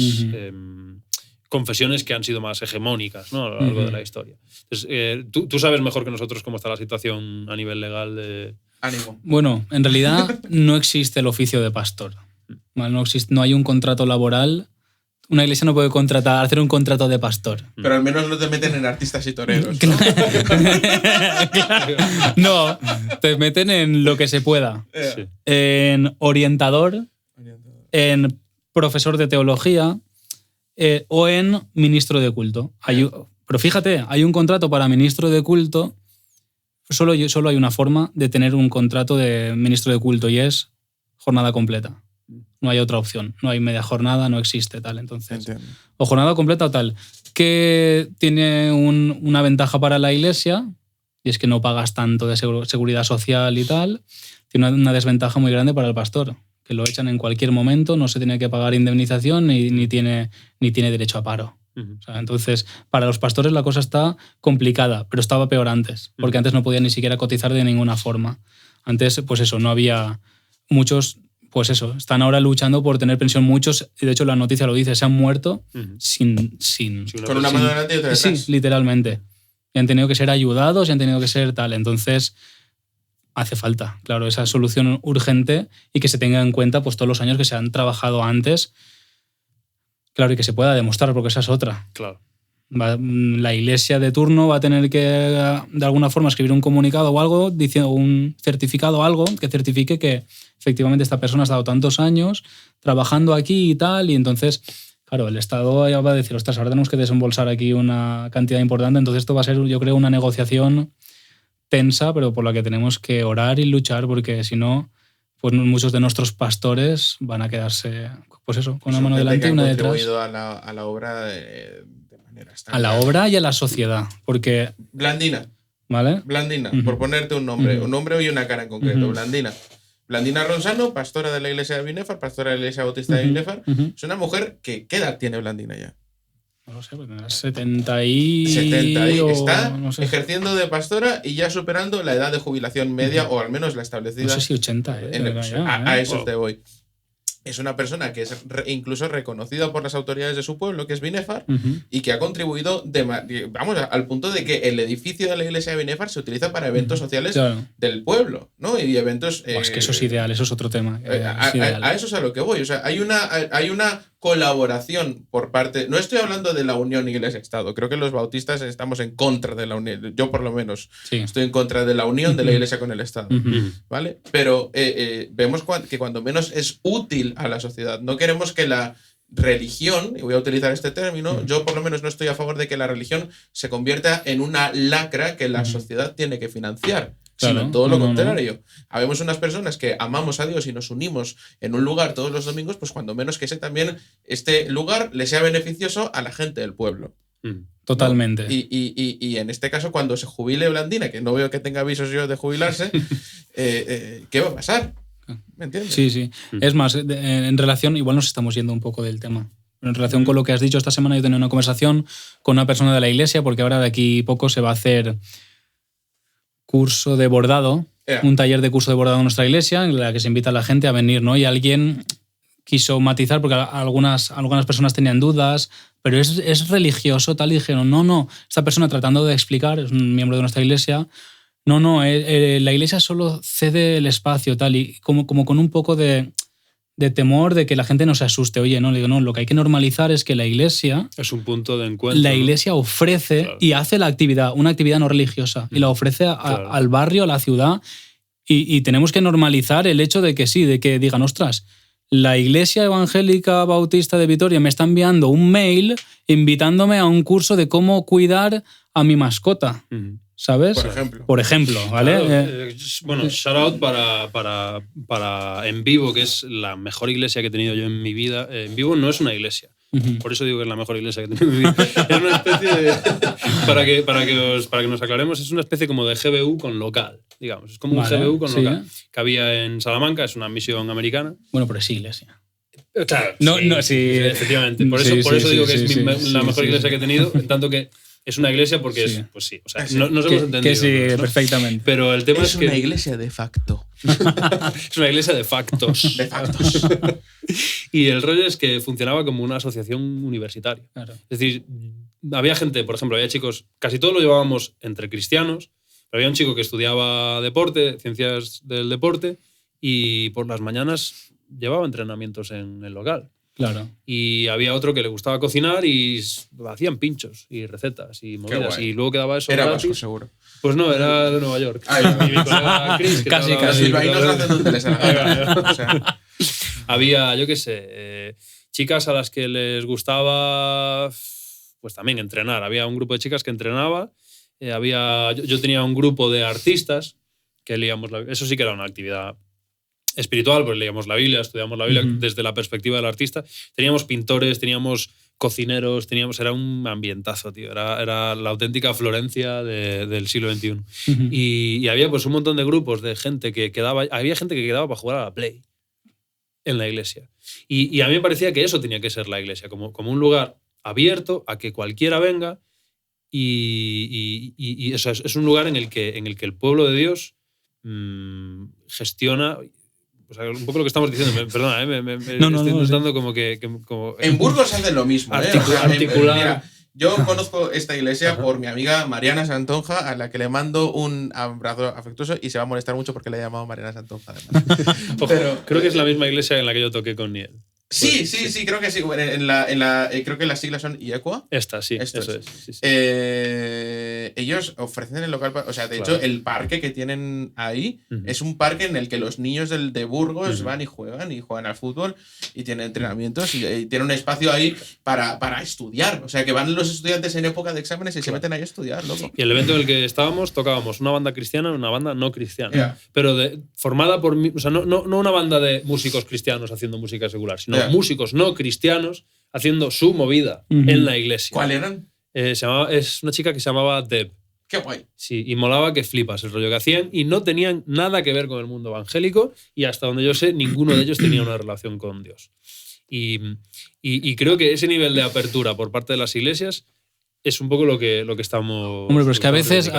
confesiones que han sido más hegemónicas, ¿no? A lo largo de la historia. Entonces, tú sabes mejor que nosotros cómo está la situación a nivel legal de... Ánimo. Bueno, en realidad no existe el oficio de pastor. No hay un contrato laboral. Una iglesia no puede hacer un contrato de pastor. Pero al menos no te meten en artistas y toreros, ¿no? Claro. No, te meten en lo que se pueda. Sí. En orientador, en profesor de teología o en ministro de culto. Pero fíjate, hay un contrato para ministro de culto. Solo hay una forma de tener un contrato de ministro de culto y es jornada completa. No hay otra opción. No hay media jornada, no existe tal. Entonces, entiendo. O jornada completa o tal. Que tiene una ventaja para la iglesia, y es que no pagas tanto de seguridad social y tal, tiene una desventaja muy grande para el pastor, que lo echan en cualquier momento, no se tiene que pagar indemnización ni tiene derecho a paro. O sea, entonces, para los pastores la cosa está complicada, pero estaba peor antes, porque antes no podían ni siquiera cotizar de ninguna forma. Antes, pues eso, no había muchos, pues eso, están ahora luchando por tener pensión. Muchos, y de hecho la noticia lo dice, se han muerto sin con una mano delante y otra detrás. Sí, literalmente. Y han tenido que ser ayudados y han tenido que ser tal. Entonces, hace falta, claro, esa solución urgente y que se tenga en cuenta pues todos los años que se han trabajado antes. Claro, y que se pueda demostrar, porque esa es otra. Claro. La iglesia de turno va a tener que, de alguna forma, escribir un comunicado o algo, diciendo un certificado o algo que certifique que efectivamente esta persona ha estado tantos años trabajando aquí y tal, y entonces, claro, el Estado ya va a decir, ostras, ahora tenemos que desembolsar aquí una cantidad importante, entonces esto va a ser, yo creo, una negociación tensa, pero por la que tenemos que orar y luchar, porque si no, pues muchos de nuestros pastores van a quedarse, pues eso, con una mano delante y una detrás. Contribuido a la obra de manera a la obra y a la sociedad, porque... Blandina. ¿Vale? Blandina, por ponerte un nombre y una cara en concreto. Blandina. Blandina Ronsano, pastora de la iglesia de Binefar, pastora de la iglesia bautista de Binefar. Es una mujer que, ¿qué edad tiene Blandina ya? No lo sé, pues tendrá 70 y... 70 y está no sé. ejerciendo de pastora y ya superando la edad de jubilación media, o al menos la establecida. No sé si 80, a eso te voy. Es una persona que es incluso reconocida por las autoridades de su pueblo, que es Binefar, y que ha contribuido, al punto de que el edificio de la iglesia de Binefar se utiliza para eventos sociales del pueblo, ¿no? Y eventos... es que eso es ideal, eso es otro tema. A eso es a lo que voy. O sea, hay una colaboración por parte... No estoy hablando de la unión iglesia-estado. Creo que los bautistas estamos en contra de la unión. Yo, por lo menos, estoy en contra de la unión de la iglesia con el Estado. ¿Vale? Pero vemos que cuando menos es útil a la sociedad. No queremos que la religión, y voy a utilizar este término, yo por lo menos no estoy a favor de que la religión se convierta en una lacra que la sociedad tiene que financiar. Claro, sino todo lo contrario. Habemos unas personas que amamos a Dios y nos unimos en un lugar todos los domingos, pues cuando menos que este lugar le sea beneficioso a la gente del pueblo. Totalmente. ¿No? Y en este caso, cuando se jubile Blandina, que no veo que tenga avisos yo de jubilarse, ¿qué va a pasar? ¿Me entiendes? Sí, sí. Es más, en relación, igual nos estamos yendo un poco del tema. En relación con lo que has dicho, esta semana yo he tenido una conversación con una persona de la iglesia, porque ahora de aquí poco se va a hacer curso de bordado, un taller de curso de bordado en nuestra iglesia, en la que se invita a la gente a venir, ¿no? Y alguien quiso matizar, porque algunas personas tenían dudas, pero es religioso, tal, y dijeron, no, esta persona tratando de explicar, es un miembro de nuestra iglesia, la iglesia solo cede el espacio, tal, y como con un poco de temor de que la gente no se asuste. Oye, no, le digo, no, lo que hay que normalizar es que la iglesia... Es un punto de encuentro. La iglesia ofrece y hace una actividad no religiosa, y la ofrece al barrio, a la ciudad, y tenemos que normalizar el hecho de que sí, de que digan, ostras, la Iglesia Evangélica Bautista de Vitoria me está enviando un mail invitándome a un curso de cómo cuidar a mi mascota. ¿Sabes? Por ejemplo, ¿vale? Claro, bueno, shout out para En Vivo, que es la mejor iglesia que he tenido yo en mi vida. En Vivo no es una iglesia. Por eso digo que es la mejor iglesia que he tenido en mi vida. Es una especie de... para que nos aclaremos, es una especie como de GBU con local, digamos. Es como un GBU con local. Que había en Salamanca, es una misión americana. Bueno, pero es iglesia. Claro, sí. Efectivamente. Por eso digo que es la mejor iglesia que he tenido, en tanto que es una iglesia porque es, pues sí, o sea, nos hemos entendido. Que sí, ¿no? Perfectamente. Pero el tema es que... Es una iglesia de facto. Es una iglesia de factos. De factos. Y el rollo es que funcionaba como una asociación universitaria. Claro. Es decir, había gente, por ejemplo, había chicos, casi todos lo llevábamos entre cristianos, pero había un chico que estudiaba deporte, ciencias del deporte, y por las mañanas llevaba entrenamientos en el local. Claro. Y había otro que le gustaba cocinar y hacían pinchos y recetas y movidas. Y luego quedaba eso era gratis. vasco, seguro. Pues no, era de Nueva York. Y mi colega Chris, que casi. Los bilbaínos hacen donde les haga. O sea. Había, yo qué sé, chicas a las que les gustaba pues también entrenar. Había un grupo de chicas que entrenaba. Yo tenía un grupo de artistas que leíamos eso sí que era una actividad espiritual, pues leíamos la Biblia, estudiamos la Biblia desde la perspectiva del artista. Teníamos pintores, teníamos cocineros, era un ambientazo, tío. Era la auténtica Florencia del siglo XXI. Y había pues un montón de grupos de gente había gente que quedaba para jugar a la Play en la iglesia. Y a mí me parecía que eso tenía que ser la iglesia, como un lugar abierto a que cualquiera venga y eso es un lugar en el que el pueblo de Dios gestiona... O sea, un poco lo que estamos diciendo, perdona, me estoy intentando como que... En Burgos hacen lo mismo. Articular. Mira, yo conozco esta iglesia por mi amiga Mariana Santonja, a la que le mando un abrazo afectuoso y se va a molestar mucho porque le he llamado Mariana Santonja, además. Creo que es la misma iglesia en la que yo toqué con Niel. Sí, creo que sí. Creo que las siglas son IECUA. Sí. Ellos ofrecen el local. O sea, de hecho, el parque que tienen ahí es un parque en el que los niños de Burgos van y juegan al fútbol y tienen entrenamientos y tienen un espacio ahí para estudiar. O sea, que van los estudiantes en época de exámenes y se meten ahí a estudiar, loco. Y el evento en el que estábamos, tocábamos una banda cristiana y una banda no cristiana. Pero formada por... O sea, no una banda de músicos cristianos haciendo música secular, sino músicos no cristianos haciendo su movida en la iglesia. ¿Cuál eran? Es una chica que se llamaba Deb. ¡Qué guay! Sí, y molaba que flipas el rollo que hacían y no tenían nada que ver con el mundo evangélico y hasta donde yo sé, ninguno de ellos tenía una relación con Dios. Y creo que ese nivel de apertura por parte de las iglesias es un poco lo que estamos... Hombre, pero es que a veces.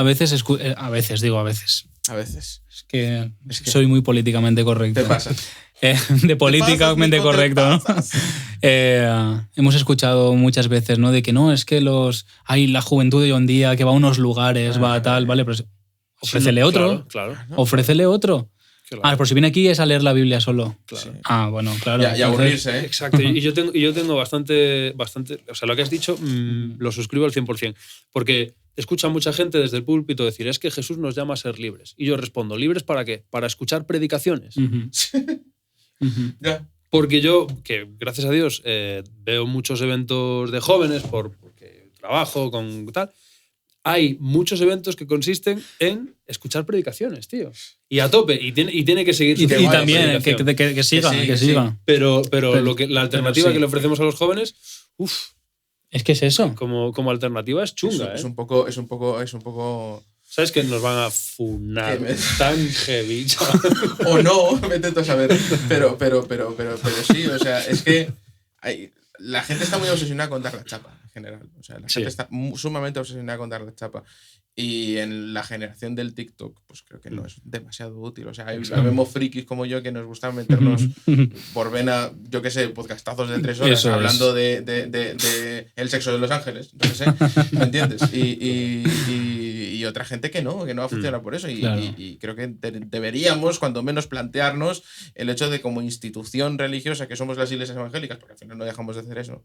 Es que soy muy políticamente correcto. Te pasa. De políticamente correcto, ¿no? Hemos escuchado muchas veces, ¿no? De que no, es que hay la juventud de hoy en día que va a unos lugares, va a tal, ¿vale? Pero ofrécele otro. Claro. Ofrécele otro. Claro. Por si viene aquí es a leer la Biblia solo. Claro. Bueno, claro. Y aburrirse, ¿eh? Exacto. Y yo tengo bastante... O sea, lo que has dicho lo suscribo al 100%. Porque escucha mucha gente desde el púlpito decir, es que Jesús nos llama a ser libres. Y yo respondo, ¿libres para qué? ¿Para escuchar predicaciones? Porque yo, que gracias a Dios veo muchos eventos de jóvenes porque trabajo con tal, hay muchos eventos que consisten en escuchar predicaciones, tío. Y a tope, y tiene que seguir y también que siga. Sí. Pero la alternativa que le ofrecemos a los jóvenes, es que es eso. Como alternativa es chunga, es un poco ¿Sabes que nos van a funar tan heavy? O no, me intento saber. Pero sí, o sea, es que la gente está muy obsesionada con dar la chapa, en general. O sea, la gente está sumamente obsesionada con dar la chapa. Y en la generación del TikTok, pues creo que no es demasiado útil. O sea, vemos frikis como yo que nos gusta meternos por vena, yo qué sé, podcastazos de 3 horas hablando de el sexo de los ángeles. Entonces, ¿me entiendes? Y otra gente que no va a funcionar por eso. Y creo que deberíamos, cuando menos, plantearnos el hecho de, como institución religiosa que somos las iglesias evangélicas, porque al final no dejamos de hacer eso,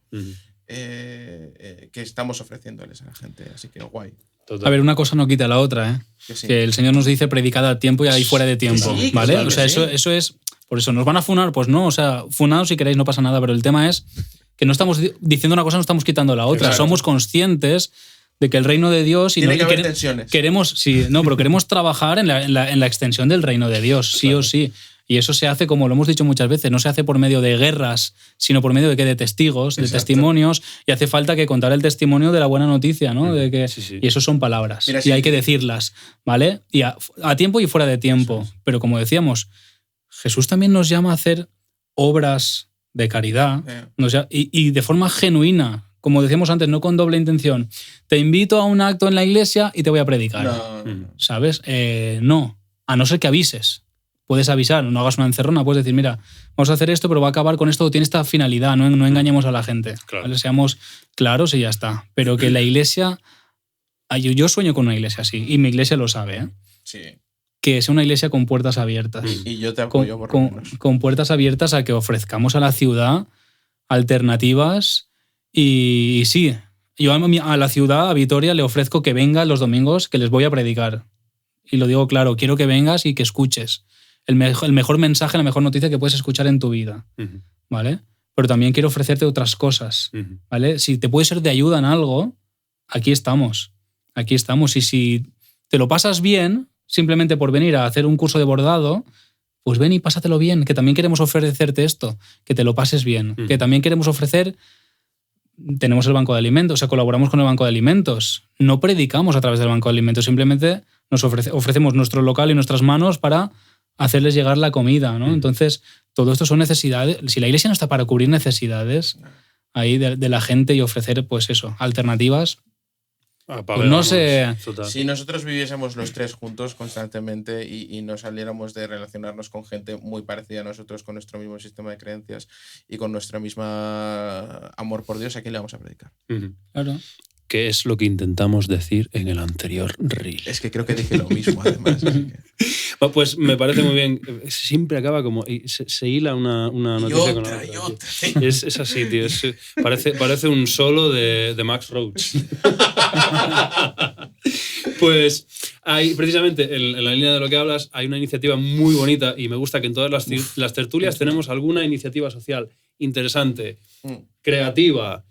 que estamos ofreciéndoles a la gente. Así que guay. Total. A ver, una cosa no quita la otra, ¿eh? Que el Señor nos dice predicad a tiempo y ahí fuera de tiempo, ¿vale? Claro, o sea, eso es... Por eso, ¿nos van a funar? Pues no, o sea, funados si queréis, no pasa nada, pero el tema es que no estamos diciendo una cosa, no estamos quitando la otra. Exacto. Somos conscientes de que el reino de Dios... Tiene que haber tensiones. Pero queremos trabajar en la extensión del reino de Dios, sí o sí. Y eso se hace, como lo hemos dicho muchas veces, no se hace por medio de guerras, sino por medio de testigos, de testimonios, y hace falta que contar el testimonio de la buena noticia, ¿no? De que, y eso son palabras, y hay que decirlas, ¿vale? Y a tiempo y fuera de tiempo. Pero como decíamos, Jesús también nos llama a hacer obras de caridad, y de forma genuina, como decíamos antes, no con doble intención. Te invito a un acto en la iglesia y te voy a predicar, ¿sabes? No, a no ser que avises. Puedes avisar, no hagas una encerrona, puedes decir, mira, vamos a hacer esto, pero va a acabar con esto, tiene esta finalidad, no engañemos a la gente. Claro. ¿Vale? Seamos claros y ya está. Pero que la iglesia... Yo sueño con una iglesia así, y mi iglesia lo sabe, ¿eh? Sí. Que sea una iglesia con puertas abiertas. Y yo te apoyo por lo menos. Con puertas abiertas a que ofrezcamos a la ciudad alternativas y sí, yo a la ciudad, a Vitoria, le ofrezco que venga los domingos, que les voy a predicar. Y lo digo claro, quiero que vengas y que escuches. El mejor mensaje, la mejor noticia que puedes escuchar en tu vida, ¿vale? Pero también quiero ofrecerte otras cosas, ¿vale? Si te puede ser de ayuda en algo, aquí estamos. Y si te lo pasas bien, simplemente por venir a hacer un curso de bordado, pues ven y pásatelo bien, que también queremos ofrecerte esto, que te lo pases bien, que también queremos ofrecer tenemos el banco de alimentos, o sea, colaboramos con el banco de alimentos. No predicamos a través del banco de alimentos, simplemente nos ofrecemos nuestro local y nuestras manos para hacerles llegar la comida, ¿no? Entonces, todo esto son necesidades. Si la iglesia no está para cubrir necesidades ahí de la gente y ofrecer, pues eso, alternativas, pues no sé. Si nosotros viviésemos los tres juntos constantemente y no saliéramos de relacionarnos con gente muy parecida a nosotros, con nuestro mismo sistema de creencias y con nuestra misma amor por Dios, ¿a quién le vamos a predicar? Claro. Que es lo que intentamos decir en el anterior reel. Es que creo que dije lo mismo, además. Pues me parece muy bien. Siempre acaba como... Se hila una noticia con la otra. Es así, tío. Parece un solo de Max Roach. Pues hay, precisamente, en la línea de lo que hablas, hay una iniciativa muy bonita y me gusta que en todas las tertulias tenemos alguna iniciativa social interesante, creativa,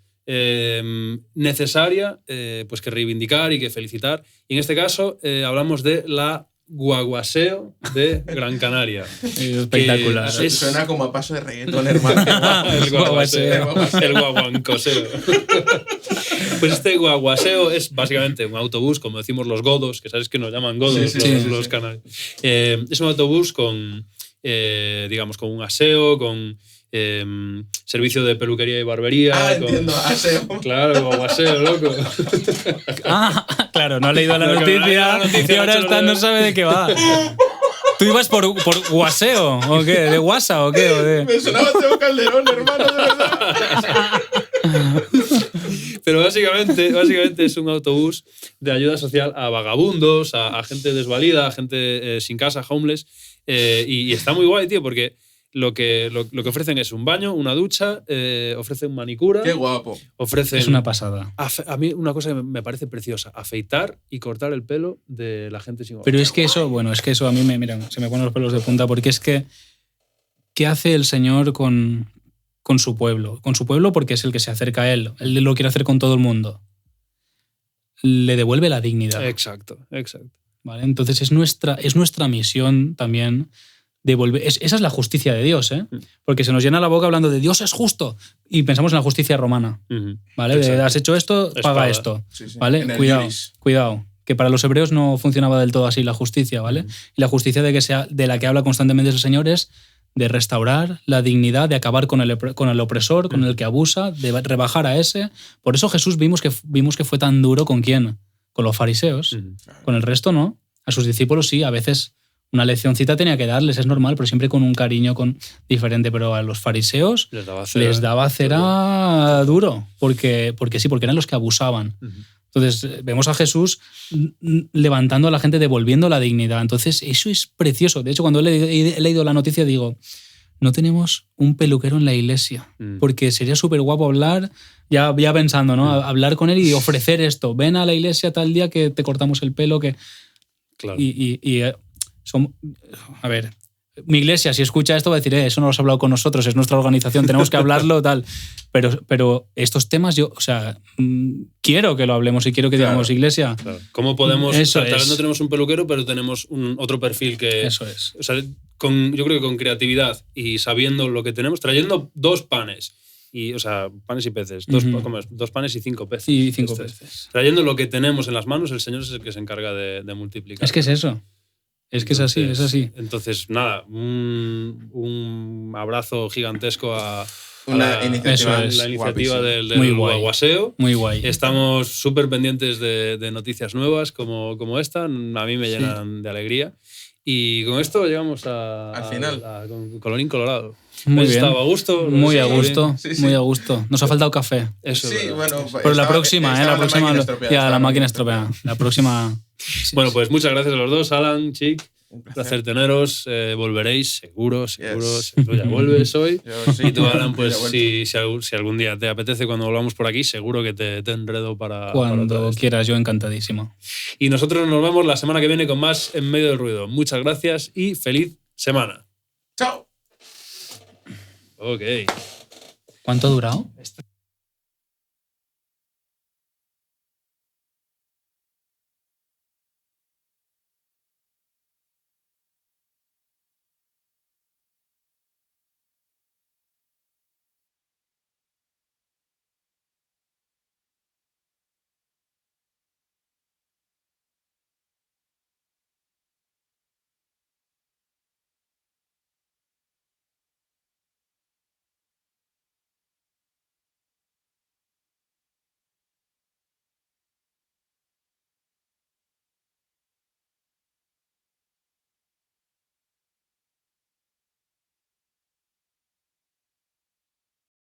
necesaria, pues que reivindicar y que felicitar. Y en este caso hablamos de la Guaguaseo de Gran Canaria. Espectacular. Suena como a paso de reggaetón, hermano. El guaguaseo. El guaguancoseo. Pues este guaguaseo es básicamente un autobús, como decimos los godos, que sabes que nos llaman godos los canarios. Es un autobús con, digamos, con un aseo, con servicio de peluquería y barbería. Entiendo, aseo. Claro, guaguaseo, loco. Claro, no ha leído la noticia y ahora no sabe de qué va. ¿Tú ibas por guaseo o qué? ¿De guasa o qué? Me sonaba Teo Calderón, hermano, de verdad. Pero básicamente es un autobús de ayuda social a vagabundos, a gente desvalida, a gente sin casa, homeless. Y está muy guay, tío, porque lo que ofrecen es un baño, una ducha, ofrecen manicura. ¡Qué guapo! Es una pasada. A mí una cosa que me parece preciosa, afeitar y cortar el pelo de la gente sin hogar. Pero es que eso a mí se me ponen los pelos de punta, porque es que ¿qué hace el Señor con su pueblo? Con su pueblo porque es el que se acerca a Él. Él lo quiere hacer con todo el mundo. Le devuelve la dignidad. Exacto. ¿Vale? Entonces es nuestra misión también devolver. Esa es la justicia de Dios, ¿eh? Porque se nos llena la boca hablando de Dios es justo y pensamos en la justicia romana. ¿Vale? De, has hecho esto, paga esto. Sí. ¿Vale? Cuidado. Que para los hebreos no funcionaba del todo así la justicia, ¿vale? Y la justicia de la que habla constantemente el Señor es de restaurar la dignidad, de acabar con el opresor, con el que abusa, de rebajar a ese. Por eso Jesús vimos que fue tan duro ¿con quién? Con los fariseos. Con el resto no. A sus discípulos sí, a veces una leccioncita tenía que darles, es normal, pero siempre con un cariño diferente. Pero a los fariseos les daba cera duro, porque eran los que abusaban. Entonces vemos a Jesús levantando a la gente, devolviendo la dignidad. Entonces eso es precioso. De hecho, cuando he leído la noticia digo, no tenemos un peluquero en la iglesia, porque sería súper guapo hablar, ya pensando, ¿no? Hablar con él y ofrecer esto. Ven a la iglesia tal día que te cortamos el pelo. Claro. A ver, mi iglesia, si escucha esto, va a decir, eso no lo has hablado con nosotros, es nuestra organización, tenemos que hablarlo, tal. Pero estos temas yo, quiero que lo hablemos y quiero que digamos, iglesia. Claro. ¿Cómo podemos? Tal vez no tenemos un peluquero, pero tenemos otro perfil que. Eso es. O sea, yo creo que con creatividad y sabiendo lo que tenemos, trayendo 2 panes. Panes y peces. 2 panes y 5 peces. Y 5 peces. Trayendo lo que tenemos en las manos, el Señor es el que se encarga de multiplicar. Es que es eso. Es que es así. Entonces, nada, un abrazo gigantesco a la iniciativa del Guaguaseo. Muy guay. Estamos súper pendientes de noticias nuevas como esta. A mí me llenan de alegría. Y con esto llegamos al final. Con colorín colorado. Muy bien. Estaba a gusto. Muy a gusto. Muy a gusto. Nos ha faltado café. Eso. Sí, bueno. Pero la próxima, la máquina estropeada. La próxima. Bueno, pues muchas gracias a los dos, Alan, Chic. Un placer teneros. Volveréis, seguro. Ya vuelves hoy. Y tú, Alan, pues si algún día te apetece cuando volvamos por aquí, seguro que te enredo para. Cuando quieras, yo encantadísimo. Y nosotros nos vemos la semana que viene con más En Medio del Ruido. Muchas gracias y feliz semana. ¡Chao! Ok. ¿Cuánto ha durado?